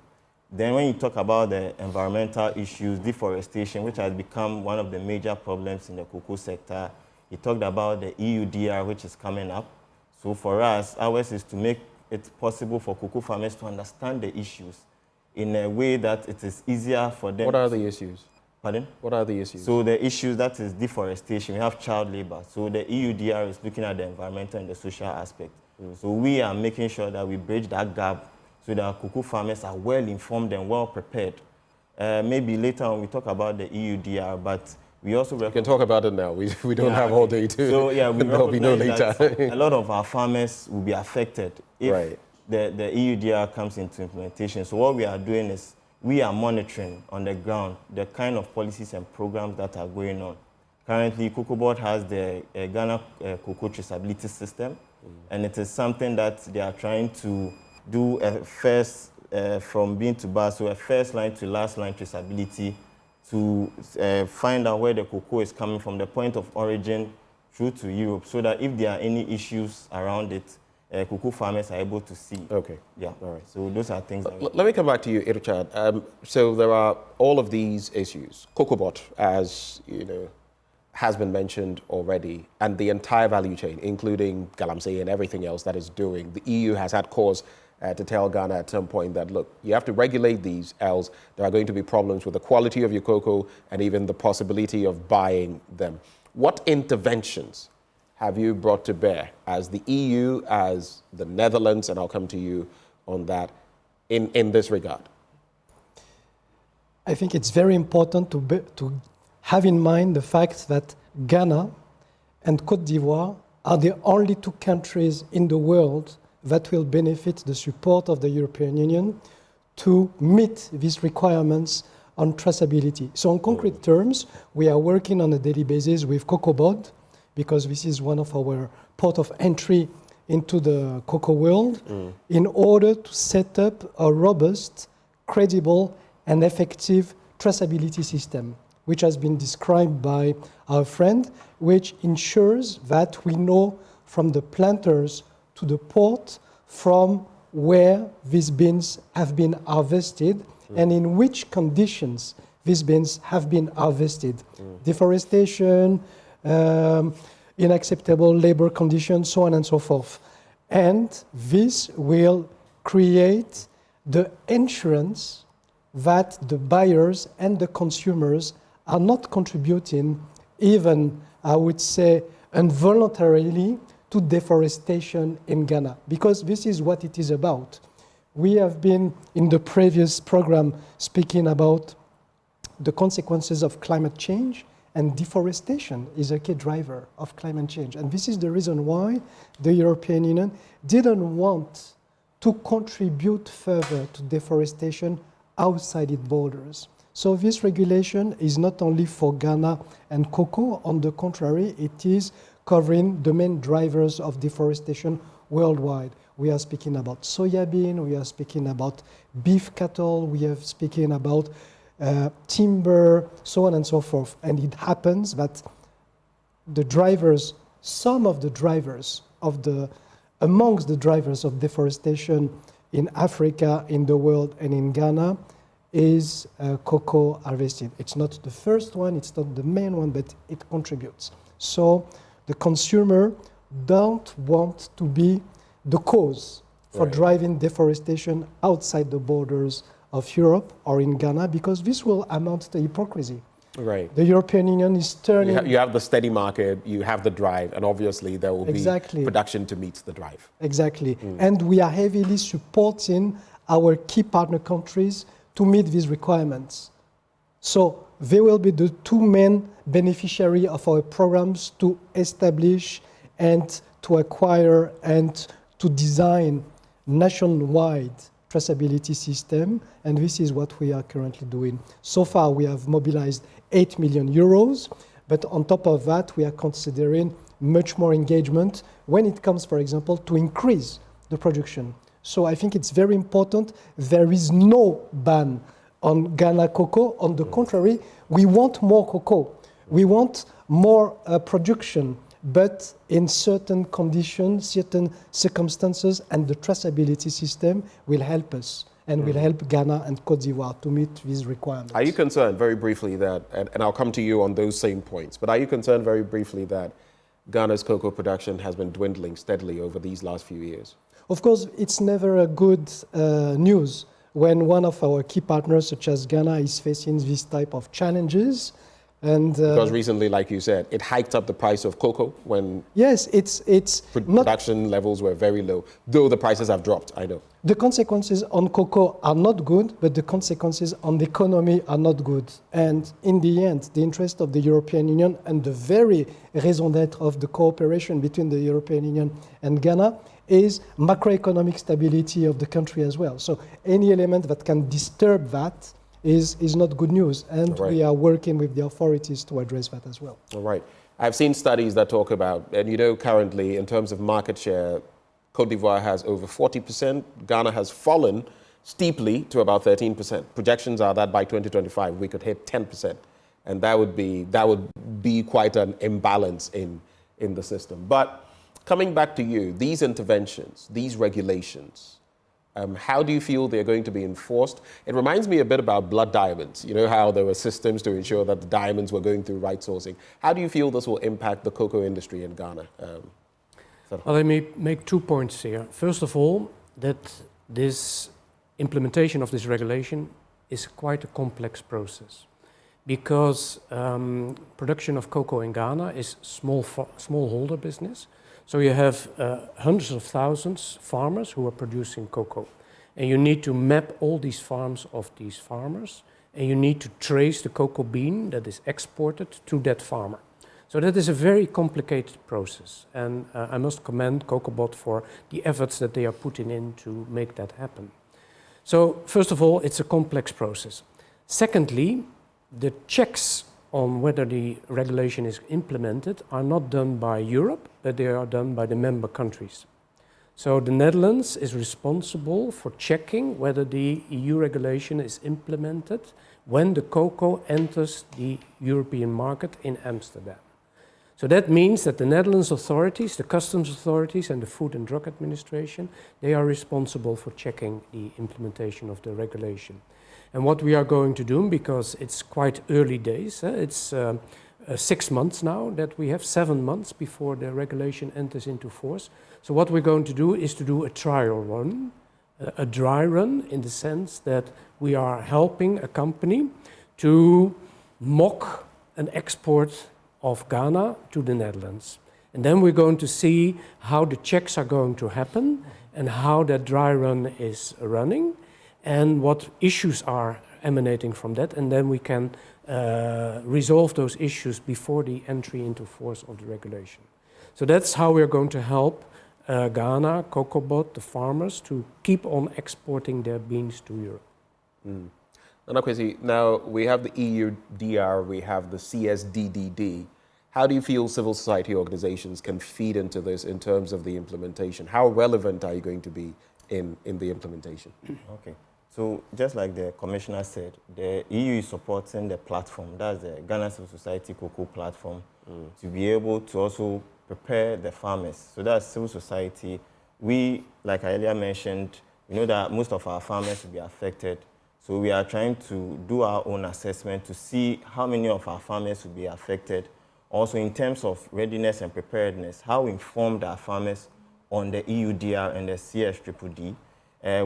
Then when you talk about the environmental issues, deforestation, which has become one of the major problems in the cocoa sector, he talked about the EUDR, which is coming up. So for us, ours is to make it possible for cocoa farmers to understand the issues in a way that it is easier for them. What are the issues? Pardon? What are the issues? So the issues, that is deforestation. We have child labor. So the EUDR is looking at the environmental and the social aspect. So we are making sure that we bridge that gap so that our cocoa farmers are well informed and well prepared. Maybe later on we talk about the EUDR, but we also... We can talk about it now. We don't have all day to... So yeah, we there'll be no later. a lot of our farmers will be affected if the EUDR comes into implementation. So what we are doing is we are monitoring on the ground the kind of policies and programs that are going on. Currently, Cocoa Board has the Ghana Cocoa Traceability System, and it is something that they are trying to do a first from bean to bar, so a first line to last line traceability to find out where the cocoa is coming from, the point of origin through to Europe, so that if there are any issues around it, cocoa farmers are able to see. Okay. Yeah. All right. So those are things. Let me come back to you, Richard. So there are all of these issues. CocoaBot, as you know, has been mentioned already, and the entire value chain, including Galamsey and everything else that is doing. The EU has had cause to tell Ghana at some point that, look, you have to regulate these, else there are going to be problems with the quality of your cocoa and even the possibility of buying them. What interventions have you brought to bear as the EU, as the Netherlands, and I'll come to you on that, in this regard? I think it's very important to have in mind the fact that Ghana and Côte d'Ivoire are the only two countries in the world that will benefit the support of the European Union to meet these requirements on traceability. So in concrete terms, we are working on a daily basis with CocoaBoard, because this is one of our port of entry into the cocoa world, in order to set up a robust, credible, and effective traceability system, which has been described by our friend, which ensures that we know from the planters to the port from where these beans have been harvested and in which conditions these beans have been harvested. Deforestation, unacceptable labor conditions, so on and so forth. And this will create the insurance that the buyers and the consumers are not contributing, even, I would say, involuntarily, to deforestation in Ghana, because this is what it is about. We have been, in the previous program, speaking about the consequences of climate change, and deforestation is a key driver of climate change. And this is the reason why the European Union didn't want to contribute further to deforestation outside its borders. So this regulation is not only for Ghana and cocoa, on the contrary, it is covering the main drivers of deforestation worldwide. We are speaking about soybean, we are speaking about beef cattle, we are speaking about timber, so on and so forth. And it happens that the drivers, some of the drivers amongst the drivers of deforestation in Africa, in the world, and in Ghana is cocoa harvesting. It's not the first one, it's not the main one, but it contributes. So the consumer don't want to be the cause for driving deforestation outside the borders of Europe or in Ghana, because this will amount to hypocrisy. Right. The European Union is turning... You have the steady market, you have the drive, and obviously there will be production to meet the drive. Exactly. And we are heavily supporting our key partner countries to meet these requirements. So they will be the two main beneficiaries of our programs to establish and to acquire and to design nationwide traceability system, and this is what we are currently doing. So far, we have mobilized 8 million euros, but on top of that, we are considering much more engagement when it comes, for example, to increase the production. So I think it's very important. There is no ban on Ghana cocoa. On the contrary, we want more cocoa. We want more production, but in certain conditions, certain circumstances, and the traceability system will help us and will help Ghana and Côte d'Ivoire to meet these requirements. Are you concerned, very briefly, that, and I'll come to you on those same points, but are you concerned very briefly that Ghana's cocoa production has been dwindling steadily over these last few years? Of course, it's never a good news when one of our key partners, such as Ghana, is facing this type of challenges. And because recently, like you said, it hiked up the price of cocoa when production levels were very low, though the prices have dropped, I know. The consequences on cocoa are not good, but the consequences on the economy are not good. And in the end, the interest of the European Union and the very raison d'être of the cooperation between the European Union and Ghana is macroeconomic stability of the country as well. So any element that can disturb that is not good news, and we are working with the authorities to address that as well. All right. I've seen studies that talk about, and you know, currently in terms of market share, Côte d'Ivoire has over 40%. Ghana has fallen steeply to about 13%. Projections are that by 2025 we could hit 10%, and that would be quite an imbalance in the system. But coming back to you, these interventions, these regulations, how do you feel they're going to be enforced? It reminds me a bit about blood diamonds. You know how there were systems to ensure that the diamonds were going through right sourcing. How do you feel this will impact the cocoa industry in Ghana? Well, let me make 2 points here. First of all, that this implementation of this regulation is quite a complex process, because production of cocoa in Ghana is smallholder business. So you have hundreds of thousands of farmers who are producing cocoa. And you need to map all these farms of these farmers, and you need to trace the cocoa bean that is exported to that farmer. So that is a very complicated process. And I must commend COCOBOT for the efforts that they are putting in to make that happen. So first of all, it's a complex process. Secondly, the checks on whether the regulation is implemented are not done by Europe, but they are done by the member countries. So the Netherlands is responsible for checking whether the EU regulation is implemented when the cocoa enters the European market in Amsterdam. So that means that the Netherlands authorities, the customs authorities and the Food and Drug Administration, they are responsible for checking the implementation of the regulation. And what we are going to do, because it's quite early days, it's 6 months now that we have, 7 months before the regulation enters into force. So what we're going to do is to do a trial run, a dry run, in the sense that we are helping a company to mock an export of Ghana to the Netherlands. And then we're going to see how the checks are going to happen and how that dry run is running, and what issues are emanating from that, and then we can resolve those issues before the entry into force of the regulation. So that's how we're going to help Ghana, COCOBOT, the farmers, to keep on exporting their beans to Europe. Nkansah, now we have the EUDR, we have the CSDDD. How do you feel civil society organizations can feed into this in terms of the implementation? How relevant are you going to be in the implementation? Okay. So just like the commissioner said, the EU is supporting the platform, that's the Ghana Civil Society Cocoa Platform, to be able to also prepare the farmers. So that's civil society. We, like I earlier mentioned, we know that most of our farmers will be affected. So we are trying to do our own assessment to see how many of our farmers will be affected. Also in terms of readiness and preparedness, how informed are farmers on the EUDR and the CSDDD.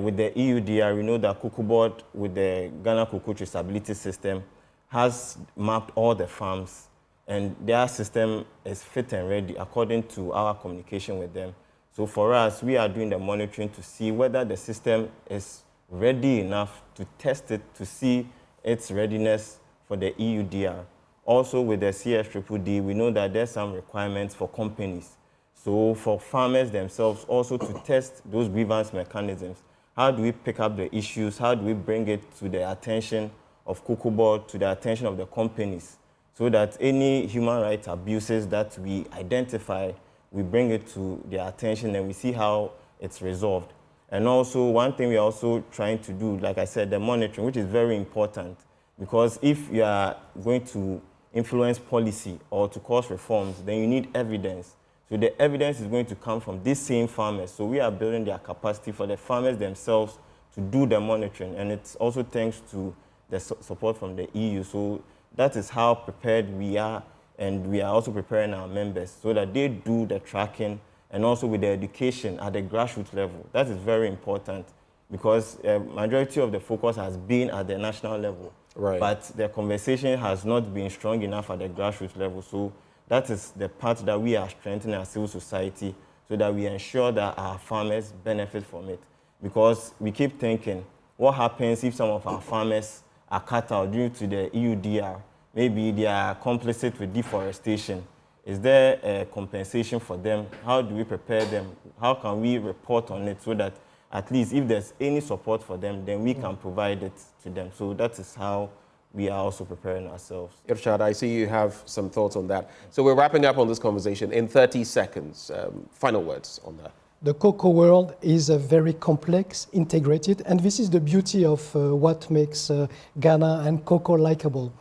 With the EUDR, we know that COCOBOT, with the Ghana Cocoa Traceability System, has mapped all the farms, and their system is fit and ready according to our communication with them. So for us, we are doing the monitoring to see whether the system is ready enough to test it, to see its readiness for the EUDR. Also with the CSDDD, we know that there's some requirements for companies. So for farmers themselves also to test those grievance mechanisms. How do we pick up the issues? How do we bring it to the attention of Cocoa Board, to the attention of the companies, so that any human rights abuses that we identify, we bring it to their attention and we see how it's resolved. And also, one thing we're also trying to do, like I said, the monitoring, which is very important, because if you are going to influence policy or to cause reforms, then you need evidence. So the evidence is going to come from these same farmers. So we are building their capacity for the farmers themselves to do the monitoring. And it's also thanks to the support from the EU. So that is how prepared we are. And we are also preparing our members so that they do the tracking and also with the education at the grassroots level. That is very important because majority of the focus has been at the national level. Right. But the conversation has not been strong enough at the grassroots level. So that is the part that we are strengthening as civil society so that we ensure that our farmers benefit from it. Because we keep thinking, what happens if some of our farmers are cut out due to the EUDR? Maybe they are complicit with deforestation. Is there a compensation for them? How do we prepare them? How can we report on it so that at least if there's any support for them, then we can provide it to them. So that is how we are also preparing ourselves. Irshad, I see you have some thoughts on that. So we're wrapping up on this conversation in 30 seconds. Final words on that. The cocoa world is a very complex, integrated, and this is the beauty of what makes Ghana and cocoa likable.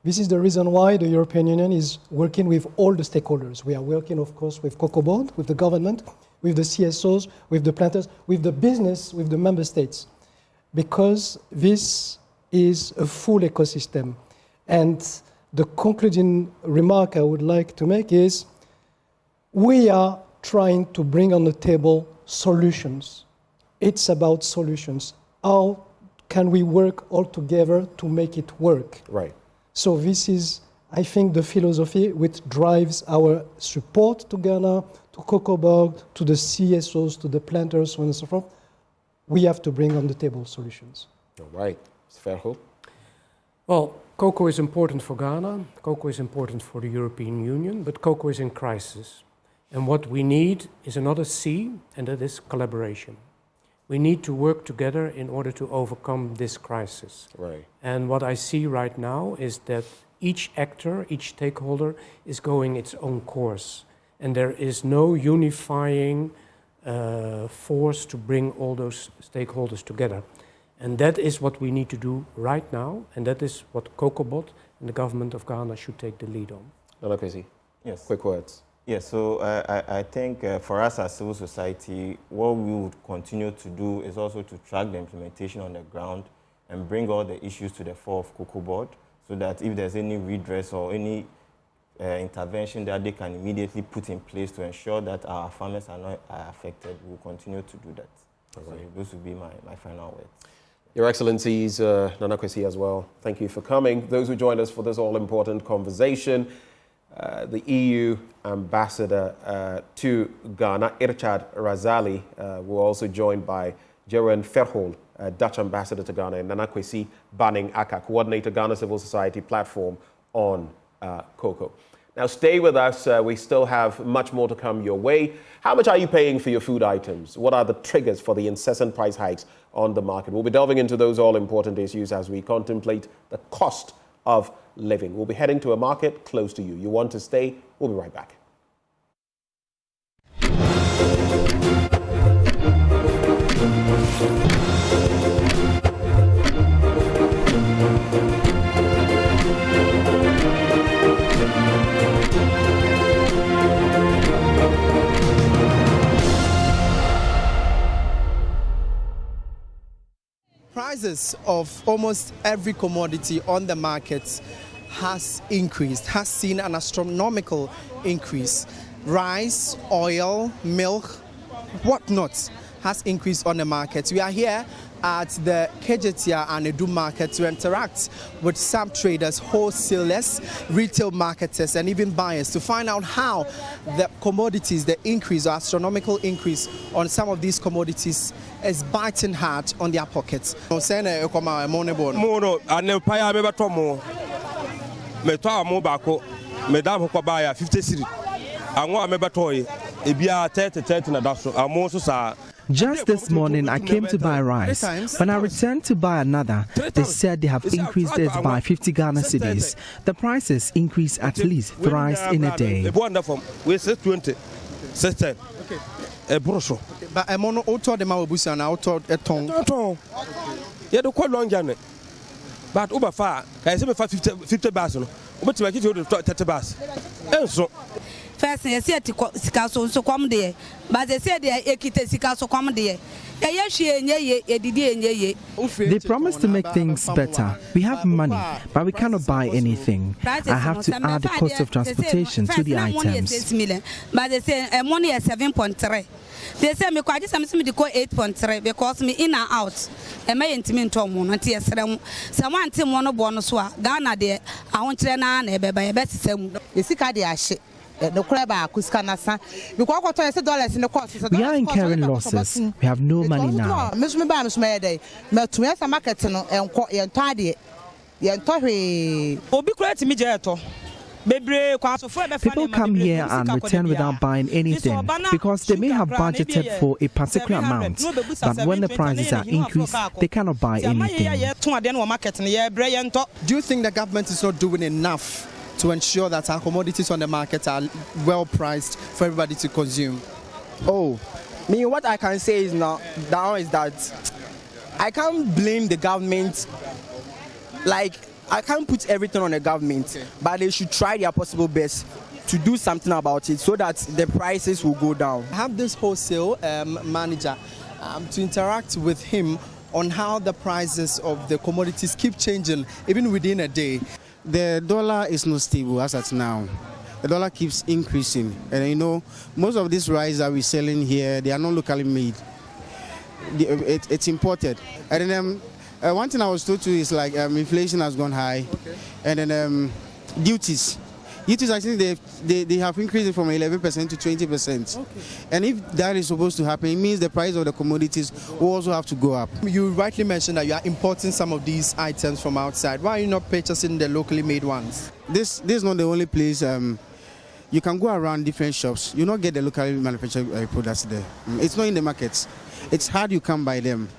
This is the reason why the European Union is working with all the stakeholders. We are working, of course, with Cocoa Board, with the government, with the CSOs, with the planters, with the business, with the member states, because this is a full ecosystem. And the concluding remark I would like to make is we are trying to bring on the table solutions. It's about solutions. How can we work all together to make it work? Right. So this is, I think, the philosophy which drives our support to Ghana, to Cocoa Board, to the CSOs, to the planters, so on and so forth. We have to bring on the table solutions. All right. Ferho? Well, cocoa is important for Ghana, cocoa is important for the European Union, but cocoa is in crisis. And what we need is another C, and that is collaboration. We need to work together in order to overcome this crisis. Right. And what I see right now is that each actor, each stakeholder is going its own course. And there is no unifying force to bring all those stakeholders together. And that is what we need to do right now. And that is what COCOBOT and the government of Ghana should take the lead on. Nkansah, yes. Quick words. Yes, so I think for us as civil society, what we would continue to do is also to track the implementation on the ground and bring all the issues to the fore of Cocoa Board so that if there's any redress or any intervention that they can immediately put in place to ensure that our farmers are not affected, we'll continue to do that. Right. So those would be my final words. Your Excellencies, Nkansah as well, thank you for coming. Those who joined us for this all-important conversation, the EU ambassador to Ghana, Irshad Razali, were also joined by Jeroen Verhul, Dutch ambassador to Ghana, and Nkansah Banning Aka, coordinator Ghana Civil Society platform on cocoa. Now stay with us, we still have much more to come your way. How much are you paying for your food items? What are the triggers for the incessant price hikes on the market? We'll be delving into those all-important issues as we contemplate the cost of living. We'll be heading to a market close to you. You want to stay? We'll be right back. Prices of almost every commodity on the market has increased, has seen an astronomical increase. Rice, oil, milk, whatnot has increased on the market. We are here at the Kejetia and Edu market to interact with some traders, wholesalers, retail marketers, and even buyers to find out how the commodities, the increase or astronomical increase on some of these commodities is biting hard on their pockets. Me to amu bako, me dam ko baya 50 cedi. Anwo amebatoye. Just this morning, I came to buy rice. When I returned to buy another, they said they have increased it by 50 Ghana cedis. The prices increase at least thrice in a day. But I'm on auto the Mabusa and auto a tongue. You don't quite long journey. But over far, I say 50 bars. But to make it 30 bars. And so. First, I said to Sikaso, so come there. But they said they are Ekite Sikaso come there. They promised to make things better. We have money, but we cannot buy anything. I have to add the cost of transportation to the items. But they say money is 7.3. They say me quite some to go 8.3 because me in and out. And my intimate home, not yes, someone team one bonus. Ghana there, I want to learn a best. You see, Kadiashi. We are incurring losses. We have no money now. People come here and return without buying anything because they may have budgeted for a particular amount, but when the prices are increased, they cannot buy anything. Do you think the government is not doing enough to ensure that our commodities on the market are well priced for everybody to consume? Oh, me, what I can say is now is that I can't blame the government. Like, I can't put everything on the government, but they should try their possible best to do something about it so that the prices will go down. I have this wholesale manager to interact with him on how the prices of the commodities keep changing even within a day. The dollar is not stable as at now. The dollar keeps increasing, and you know most of these rice that we're selling here, they are not locally made. It's imported. And then one thing I was told to is like inflation has gone high, and then duties. Duties, I think they have increased it from 11% to 20%. And if that is supposed to happen, it means the price of the commodities will also have to go up. You rightly mentioned that you are importing some of these items from outside. Why are you not purchasing the locally made ones? This is not the only place. You can go around different shops. You not get the locally manufactured products there. It's not in the markets. It's hard you come by them.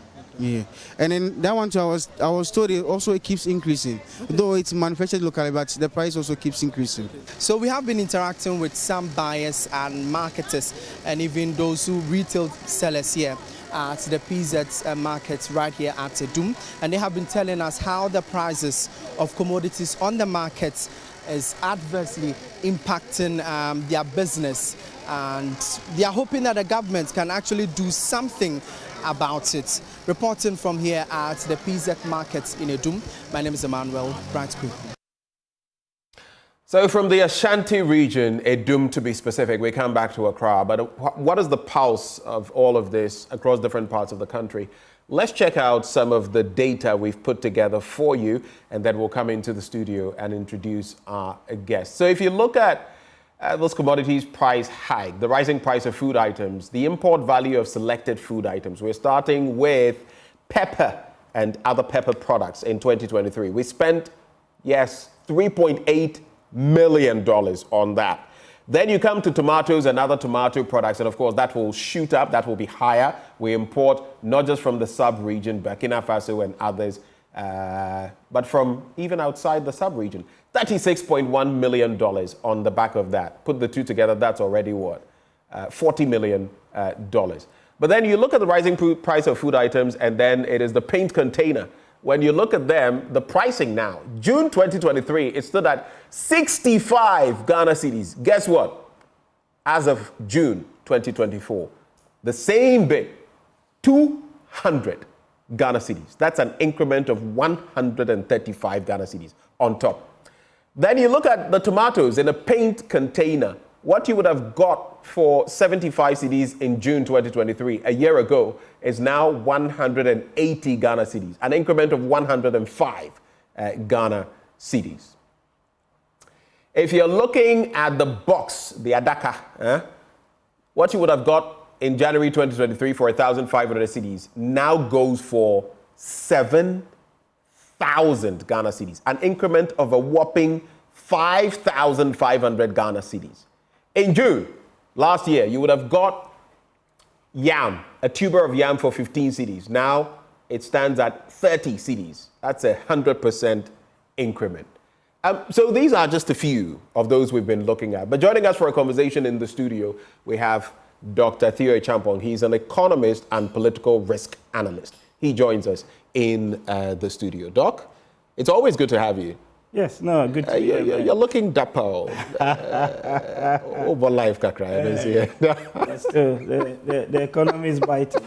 Yeah, and then that one too, I was told it keeps increasing. Though it's manufactured locally, but the price also keeps increasing. So we have been interacting with some buyers and marketers, and even those who retail sellers here at the PZ market right here at Edum, and they have been telling us how the prices of commodities on the market is adversely impacting their business, and they are hoping that the government can actually do something about it. Reporting from here at the PZ market in Edum, my name is Emmanuel Brightcook. So from the Ashanti region, Edum to be specific, we come back to Accra, but what is the pulse of all of this across different parts of the country? Let's check out some of the data we've put together for you, and then we'll come into the studio and introduce our guests. So if you look at those commodities price hike, the rising price of food items, the import value of selected food items. We're starting with pepper and other pepper products in 2023. We spent, yes, $3.8 million on that. Then you come to tomatoes and other tomato products, and of course that will shoot up, that will be higher. We import not just from the sub-region, Burkina Faso and others, but from even outside the sub-region. $36.1 million on the back of that. Put the two together, that's already what? $40 million. But then you look at the rising price of food items, and then it is the paint container. When you look at them, the pricing now, June 2023, it stood at 65 Ghana cedis. Guess what? As of June 2024, the same bit, 200 Ghana cedis. That's an increment of 135 Ghana cedis on top. Then you look at the tomatoes in a paint container. What you would have got for 75 cedis in June 2023, a year ago, is now 180 Ghana cedis, an increment of 105 Ghana cedis. If you're looking at the box, the adaka, what you would have got in January 2023 for 1,500 cedis now goes for 7,000 Ghana cedis, an increment of a whopping 5,500 Ghana cedis. In June, Last year, you would have got yam, a tuber of yam for 15 cedis. Now, it stands at 30 cedis. That's 100% increment. So these are just a few of those we've been looking at. But joining us for a conversation in the studio, we have Dr. Theo Champong. He's an economist and political risk analyst. He joins us in the studio. Doc, it's always good to have you. Yes, no, good to hear. You're looking dapper. Over life, Kakra. Still, the economy is biting.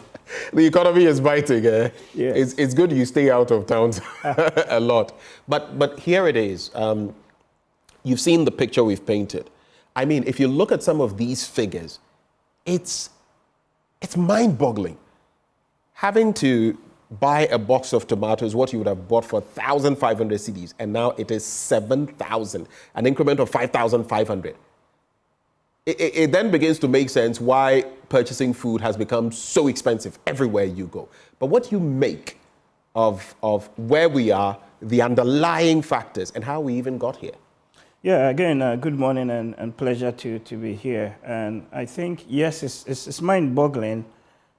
The economy is biting. Yes. It's good you stay out of town a lot. But here it is. You've seen the picture we've painted. I mean, if you look at some of these figures, it's mind-boggling. Having to buy a box of tomatoes, what you would have bought for 1,500 cedis, and now it is 7,000, an increment of 5,500. It then begins to make sense why purchasing food has become so expensive everywhere you go. But what do you make of where we are, the underlying factors, and how we even got here? Yeah, again, good morning and pleasure to be here. And I think, yes, it's mind-boggling,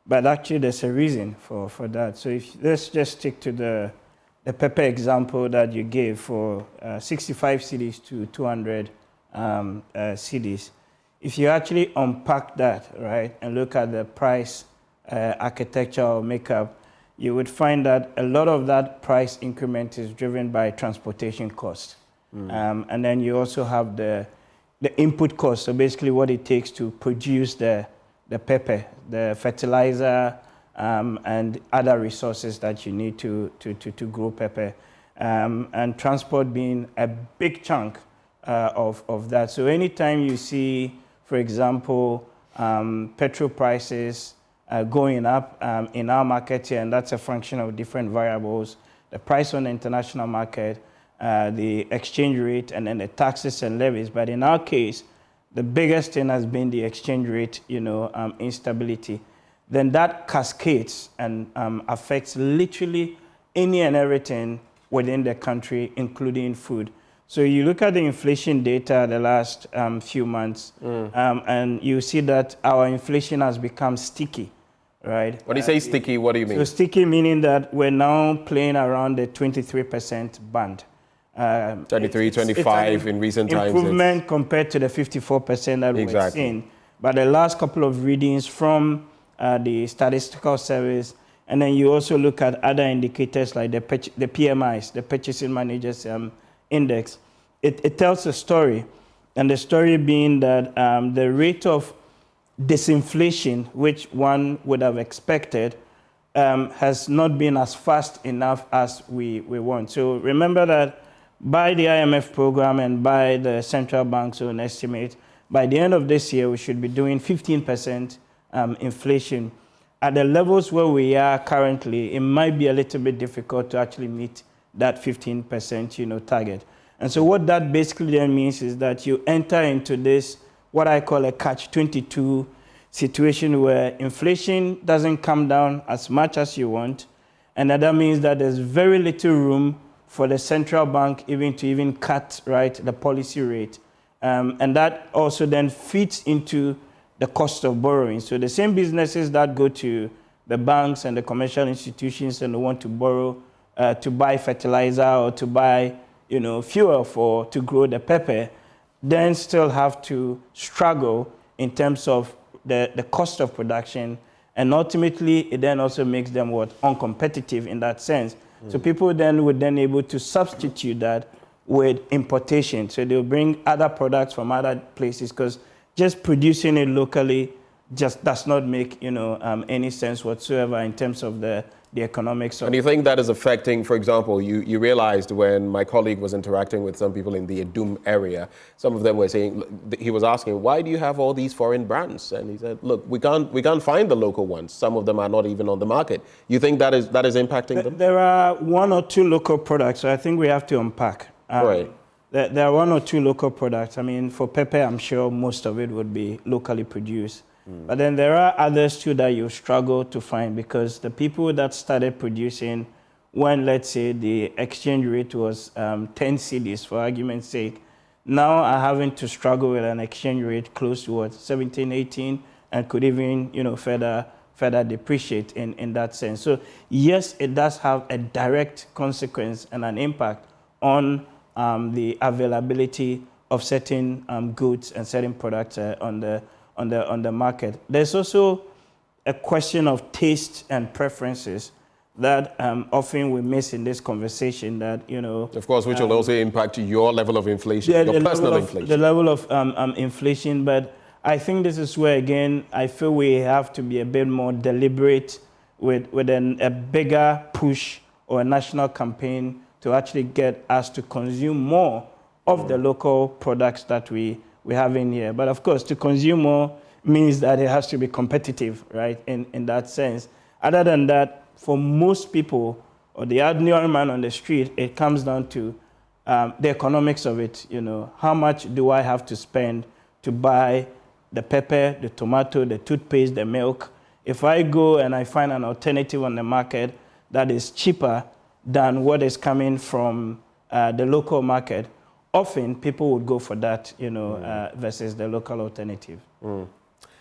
but actually there's a reason for that. So let's just stick to the pepper example that you gave for 65 cedis to 200 cedis. If you actually unpack that, right, and look at the price architecture or makeup, you would find that a lot of that price increment is driven by transportation costs. And then you also have the input cost, so basically what it takes to produce the pepper, the fertilizer, and other resources that you need to grow pepper, and transport being a big chunk of that. So anytime you see, for example, petrol prices going up in our market here, and that's a function of different variables, the price on the international market, the exchange rate, and then the taxes and levies. But in our case, the biggest thing has been the exchange rate, instability. Then that cascades and affects literally any and everything within the country, including food. So you look at the inflation data the last few months, and you see that our inflation has become sticky, right? When you say sticky, what do you mean? So sticky meaning that we're now playing around the 23% band. 23, 25 in recent times. Improvement compared to the 54% that we're seeing. But the last couple of readings from the statistical service, and then you also look at other indicators like the PMIs, the Purchasing Managers Index, it tells a story. And the story being that the rate of disinflation, which one would have expected, has not been as fast enough as we want. So remember that by the IMF program and by the central bank's own estimate, by the end of this year, we should be doing 15% inflation. At the levels where we are currently, it might be a little bit difficult to actually meet that 15% target. And so what that basically then means is that you enter into this, what I call a catch-22 situation where inflation doesn't come down as much as you want, and that means that there's very little room for the central bank to cut, right, the policy rate. And that also then feeds into the cost of borrowing. So the same businesses that go to the banks and the commercial institutions and want to borrow to buy fertilizer or to buy, fuel to grow the pepper, then still have to struggle in terms of the cost of production. And ultimately, it then also makes them uncompetitive in that sense. So people then would then able to substitute that with importation. So they'll bring other products from other places because just producing it locally just does not make any sense whatsoever in terms of the economics. And you think that is affecting, for example, you realized when my colleague was interacting with some people in the Edum area, some of them were saying, he was asking, why do you have all these foreign brands? And he said, look, we can't find the local ones. Some of them are not even on the market. You think that is impacting them? There are one or two local products, so I think we have to unpack. Right. There are one or two local products. I mean, for pepper, I'm sure most of it would be locally produced. But then there are others too that you struggle to find because the people that started producing when, let's say, the exchange rate was 10 cedis, for argument's sake, now are having to struggle with an exchange rate close to what, 17, 18, and could even, you know, further depreciate in that sense. So yes, it does have a direct consequence and an impact on the availability of certain goods and certain products on the market. There's also a question of taste and preferences that often we miss in this conversation, that, you know... Of course, which will also impact your level of inflation, your personal inflation. The level of inflation, but I think this is where, again, I feel we have to be a bit more deliberate with a bigger push or a national campaign to actually get us to consume more of the local products that we have in here. But of course, to consume more means that it has to be competitive, right, in that sense. Other than that, for most people, or the ordinary man on the street, it comes down to the economics of it. You know, how much do I have to spend to buy the pepper, the tomato, the toothpaste, the milk? If I go and I find an alternative on the market that is cheaper than what is coming from the local market, often people would go for that, you know, versus the local alternative.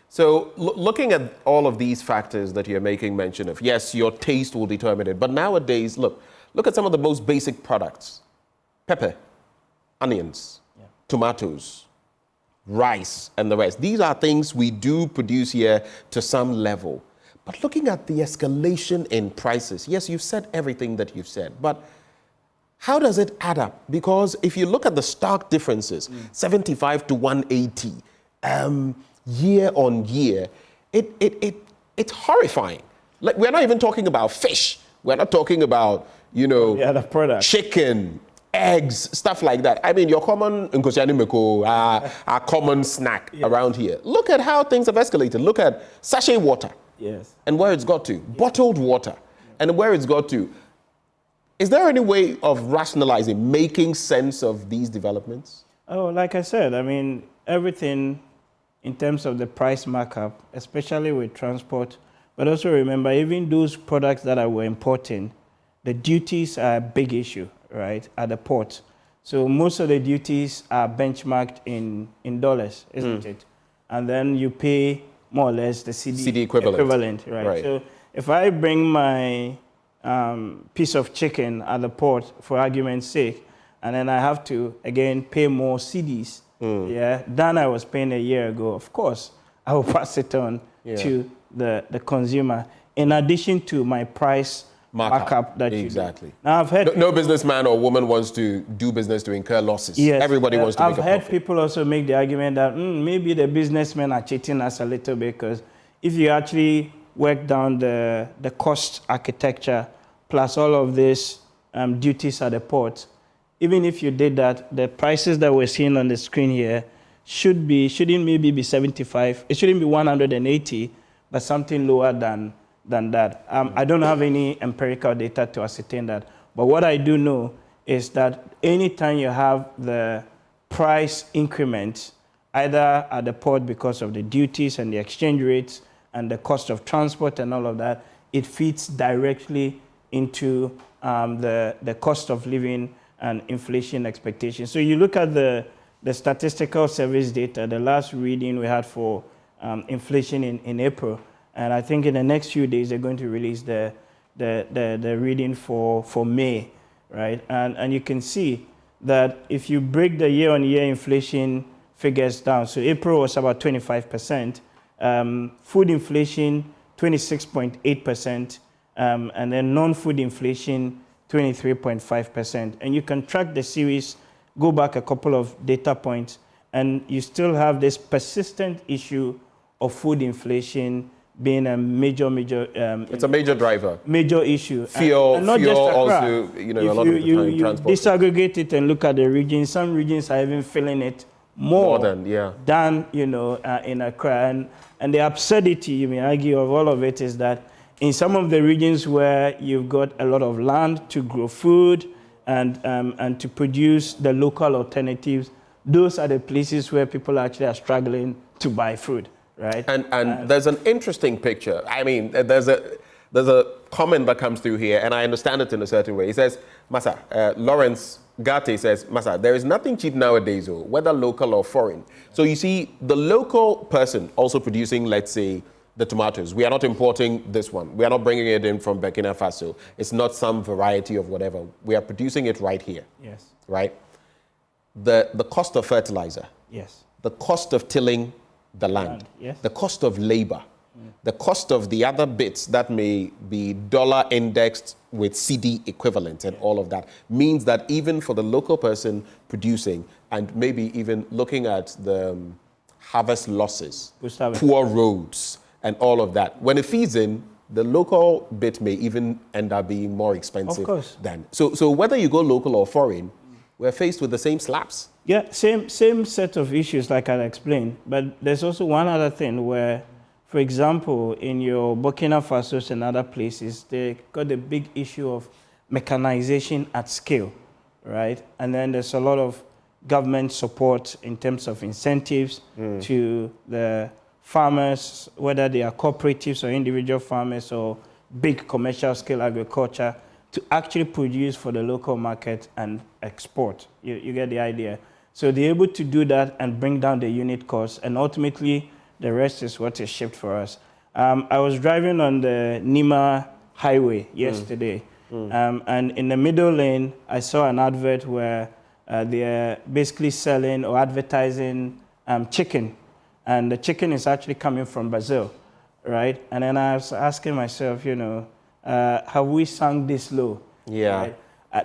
So looking at all of these factors that you're making mention of, yes, your taste will determine it, but nowadays, look at some of the most basic products: pepper, onions, tomatoes, rice, and the rest. These are things we do produce here to some level. But looking at the escalation in prices, yes, you've said everything that you've said, but how does it add up? Because if you look at the stark differences, 75 to 180, year on year, it's horrifying. Like, we're not even talking about fish. We're not talking about, you know, chicken, eggs, stuff like that. I mean, your common our common snack around here. Look at how things have escalated. Look at sachet water. Yes. And where it's got to. Bottled water. And where it's got to. Is there any way of rationalizing, making sense of these developments? Oh, like I said, I mean, everything in terms of the price markup, especially with transport. But also remember, even those products that we're importing, the duties are a big issue, right, at the port. So most of the duties are benchmarked in dollars, isn't it? And then you pay more or less the CD equivalent, right? So if I bring my piece of chicken at the port, for argument's sake, and then I have to, again, pay more CDs, than I was paying a year ago, of course, I will pass it on to the consumer, in addition to my price markup that you do. Now, I've heard no businessman or woman wants to do business to incur losses. Yes, everybody wants to make a profit. I've heard people also make the argument that maybe the businessmen are cheating us a little bit, because if you actually work down the cost architecture plus all of these duties at the port, even if you did that, the prices that we're seeing on the screen here shouldn't maybe be 75. It shouldn't be 180, but something lower than that. I don't have any empirical data to ascertain that. But what I do know is that anytime you have the price increment, either at the port because of the duties and the exchange rates and the cost of transport and all of that, it feeds directly into the cost of living and inflation expectations. So you look at the statistical service data, the last reading we had for inflation in April, and I think in the next few days they're going to release the reading for May, right? And you can see that if you break the year-on-year inflation figures down, so April was about 25%, food inflation 26.8%, and then non-food inflation 23.5%. And you can track the series, go back a couple of data points, and you still have this persistent issue of food inflation being a major it's a major driver. Major issue. Fuel, and not just also, you know, a lot of the time transport. Disaggregate it and look at the regions. Some regions are even feeling it more than you know, in Accra. And the absurdity, you may argue, of all of it is that in some of the regions where you've got a lot of land to grow food and to produce the local alternatives, those are the places where people actually are struggling to buy food, right? And there's an interesting picture. I mean, there's a comment that comes through here, and I understand it in a certain way. He says, Masa, Lawrence Gate says, Masa, there is nothing cheap nowadays, whether local or foreign. So you see, the local person also producing, let's say, the tomatoes. We are not importing this one. We are not bringing it in from Burkina Faso. It's not some variety of whatever. We are producing it right here. Yes. Right? The cost of fertilizer. Yes. The cost of tilling the land. Yes. The cost of labor. The cost of the other bits that may be dollar indexed with CD equivalent and all of that means that even for the local person producing and maybe even looking at the harvest losses, poor roads and all of that, when it feeds in, the local bit may even end up being more expensive than. So whether you go local or foreign, we're faced with the same slaps. Yeah, same set of issues like I explained. But there's also one other thing where, for example, in your Burkina Faso and other places, they got a big issue of mechanization at scale, right? And then there's a lot of government support in terms of incentives to the farmers, whether they are cooperatives or individual farmers or big commercial scale agriculture, to actually produce for the local market and export. You get the idea. So they're able to do that and bring down the unit cost, and ultimately the rest is what is shipped for us. I was driving on the Nima highway yesterday, and in the middle lane, I saw an advert where they're basically selling or advertising chicken, and the chicken is actually coming from Brazil, right? And then I was asking myself, have we sunk this low? Yeah. Right?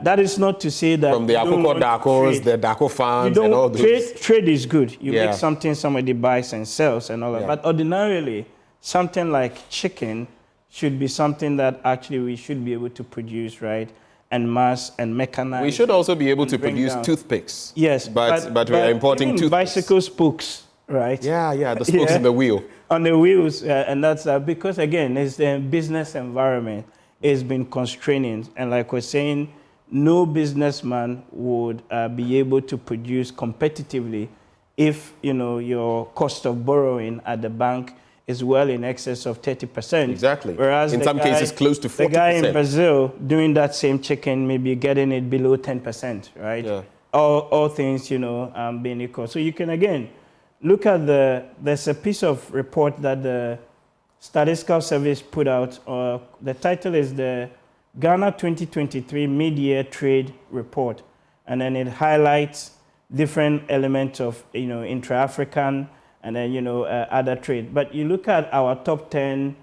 That is not to say that from the Akoko Dakos, the Dako farms, and all those. Trade is good. You make something somebody buys and sells and all that. But ordinarily, something like chicken should be something that actually we should be able to produce, right? And mass and mechanize. We should also be able to produce toothpicks. Yes. But we are importing toothpicks. Bicycle spokes, right? Yeah, the spokes in the wheel. On the wheels, and that's because, again, it's the business environment has been constraining. And like we're saying, no businessman would be able to produce competitively if your cost of borrowing at the bank is well in excess of 30%. Exactly. Whereas in some cases close to 40%. The guy in Brazil doing that same chicken may be getting it below 10%, right? Yeah. All things being equal. So you can again look at there's a piece of report that the Statistical Service put out. The title is the Ghana 2023 Mid-Year Trade Report, and then it highlights different elements of intra-African and then other trade. But you look at our top 10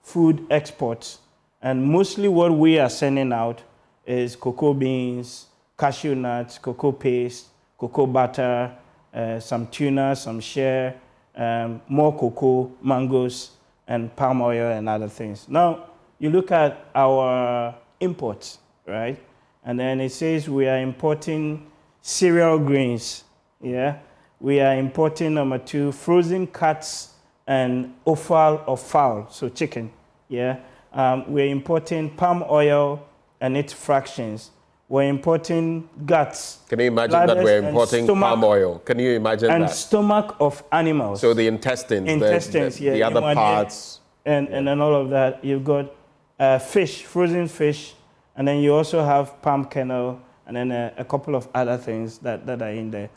food exports, and mostly what we are sending out is cocoa beans, cashew nuts, cocoa paste, cocoa butter, some tuna, some shea, more cocoa, mangoes, and palm oil and other things. Now, you look at our imports, right? And then it says we are importing cereal grains, yeah? We are importing, number 2, frozen cuts and offal or fowl, so chicken, yeah? We're importing palm oil and its fractions. We're importing guts. Can you imagine that we're importing palm oil? Can you imagine that? And stomach of animals. So the intestines, the other parts. And then all of that. You've got fish, frozen fish, and then you also have palm kernel, and then a couple of other things that are in there.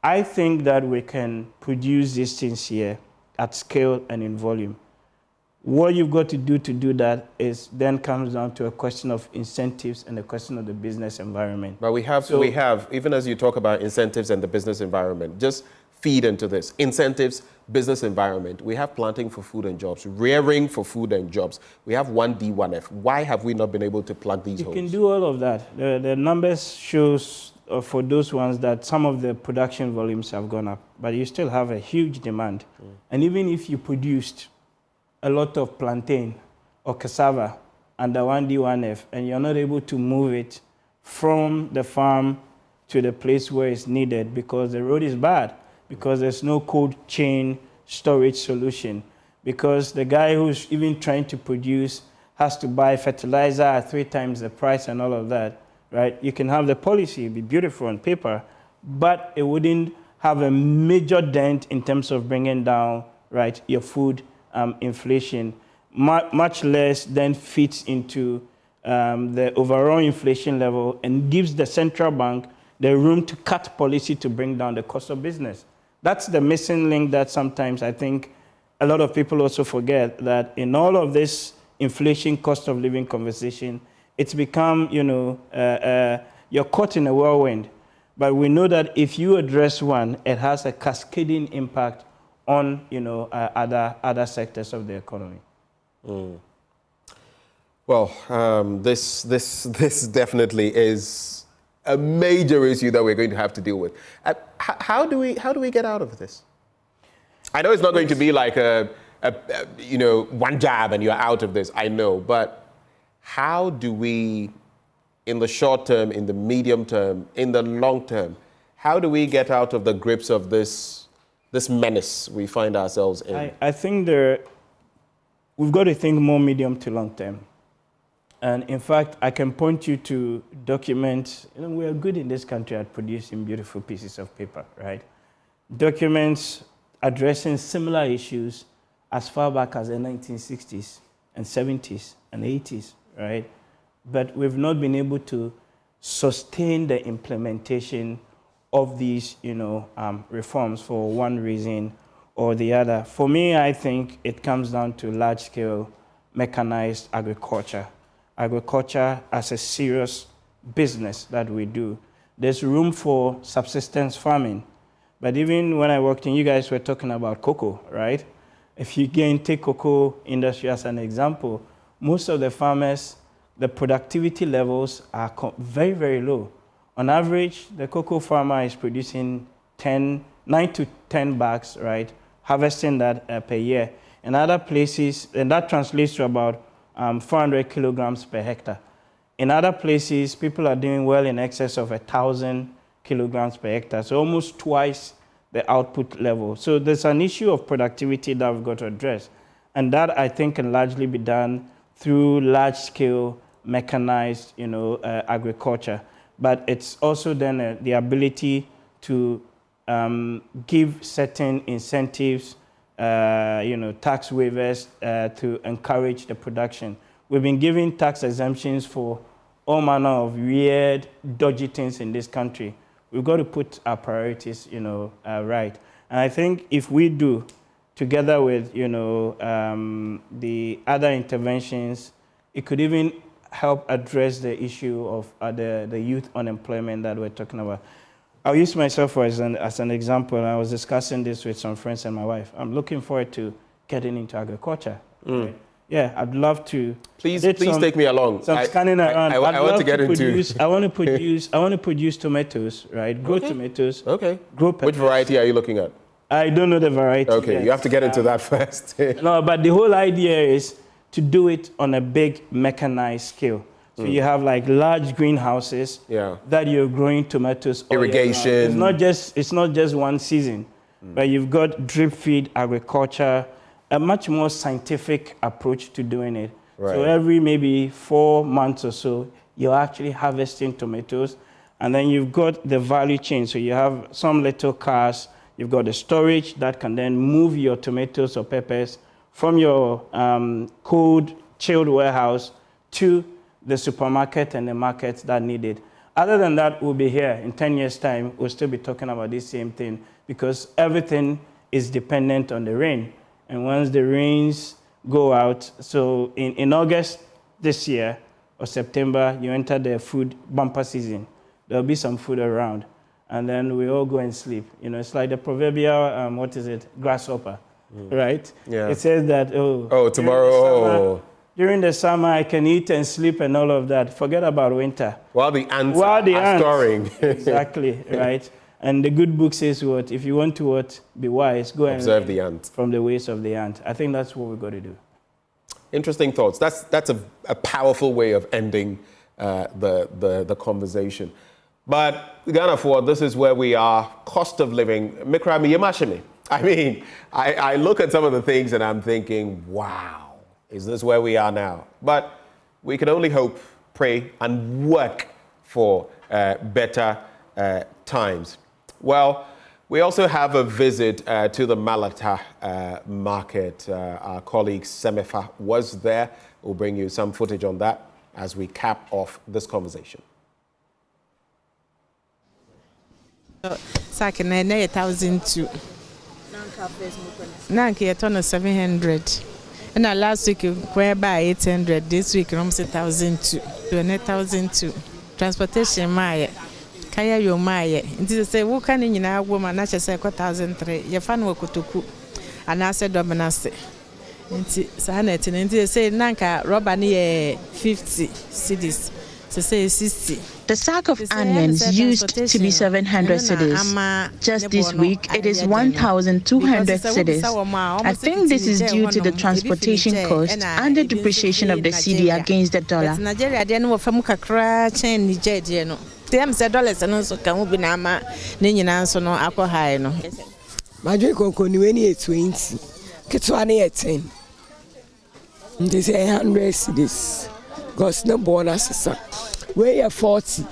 I think that we can produce these things here at scale and in volume. What you've got to do that is then comes down to a question of incentives and a question of the business environment. But we have, even as you talk about incentives and the business environment, just feed into this. Incentives, business environment. We have planting for food and jobs, rearing for food and jobs. We have 1D, 1F. Why have we not been able to plug these holes? You can do all of that. The numbers shows for those ones that some of the production volumes have gone up, but you still have a huge demand. And even if you produced a lot of plantain or cassava under 1D, 1F, and you're not able to move it from the farm to the place where it's needed because the road is bad, because there's no cold chain storage solution, because the guy who's even trying to produce has to buy fertilizer at 3 times the price and all of that, right? You can have the policy, it'd be beautiful on paper, but it wouldn't have a major dent in terms of bringing down, right, your food inflation, much less then fits into the overall inflation level and gives the central bank the room to cut policy to bring down the cost of business. That's the missing link that sometimes I think a lot of people also forget, that in all of this inflation, cost of living conversation, it's become, you're caught in a whirlwind. But we know that if you address one, it has a cascading impact on, other sectors of the economy. Mm. Well, this definitely is a major issue that we're going to have to deal with. How do we get out of this? I know it's not going to be like one jab and you're out of this. I know, but how do we, in the short term, in the medium term, in the long term, how do we get out of the grips of this menace we find ourselves in? I think we've got to think more medium to long term. And in fact, I can point you to documents. We are good in this country at producing beautiful pieces of paper, right? Documents addressing similar issues as far back as the 1960s and 70s and 80s, right? But we've not been able to sustain the implementation of these, reforms for one reason or the other. For me, I think it comes down to large-scale mechanized agriculture. Agriculture as a serious business that we do. There's room for subsistence farming. But even when I worked in, you guys were talking about cocoa, right? If you take cocoa industry as an example, most of the farmers, the productivity levels are very, very low. On average, the cocoa farmer is producing 9 to 10 bags, right? Harvesting that per year. In other places, and that translates to about 400 kilograms per hectare. In other places, people are doing well in excess of 1,000 kilograms per hectare, so almost twice the output level. So there's an issue of productivity that we've got to address. And that, I think, can largely be done through large-scale mechanized, agriculture. But it's also then the ability to give certain incentives, tax waivers to encourage the production. We've been giving tax exemptions for all manner of weird, dodgy things in this country. We've got to put our priorities, right. And I think if we do, together with, the other interventions, it could even help address the issue of the youth unemployment that we're talking about. I'll use myself as an example. I was discussing this with some friends and my wife. I'm looking forward to getting into agriculture. Mm. Right? Yeah, I'd love to. Please take me along. Some scanning around. I want to get into. I want to produce tomatoes, right? Grow tomatoes. Okay. Grow peppers. Which variety are you looking at? I don't know the variety. Okay, yet. You have to get into that first. No, but the whole idea is to do it on a big mechanized scale. So you have like large greenhouses that you're growing tomatoes. Irrigation. It's not just one season, but you've got drip feed agriculture, a much more scientific approach to doing it. Right. So every maybe 4 months or so, you're actually harvesting tomatoes, and then you've got the value chain. So you have some little cars, you've got the storage that can then move your tomatoes or peppers from your cold, chilled warehouse to the supermarket and the markets that need it. Other than that, we'll be here in 10 years' time. We'll still be talking about this same thing because everything is dependent on the rain. And once the rains go out, so in August this year or September, you enter the food bumper season. There'll be some food around. And then we all go and sleep. It's like the proverbial, grasshopper, right? Yeah. It says that, tomorrow, during the summer, I can eat and sleep and all of that. Forget about winter. While the ants are storing. Exactly, right? And the good book says what? If you want to be wise, go and observe the ant. From the ways of the ant. I think that's what we've got to do. Interesting thoughts. That's a powerful way of ending the conversation. But Ghana Forward, this is where we are. Cost of living. Mikrami Yamashimi. I mean, I look at some of the things and I'm thinking, wow. Is this where we are now? But we can only hope, pray, and work for better times. Well, we also have a visit to the Malata market. Our colleague Semefa was there. We'll bring you some footage on that as we cap off this conversation. Sack and 1,002. Nank yet on 700. And last week we by 800. This week almost 1,002. 1,002. Transportation my kaya yo my. Until say who can in our woman not just say 1,003. Your fan work to cook. And I said dominance. Sanet and say Nanka rubber near 50 cities. To say 60. The sack of onions used to be 700 cedis. Just this week, it is 1,200 cedis. I think this is due to the transportation cost and the depreciation of the cedi against the dollar. Nigeria didn't work from Kakra chain Nigeria. No, them said dollars and also can be Nama, Ninian, so no alcohol. No, my drink on 20, Kitwani at 10. They say 100 cedis. Because no bonus, we're 40,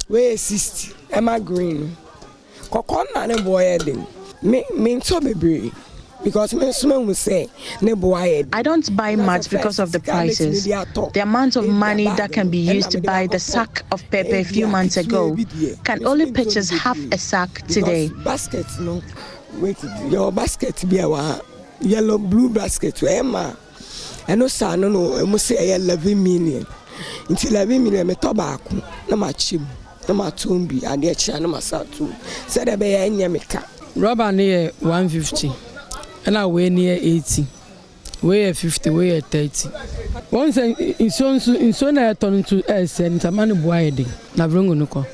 we're 60, Emma Green. Kokona ne boy me so be because me will say ne boy. I don't buy much because of the prices. The amount of money that can be used to buy the sack of pepper a few months ago can only purchase half a sack today. Basket no, wait, your basket be a yellow blue basket, Emma. I know, son, no, I must say 11 million. Until 11 million, I tobacco, no much him, no much tumbi, and the channel myself too. Said I be any America. Rubber near 150, and I weigh near 80, weigh 50, weigh 30. Once in so I turn to S and a man wide, Navrungunuko.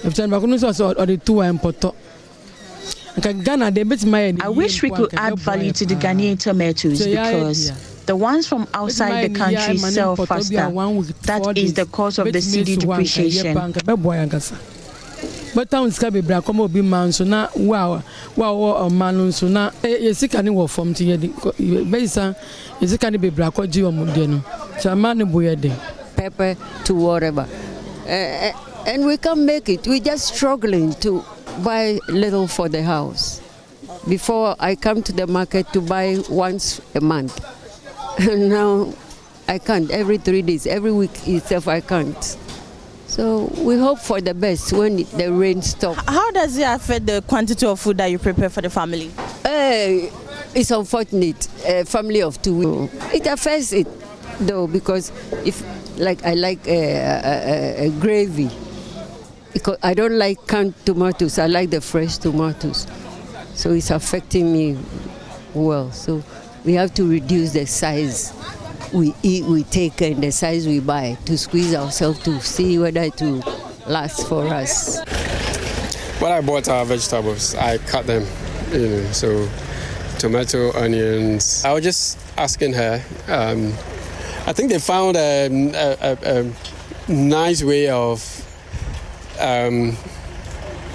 If Tanbakunus or the 2 and Poto. I wish we could add value to the Ghanaian tomatoes because the ones from outside the country sell faster. That is the cause of the cedi depreciation. But towns can be black, come be man, so now wow, man, so now is it can you from to Besa is it can be black or Geo Mudeno. Chamani Boyade. Pepper to whatever. And we can't make it. We're just struggling to buy little for the house. Before I come to the market to buy once a month. And now I can't. Every 3 days, every week itself I can't. So we hope for the best when the rain stops. How does it affect the quantity of food that you prepare for the family? It's unfortunate. A family of 2. It affects it though because if I like a gravy. Because I don't like canned tomatoes, I like the fresh tomatoes. So it's affecting me well. So we have to reduce the size we eat, we take, and the size we buy to squeeze ourselves to see whether it will last for us. When I bought our vegetables, I cut them, so tomato, onions. I was just asking her, I think they found a nice way of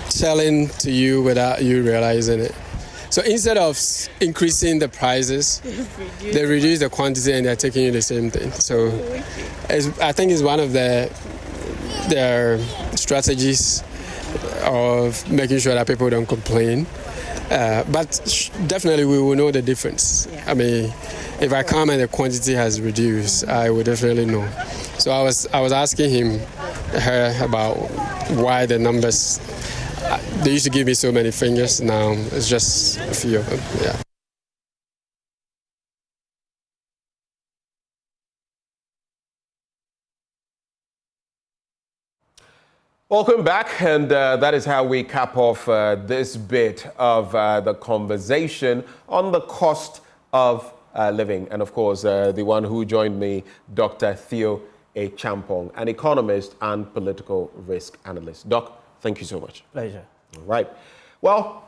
selling to you without you realizing it. So instead of increasing the prices, they reduce the quantity and they're taking you the same thing. So I think it's one of their strategies of making sure that people don't complain. But definitely we will know the difference. Yeah. I mean, if I come and the quantity has reduced, I will definitely know. So I was asking her about why the numbers. They used to give me so many fingers. Now it's just a few of them. Yeah. Welcome back, and that is how we cap off this bit of the conversation on the cost of living. And of course, the one who joined me, Dr. Theo A. Champong, an economist and political risk analyst. Doc, thank you so much. Pleasure. All right. Well,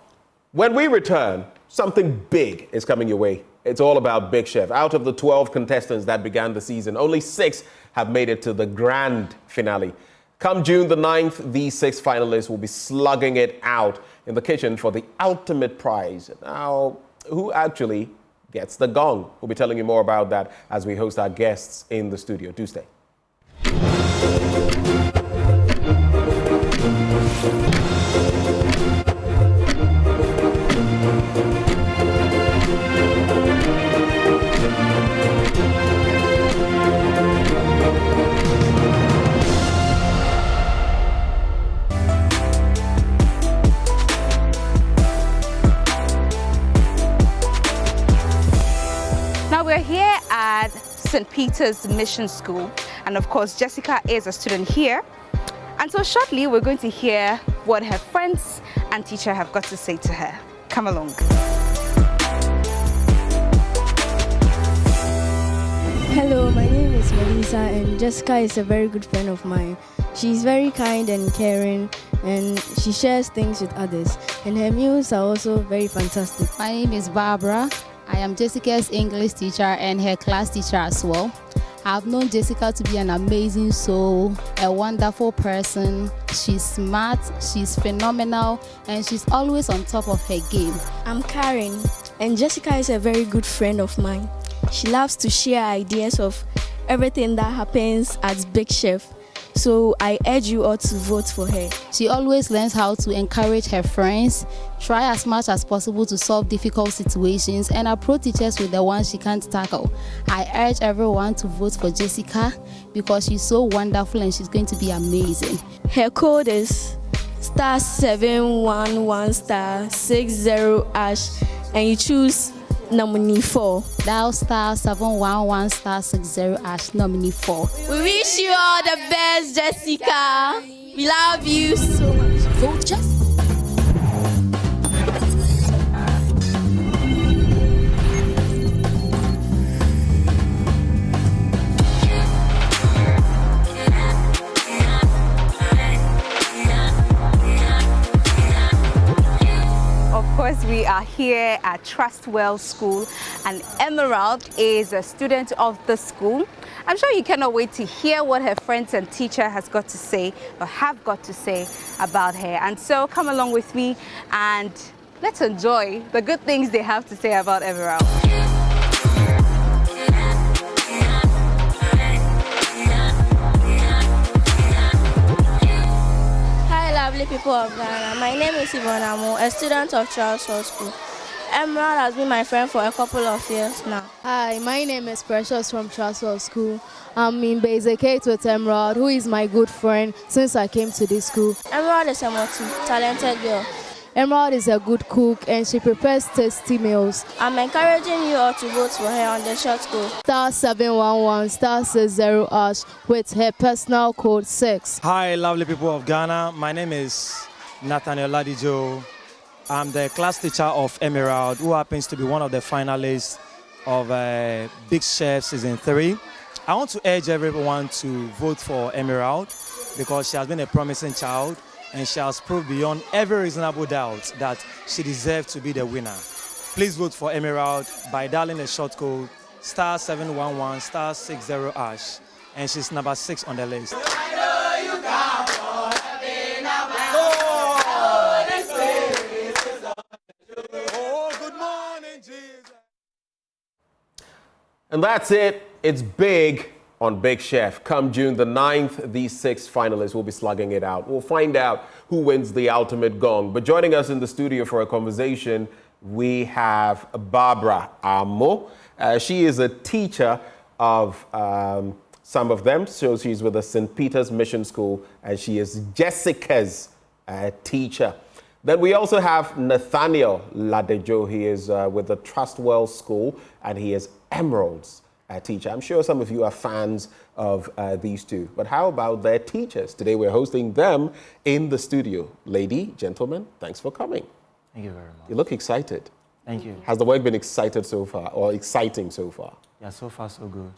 when we return, something big is coming your way. It's all about Big Chef. Out of the 12 contestants that began the season, only 6 have made it to the grand finale. Come June the 9th, these 6 finalists will be slugging it out in the kitchen for the ultimate prize. Now, who actually gets the gong? We'll be telling you more about that as we host our guests in the studio. Do stay. we're here at St. Peter's Mission School, and of course Jessica is a student here. And so shortly we're going to hear what her friends and teacher have got to say to her. Come along. Hello, my name is Melissa, and Jessica is a very good friend of mine. She's very kind and caring, and she shares things with others, and her meals are also very fantastic. My name is Barbara. I am Jessica's English teacher and her class teacher as well. I've known Jessica to be an amazing soul, a wonderful person. She's smart, she's phenomenal, and she's always on top of her game. I'm Karen, and Jessica is a very good friend of mine. She loves to share ideas of everything that happens at Big Chef. So I urge you all to vote for her. She always learns how to encourage her friends, try as much as possible to solve difficult situations, and approach teachers with the ones she can't tackle. I urge everyone to vote for Jessica because she's so wonderful and she's going to be amazing. Her code is *711*60#, and you choose nominee 4. Dial *711*60#, nominee 4. We wish you all the best, Jessica. We love you so much. Vote Jessica. Of course, we are here at Trustwell School, and Emerald is a student of the school. I'm sure you cannot wait to hear what her friends and teacher has got to say, or have got to say about her. And so come along with me and let's enjoy the good things they have to say about Emerald. Lovely people of Ghana. My name is Yvonne Amo, a student of Trustwell School. Emerald has been my friend for a couple of years now. Hi, my name is Precious from Trustwell School. I'm in Basic 8 with Emerald, who is my good friend since I came to this school. Emerald is a talented girl. Emerald is a good cook and she prepares tasty meals. I'm encouraging you all to vote for her on the short code. *711*60# with her personal code 6. Hi, lovely people of Ghana. My name is Nathaniel Ladijo. I'm the class teacher of Emerald, who happens to be one of the finalists of Big Chef Season 3. I want to urge everyone to vote for Emerald because she has been a promising child, and she has proved beyond every reasonable doubt that she deserves to be the winner. Please vote for Emerald by dialing the short code *711*60#, and she's number 6 on the list. And that's it. It's big on Big Chef. Come June the 9th, these 6 finalists will be slugging it out. We'll find out who wins the ultimate gong. But joining us in the studio for a conversation, we have Barbara Amo. She is a teacher of some of them. So she's with the St. Peter's Mission School, and she is Jessica's teacher. Then we also have Nathaniel Ladejo. He is with the Trustwell School, and he is Emerald's teacher. I'm sure some of you are fans of these two, but how about their teachers? Today we're hosting them in the studio. Lady, gentlemen, thanks for coming. Thank you very much. You look excited. Thank you. Has the work been exciting so far? So far? Yeah, so far so good.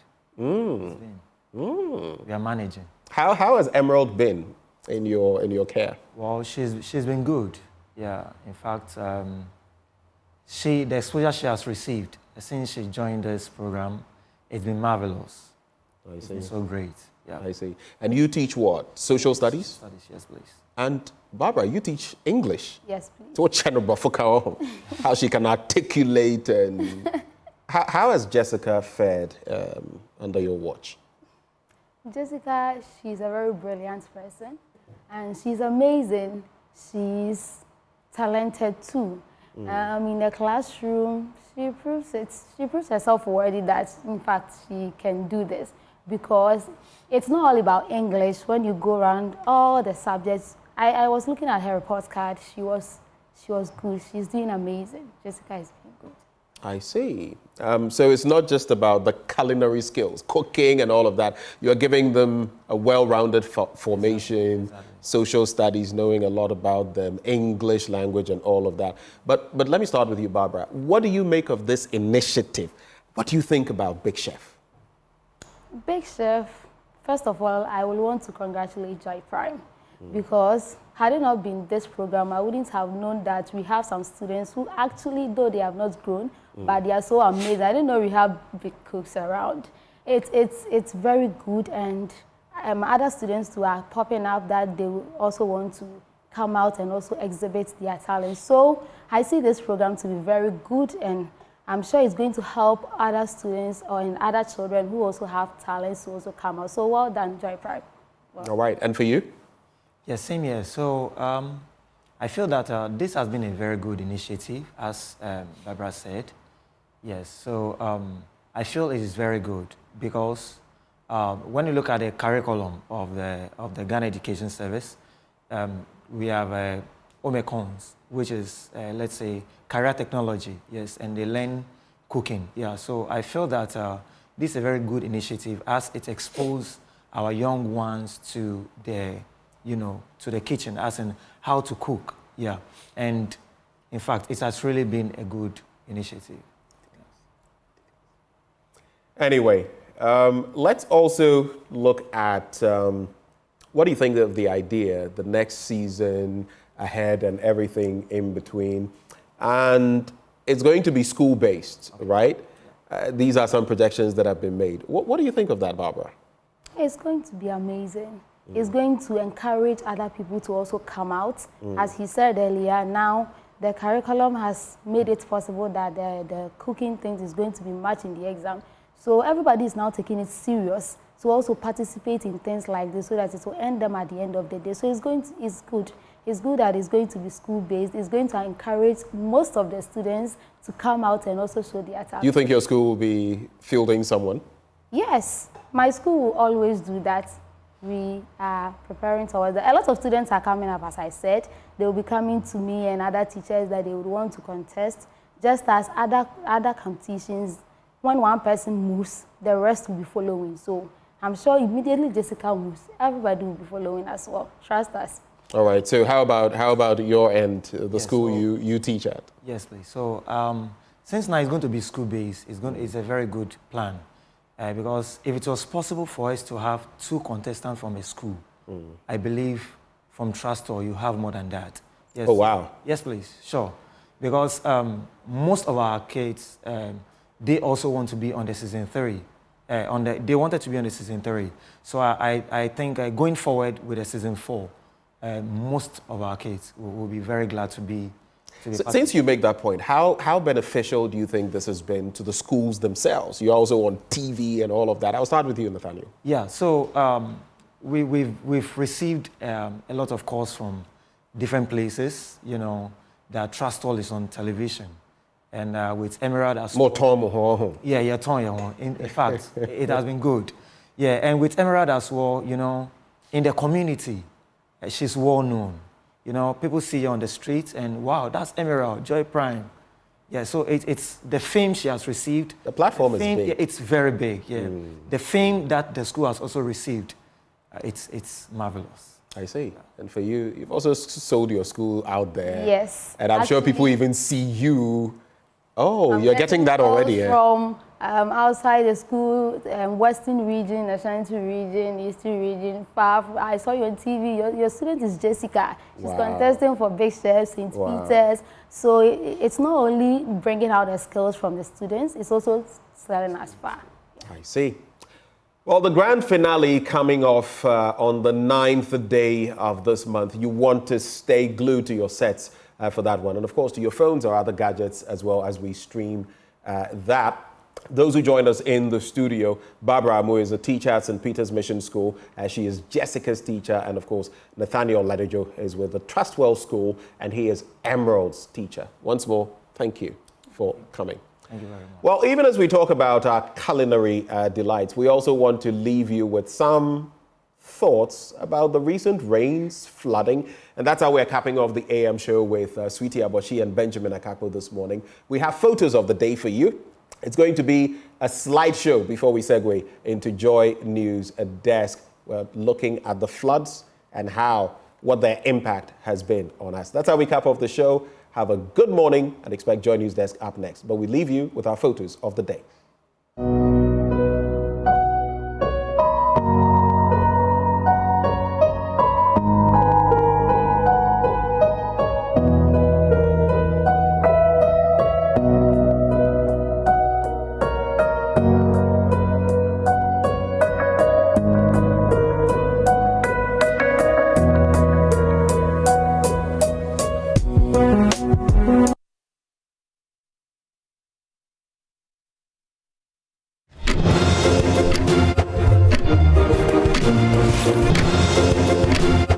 We are managing. How has Emerald been in your care? Well, she's been good. Yeah, in fact, the exposure she has received since she joined this program, it's been marvelous. I see. It's been so great. Yeah. I see. And you teach what? Social studies? Studies, yes, please. And Barbara, you teach English. Yes, please. So how she can articulate and how has Jessica fared under your watch? Jessica, she's a very brilliant person, and she's amazing. She's talented too. In the classroom, she proves herself worthy that, in fact, she can do this, because it's not all about English. When you go around all the subjects, I was looking at her report card. She was good. She's doing amazing. Jessica is doing good. I see. So it's not just about the culinary skills, cooking and all of that. You're giving them a well-rounded formation, social studies, knowing a lot about them, English language and all of that. But let me start with you, Barbara. What do you make of this initiative? What do you think about Big Chef? Big Chef, first of all, I would want to congratulate Joy Prime because had it not been this program, I wouldn't have known that we have some students who actually, though they have not grown, but they are so amazing. I didn't know we have big cooks around. It's very good, and other students who are popping up that they also want to come out and also exhibit their talent. So I see this program to be very good, and I'm sure it's going to help other students and other children who also have talents to also come out. So well done, Joy Prime. Well. All right, and for you? Yes, same here. So I feel that this has been a very good initiative, as Barbara said. Yes, so I feel it is very good because when you look at the curriculum of the Ghana Education Service, we have Omecons, which is, let's say, career technology, yes, and they learn cooking. Yeah, so I feel that this is a very good initiative as it exposes our young ones to the, to the kitchen, as in how to cook. Yeah, and in fact, it has really been a good initiative. Anyway, let's also look at what do you think of the idea, the next season ahead and everything in between? And it's going to be school-based, right? These are some projections that have been made. What do you think of that, Barbara? It's going to be amazing. It's going to encourage other people to also come out. As he said earlier, now the curriculum has made it possible that the cooking things is going to be much in the exam. So everybody is now taking it serious to also participate in things like this so that it will end them at the end of the day. So it's good. It's good that it's going to be school-based. It's going to encourage most of the students to come out and also show their talent. Do you think your school will be fielding someone? Yes, my school will always do that. We are preparing towards that. A lot of students are coming up, as I said. They will be coming to me and other teachers that they would want to contest. Just as other competitions, when one person moves, the rest will be following. So I'm sure immediately Jessica moves, everybody will be following as well. Trust us. All right. So how about your end, the school you teach at? Yes, please. So since now it's going to be school-based, it's a very good plan. Because if it was possible for us to have 2 contestants from a school, I believe from Trustor you have more than that. Yes. Oh, wow. Yes, please. Sure. Because most of our kids, they also want to be on the season 3. They wanted to be on the season 3. So I think going forward with the season 4, most of our kids will be very glad to be. Since you make that point, how beneficial do you think this has been to the schools themselves? You're also on TV and all of that. I'll start with you, Nathaniel. Yeah, so we've received a lot of calls from different places, that Trustall is on television. And with Emerald as well. More Yeah, Tom. In fact, it has been good. Yeah, and with Emerald as well, in the community, she's well known. People see her on the streets and, wow, that's Emerald, Joy Prime. Yeah, so it's the fame she has received. The platform is big. Yeah, it's very big, yeah. The fame that the school has also received, it's marvelous. I see. And for you, you've also sold your school out there. Yes. And I'm sure people even see you. Oh, you're getting that already, yeah? From outside the school, Western region, Ashanti region, Eastern region, I saw you on TV. Your student is Jessica. She's contesting for Big Chef, St. Peter's. So it's not only bringing out the skills from the students, it's also selling us far. I see. Well, the grand finale coming off on the 9th day of this month. You want to stay glued to your sets for that one. And of course, to your phones or other gadgets as well as we stream that. Those who joined us in the studio, Barbara Amu is a teacher at St. Peter's Mission School. She is Jessica's teacher. And of course, Nathaniel Ladijo is with the Trustwell School, and he is Emerald's teacher. Once more, thank you for coming. Thank you very much. Well, even as we talk about our culinary delights, we also want to leave you with some thoughts about the recent rains, flooding, and that's how we're capping off the AM show with Sweetie Aboshi and Benjamin Akakpo this morning. We have photos of the day for you. It's going to be a slideshow before we segue into Joy News Desk. We're looking at the floods and what their impact has been on us. That's how we cap off the show. Have a good morning and expect Joy News Desk up next. But we leave you with our photos of the day. Thank you.